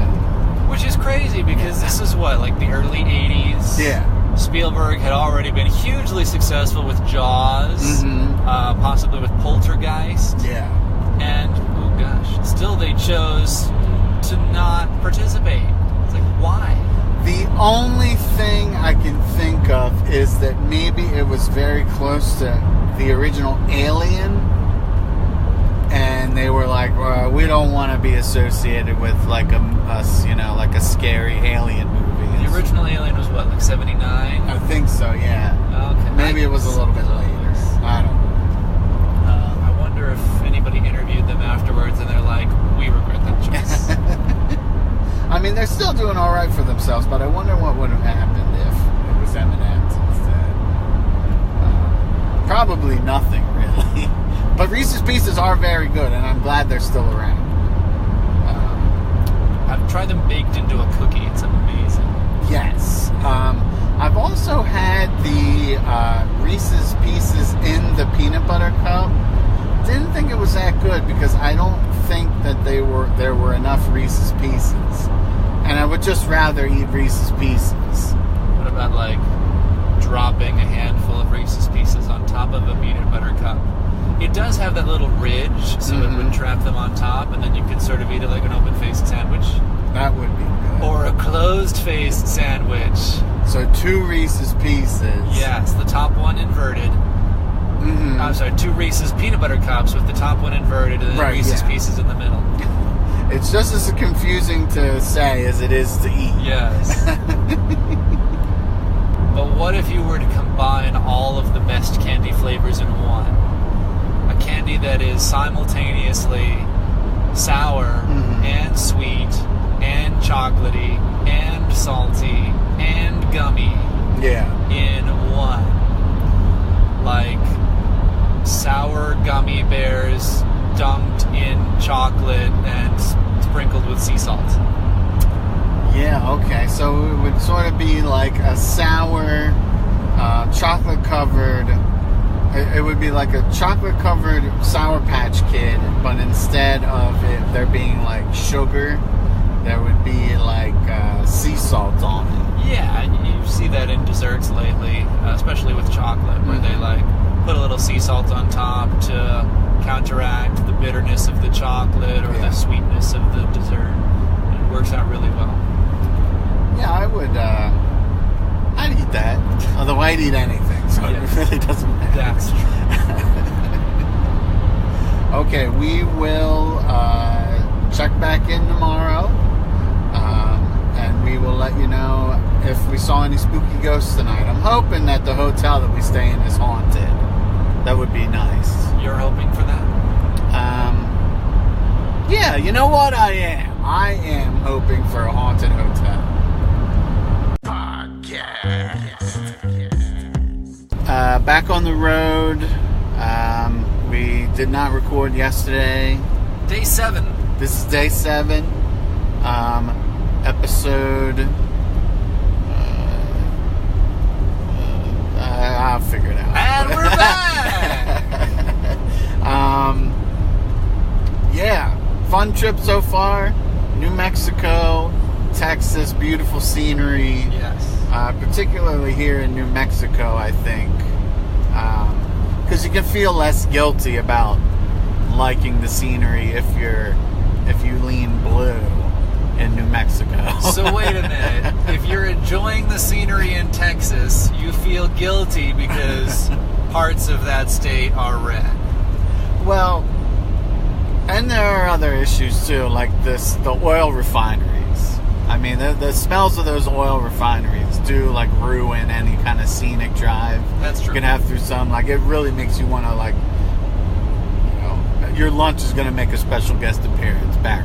Which is crazy because this is what, like the early 80s?
Yeah.
Spielberg had already been hugely successful with Jaws, possibly with Poltergeist.
Yeah.
And, oh gosh, still they chose to not participate. It's like, why?
The only thing I can think of is that maybe it was very close to the original Alien, and they were like, well, we don't want to be associated with like a scary alien movie.
The original Alien was what, like 79?
I think so, yeah.
Okay.
Maybe it was a little bit later. I don't know.
I wonder if anybody interviewed them afterwards and they're like, we regret that choice.
I mean, they're still doing all right for themselves, but I wonder what would have happened if it was M&M's instead. Probably nothing, really. But Reese's Pieces are very good, and I'm glad they're still around.
I've tried them baked into a cookie. It's amazing.
Yes. I've also had the Reese's Pieces in the peanut butter cup. Didn't think it was that good because I don't think that there were enough Reese's Pieces. And I would just rather eat Reese's Pieces.
What about, like, dropping a handful of Reese's Pieces on top of a peanut butter cup? It does have that little ridge, so it would trap them on top, and then you could sort of eat it like an open-faced sandwich.
That would be good.
Or a closed-faced sandwich.
So 2 Reese's Pieces.
Yes, the top one inverted. I'm sorry, 2 Reese's peanut butter cups with the top one inverted, and then Reese's Pieces in the middle.
It's just as confusing to say as it is to eat.
Yes. But what if you were to combine all of the best candy flavors in one? A candy that is simultaneously sour and sweet and chocolatey and salty and gummy in one. Like sour gummy bears dunked in chocolate and sprinkled with sea salt.
Yeah, okay. So it would sort of be like a sour, chocolate-covered... It would be like a chocolate-covered Sour Patch Kid, but instead of it there being like sugar, there would be like sea salt on it.
Yeah, and you see that in desserts lately, especially with chocolate, where they like put a little sea salt on top to counteract the bitterness of the chocolate or the sweetness of the dessert. It works out really well.
Yeah, I'd eat that. Although I'd eat anything, so it really doesn't matter.
That's true.
Okay, we will check back in tomorrow, and we will let you know if we saw any spooky ghosts tonight. I'm hoping that the hotel that we stay in is haunted. That would be nice.
You're hoping for that?
Yeah, you know what? I am hoping for a haunted hotel. Back on the road. We did not record yesterday.
Day 7.
This is day 7. Episode... I'll figure it out.
And we're back!
Yeah. Fun trip so far. New Mexico, Texas, beautiful scenery.
Yes.
Particularly here in New Mexico, I think. Because you can feel less guilty about liking the scenery if you lean blue in New Mexico.
So wait a minute. If you're enjoying the scenery in Texas, you feel guilty because parts of that state are red.
Well, and there are other issues too, like the oil refineries. I mean, the smells of those oil refineries do like ruin any kind of scenic drive.
That's true.
You can have through some. Like, it really makes you want to, like, you know, your lunch is going to make a special guest appearance back.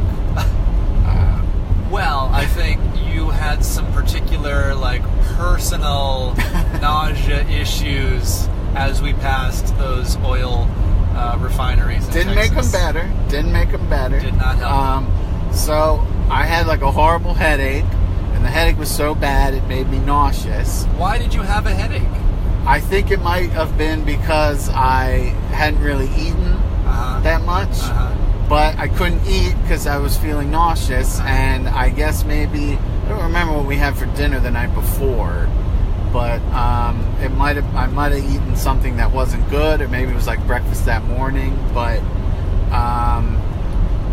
Well, I think you had some particular, like, personal nausea issues as we passed those oil refineries in
Didn't
Texas.
make them better. Didn't make them better.
Did not help.
So I had like a horrible headache, and the headache was so bad it made me nauseous.
Why did you have a headache?
I think it might have been because I hadn't really eaten that much. But I couldn't eat because I was feeling nauseous, and I guess maybe, I don't remember what we had for dinner the night before, but I might have eaten something that wasn't good, or maybe it was like breakfast that morning, but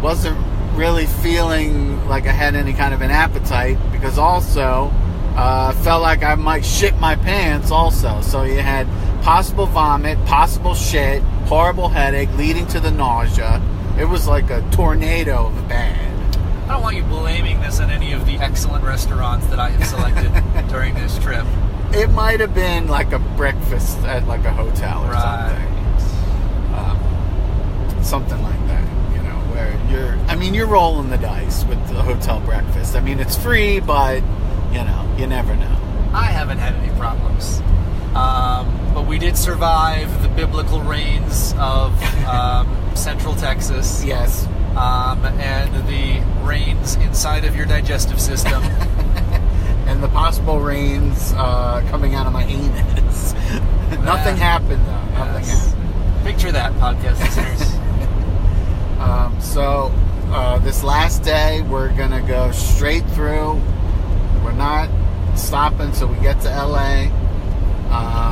wasn't really feeling like I had any kind of an appetite, because also felt like I might shit my pants also. So you had possible vomit, possible shit, horrible headache leading to the nausea. It was like a tornado of bad.
I don't want you blaming this on any of the excellent restaurants that I have selected during this trip.
It might have been like a breakfast at like a hotel or something like that, you know, where you're rolling the dice with the hotel breakfast. I mean, it's free, but, you know, you never know.
I haven't had any problems. But we did survive the biblical rains of Central Texas.
Yes.
And the rains inside of your digestive system.
And the possible rains coming out of my anus. Nothing happened, though. Nothing happened.
Picture that, podcast listeners.
So, this last day, we're going to go straight through. We're not stopping till we get to LA.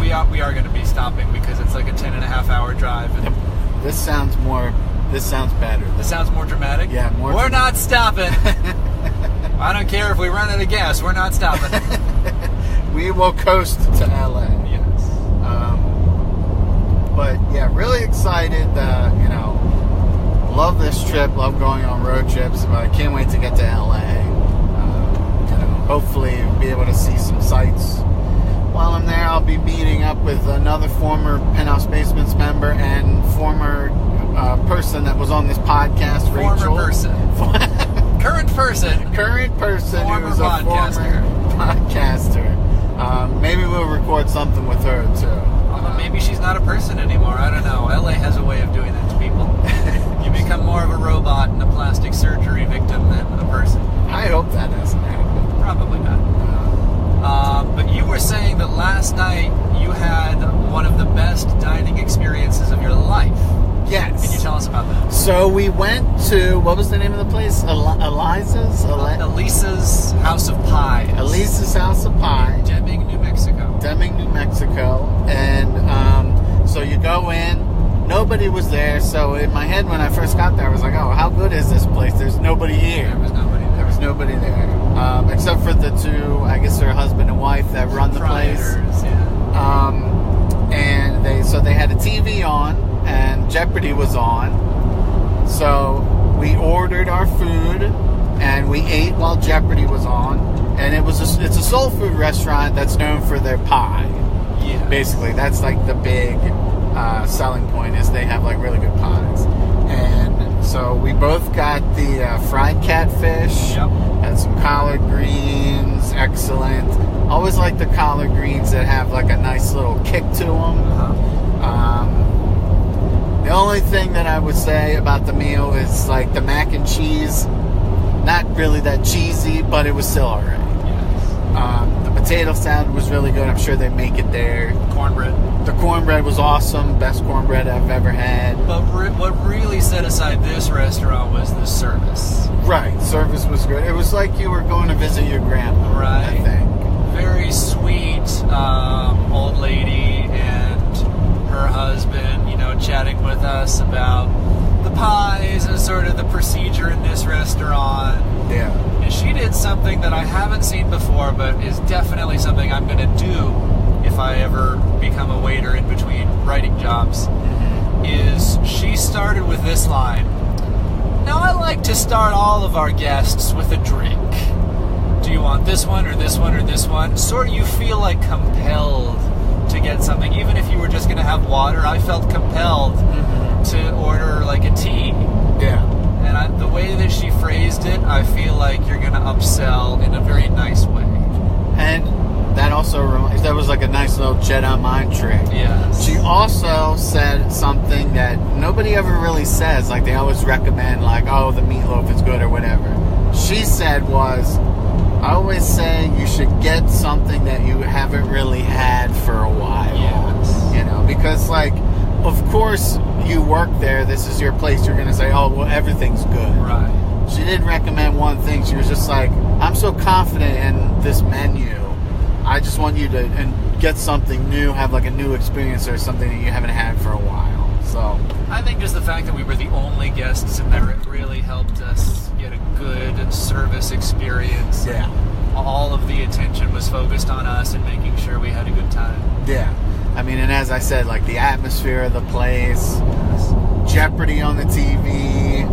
We are going to be stopping because it's like a 10.5-hour drive. And
this sounds better.
This sounds more dramatic?
Yeah, more
We're not stopping. I don't care if we run out of gas. We're not stopping.
We will coast to LA.
Yes.
But yeah, really excited. Love this trip. Love going on road trips. But I can't wait to get to LA. Hopefully, be able to see some sights. While I'm there, I'll be meeting up with another former Penthouse Basements member and former person that was on this podcast, Rachel.
Former person. Current person.
Current person
Former
who's a
podcaster.
former podcaster. Maybe we'll record something with her, too.
Maybe she's not a person anymore. I don't know. LA has a way of doing that to people. You become more of a robot and a plastic surgery victim than a person.
I hope that doesn't happen.
Probably not. But you were saying that last night you had one of the best dining experiences of your life.
Yes.
Can you tell us about that?
So we went to, what was the name of the place? Elisa's
House of Pies.
Elisa's House of Pie.
Deming, New Mexico.
Deming, New Mexico. And so you go in, nobody was there. So in my head when I first got there, I was like, oh, how good is this place? There's nobody here.
There was nobody there.
There was nobody there. Except for the two, I guess they're husband and wife that run the place.
Yeah.
And they had a TV on and Jeopardy was on. So we ordered our food and we ate while Jeopardy was on. And it's a soul food restaurant that's known for their pie.
Yeah.
Basically, that's like the big selling point is they have like really good pies. And so we both got the fried catfish.
Yep.
Had some collard greens, excellent. Always like the collard greens that have like a nice little kick to them. The only thing that I would say about the meal is like the mac and cheese, not really that cheesy, but it was still alright.
Yes.
The potato salad was really good. I'm sure they make it there.
Cornbread.
The cornbread was awesome. Best cornbread I've ever had.
But what really set aside this restaurant was the service.
Right. Service was good. It was like you were going to visit your grandma.
Right.
I think.
Very sweet old lady and her husband, chatting with us about the pies and sort of the procedure in this restaurant.
Yeah.
And she did something that I haven't seen before, but is definitely something I'm going to do if I ever become a waiter in between writing jobs. Is she started with this line. Now, I like to start all of our guests with a drink. Do you want this one or this one or this one? Sort of you feel like compelled to get something. Even if you were just going to have water, I felt compelled to order like a tea.
Yeah.
And the way that she phrased it, I feel like you're going to upsell in a very nice way.
And that also that was like a nice little Jedi mind trick.
Yes.
She also said something that nobody ever really says. Like they always recommend, like, oh, the meatloaf is good or whatever. She said was, I always say you should get something that you haven't really had for a while.
Yes.
Because like, of course you work there. This is your place. You're gonna say, oh, well, everything's good.
Right.
She didn't recommend one thing. She was just like, I'm so confident in this menu. I just want you to get something new, have like a new experience or something that you haven't had for a while. So
I think just the fact that we were the only guests in there, it really helped us get a good service experience.
yeah.
All of the attention was focused on us and making sure we had a good time.
Yeah. I mean, and as I said, like the atmosphere of the place, Jeopardy on the TV,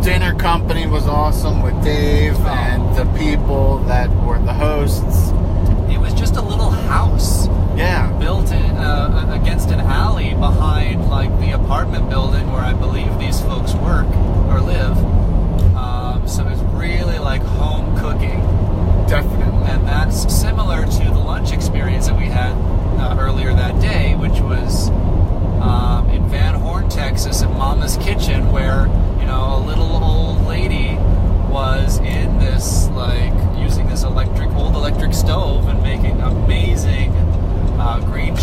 dinner company was awesome with Dave and the people that were the hosts.
It was just a little house.
Yeah.
Built in, against an alley behind like the apartment building where I believe these folks work or live. So it's really like home cooking.
Definitely.
And that's similar to the lunch experience that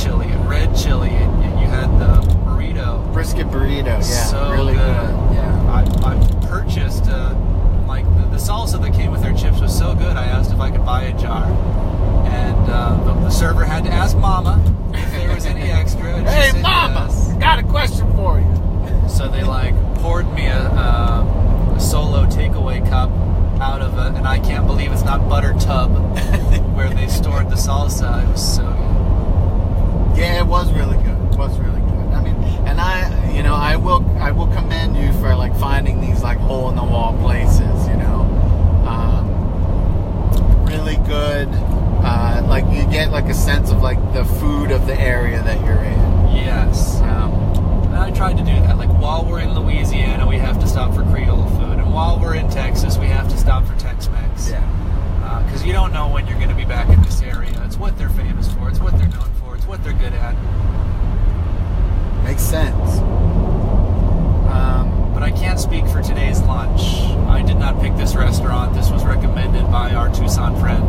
chili and red chili, and you had the burrito.
Brisket burrito, yeah,
So
really good. Yeah.
I purchased like the salsa that came with their chips was so good. I asked if I could buy a jar, and the server had to ask Mama if there was any extra. And she
Hey,
said
Mama,
yes.
got a question for you.
So they like poured me a solo takeaway cup out of an I can't believe it's not butter tub where they stored the salsa. It was so good.
Yeah, it was really good. It was really good. I mean, and I will commend you for like finding these like hole in the wall places. Really good. Like you get like a sense of like the food of the area that you're in.
Yes. And I tried to do that. Like while we're in Louisiana, we have to stop for Creole food, and while we're in Texas, we have to stop for Tex-Mex.
Yeah.
Because you don't know when you're going to be back in this area. It's what they're famous for. It's what they're known for. It's what they're good at.
Makes sense.
But I can't speak for today's lunch. I did not pick this restaurant. This was recommended by our Tucson friend.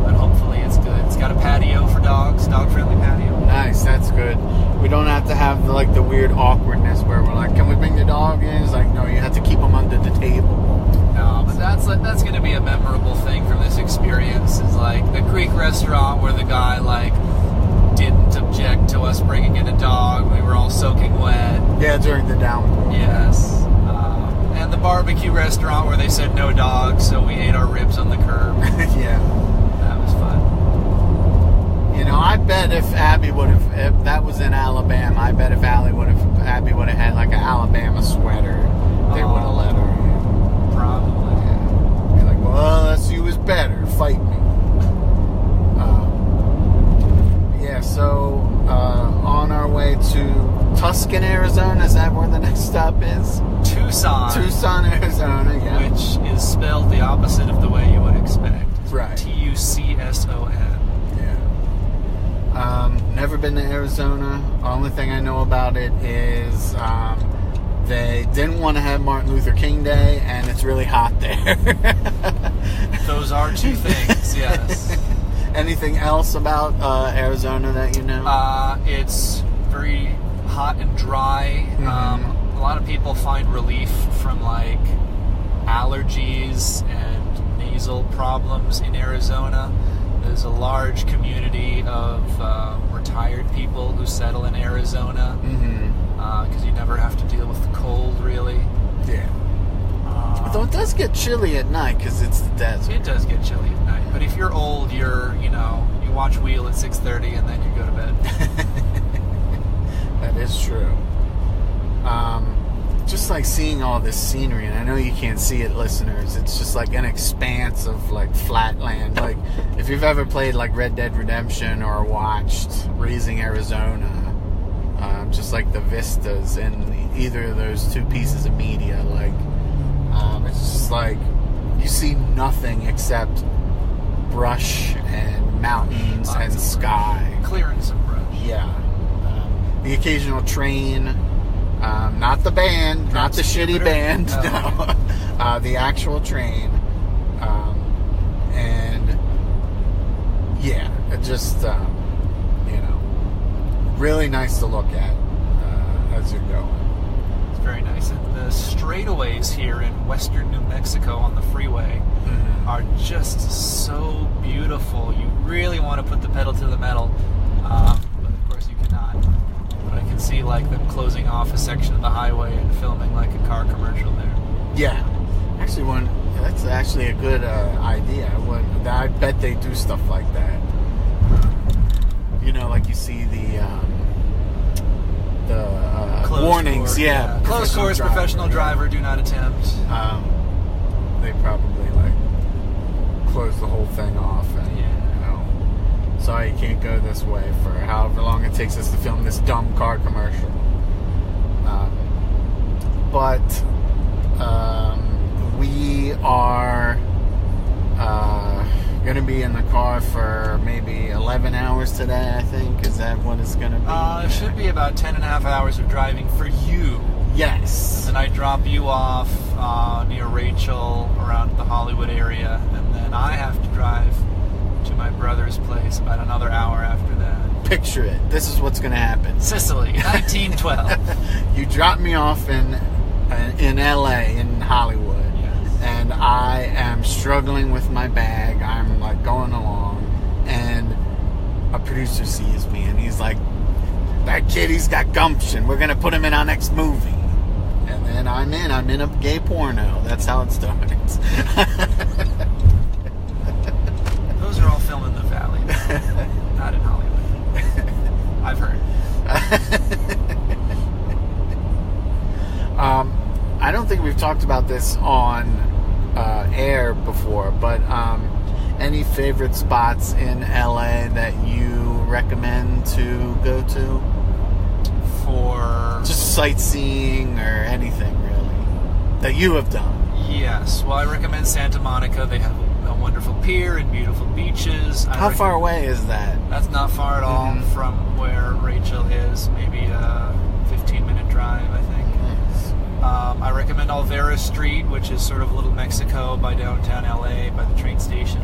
And hopefully it's good. It's got a patio for dogs, dog-friendly patio.
Nice, that's good. We don't have to have the weird awkwardness where we're like, can we bring the dog in? It's like, no, you have to keep them under the table.
No, but that's going to be a memorable thing from this experience. Is like the Greek restaurant where the guy like didn't object to us bringing in a dog. We were all soaking wet.
Yeah, during the downpour.
Yes. And the barbecue restaurant where they said no dogs, so we ate our ribs on the curb.
Yeah.
That was fun.
I bet if Abby would have, if that was in Alabama, I bet if Abby would have had like an Alabama sweater, they would have let her in.
Probably.
Yeah. Be like, well, let's see who's better. Fight me. Yeah, so on our way to Tucson, Arizona, is that where the next stop is? Tucson, Arizona, yeah.
Which is spelled the opposite of the way you would expect.
Right.
Tucson.
Yeah. Never been to Arizona. The only thing I know about it is they didn't want to have Martin Luther King Day, and it's really hot there.
Those are two things, yes.
Anything else about Arizona that you know?
It's very hot and dry.
Mm-hmm.
A lot of people find relief from like allergies and nasal problems in Arizona. There's a large community of retired people who settle in Arizona because you never have to deal with the cold, really.
Yeah. Though it does get chilly at night because it's the desert.
It does get chilly at night, but if you're old, you watch Wheel at 6:30 and then you go to bed.
That is true. Just like seeing all this scenery, and I know you can't see it, listeners. It's just like an expanse of like flat land. Like if you've ever played like Red Dead Redemption or watched Raising Arizona, just like the vistas in either of those two pieces of media, like it's just like you see nothing except brush and mountains and sky.
Clearing some brush.
Yeah. The occasional train. Not the band, not the shitty band, no. The actual train. And yeah, it just, really nice to look at as you're going.
It's very nice. And the straightaways here in western New Mexico on the freeway are just so beautiful. You really want to put the pedal to the metal, but of course you cannot. But I can see like them closing off a section of the highway and filming like a car commercial there.
Yeah, actually, that's actually a good idea. I bet they do stuff like that. Like you see the warnings.
Yeah, closed course, professional driver, do not attempt.
They probably like close the whole thing off, and sorry, you can't go this way for however long it takes us to film this dumb car commercial. But we are going to be in the car for maybe 11 hours today, I think. Is that what it's going to be?
It should be about 10 and a half hours of driving for you.
Yes.
And then I drop you off near Rachel around the Hollywood area, and then I have to drive to my brother's place about another hour after that.
picture it. This is what's going to happen.
Sicily, 1912.
You drop me off in LA, in Hollywood,
Yes.
and I am struggling with my bag. I'm like going along, and a producer sees me, and he's like, "That kid, he's got gumption. We're going to put him in our next movie." And then I'm in a gay porno. That's how it starts.
Those are all filmed in the Valley, not in Hollywood. I've heard.
I don't think we've talked about this on air before, but any favorite spots in LA that you recommend to go to?
For
Just sightseeing or anything, really, that you have done.
yes, well, I recommend Santa Monica. They have a wonderful pier and beautiful beaches.
How far away is that?
That's not far at all from where Rachel is. Maybe a 15-minute drive, I think.
Nice.
I recommend Alvera Street, which is sort of Little Mexico by downtown LA, by the train station.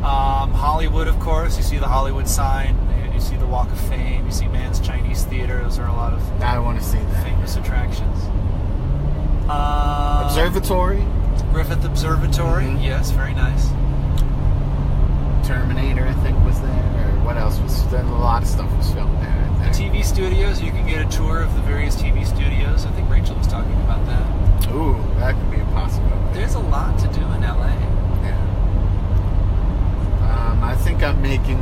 Hollywood, of course. You see the Hollywood sign. You see the Walk of Fame. You see Mann's Chinese Theater. Those are a lot of
I want to see that.
famous attractions.
Observatory?
Griffith Observatory. Yes, very nice.
Terminator, I think, was there. Or what else was there? A lot of stuff was filmed there, I
The
think.
TV studios. You can get a tour of the various TV studios. I think Rachel was talking about that.
Ooh, that could be a possibility.
There's a lot to do in LA.
Yeah. I think I'm making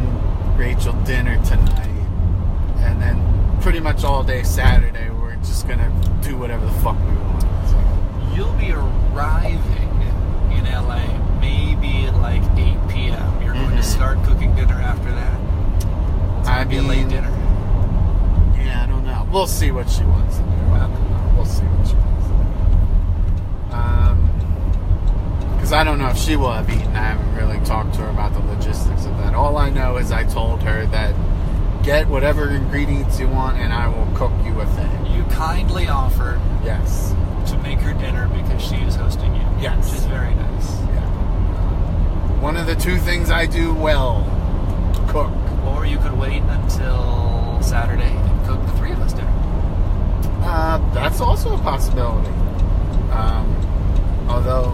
Rachel dinner tonight, and then pretty much all day Saturday we're just gonna do whatever the fuck we want. So.
You'll be arriving in LA maybe at like 8 p.m. You're going to start cooking dinner after that. It's going to be a late dinner.
Yeah, I don't know. We'll see what she wants to do. We'll see what she wants to do. Because I don't know if she will have eaten. I haven't really talked to her about the logistics of that. All I know is I told her that get whatever ingredients you want and I will cook you a thing.
You kindly offered
Yes.
to make her dinner because she is hosting you.
Yes.
Which is very nice.
Yeah. One of the two things I do well, cook.
Or you could wait until Saturday and cook the three of us dinner.
That's also a possibility. Although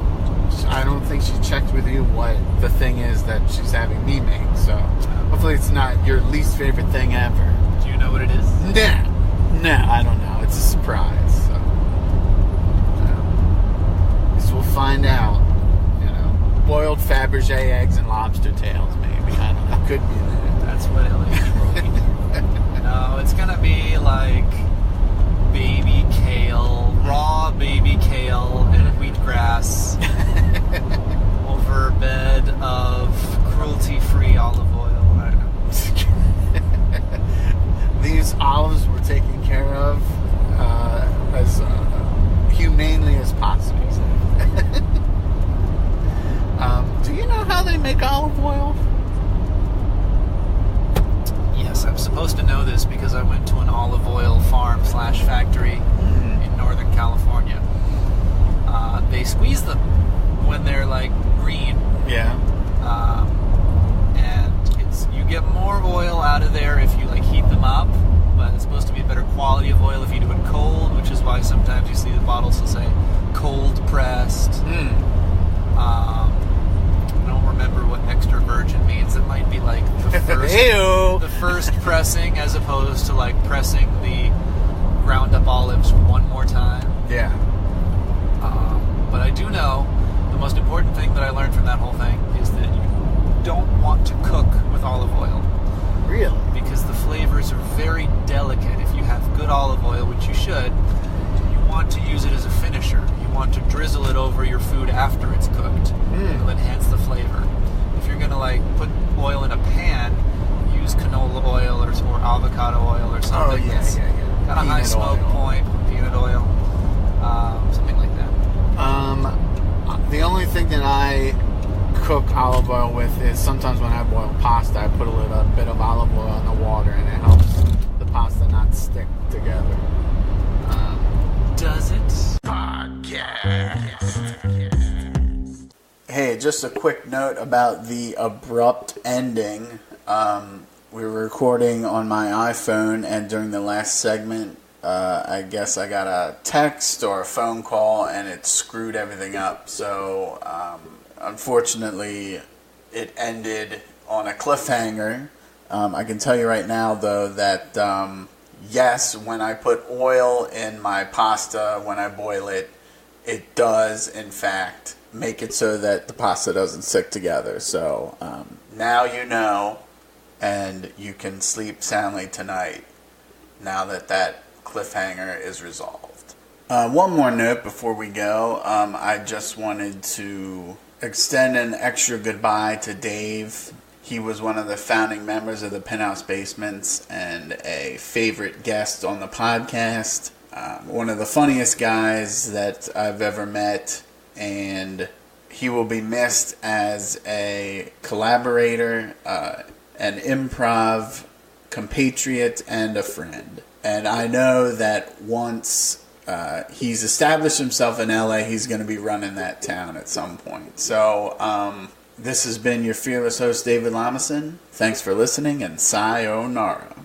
I don't think she checked with you what the thing is that she's having me make. So hopefully it's not your least favorite thing ever.
Do you know what it is?
Nah, I don't know. It's a surprise. So, guess we'll find out. You know, boiled Fabergé eggs and lobster tails, maybe. I don't know. Could be that.
That's what LA people eat. No, it's gonna be like baby kale, raw baby kale and wheatgrass over a bed of cruelty-free olive oil. I don't know.
These olives were taken care of as humanely as possible. Do you know how they make olive oil?
Yes, I'm supposed to know this because I went to an olive oil farm / factory in Northern California. They squeeze them when they're like green.
Yeah.
And you get more oil out of there if you like heat them up, but it's supposed to be a better quality of oil if you do it cold, which is why sometimes you see the bottles will say cold pressed. I don't remember what extra virgin means. It might be like the first,
Ew.
the first pressing as opposed to like pressing the ground up olives one more time.
Yeah.
But I do know the most important thing that I learned from that whole thing is that you don't want to cook with olive oil.
Really?
Because the flavors are very delicate. If you have good olive oil, which you should, you want to use it as a finisher. You want to drizzle it over your food after it's cooked. It'll enhance the flavor. If you're going to like put oil in a pan, use canola oil or avocado oil or something.
Oh, yeah.
Got a high
Peanut
smoke
oil.
point, peanut oil, something like that.
The only thing that I cook olive oil with is sometimes when I boil pasta, I put a little bit of olive oil in the water, and it helps the pasta not stick together.
Does it?
Hey, just a quick note about the abrupt ending. we were recording on my iPhone, and during the last segment, I guess I got a text or a phone call, and it screwed everything up. So, unfortunately, it ended on a cliffhanger. I can tell you right now, though, that yes, when I put oil in my pasta, when I boil it, it does, in fact, make it so that the pasta doesn't stick together. So now you know, and you can sleep soundly tonight now that that cliffhanger is resolved. One more note before we go. I just wanted to extend an extra goodbye to Dave. He was one of the founding members of the Penthouse Basements and a favorite guest on the podcast. One of the funniest guys that I've ever met, and he will be missed as a collaborator, an improv compatriot, and a friend. And I know that once he's established himself in LA, he's going to be running that town at some point. So, this has been your fearless host, David Lamison. Thanks for listening, and sayonara.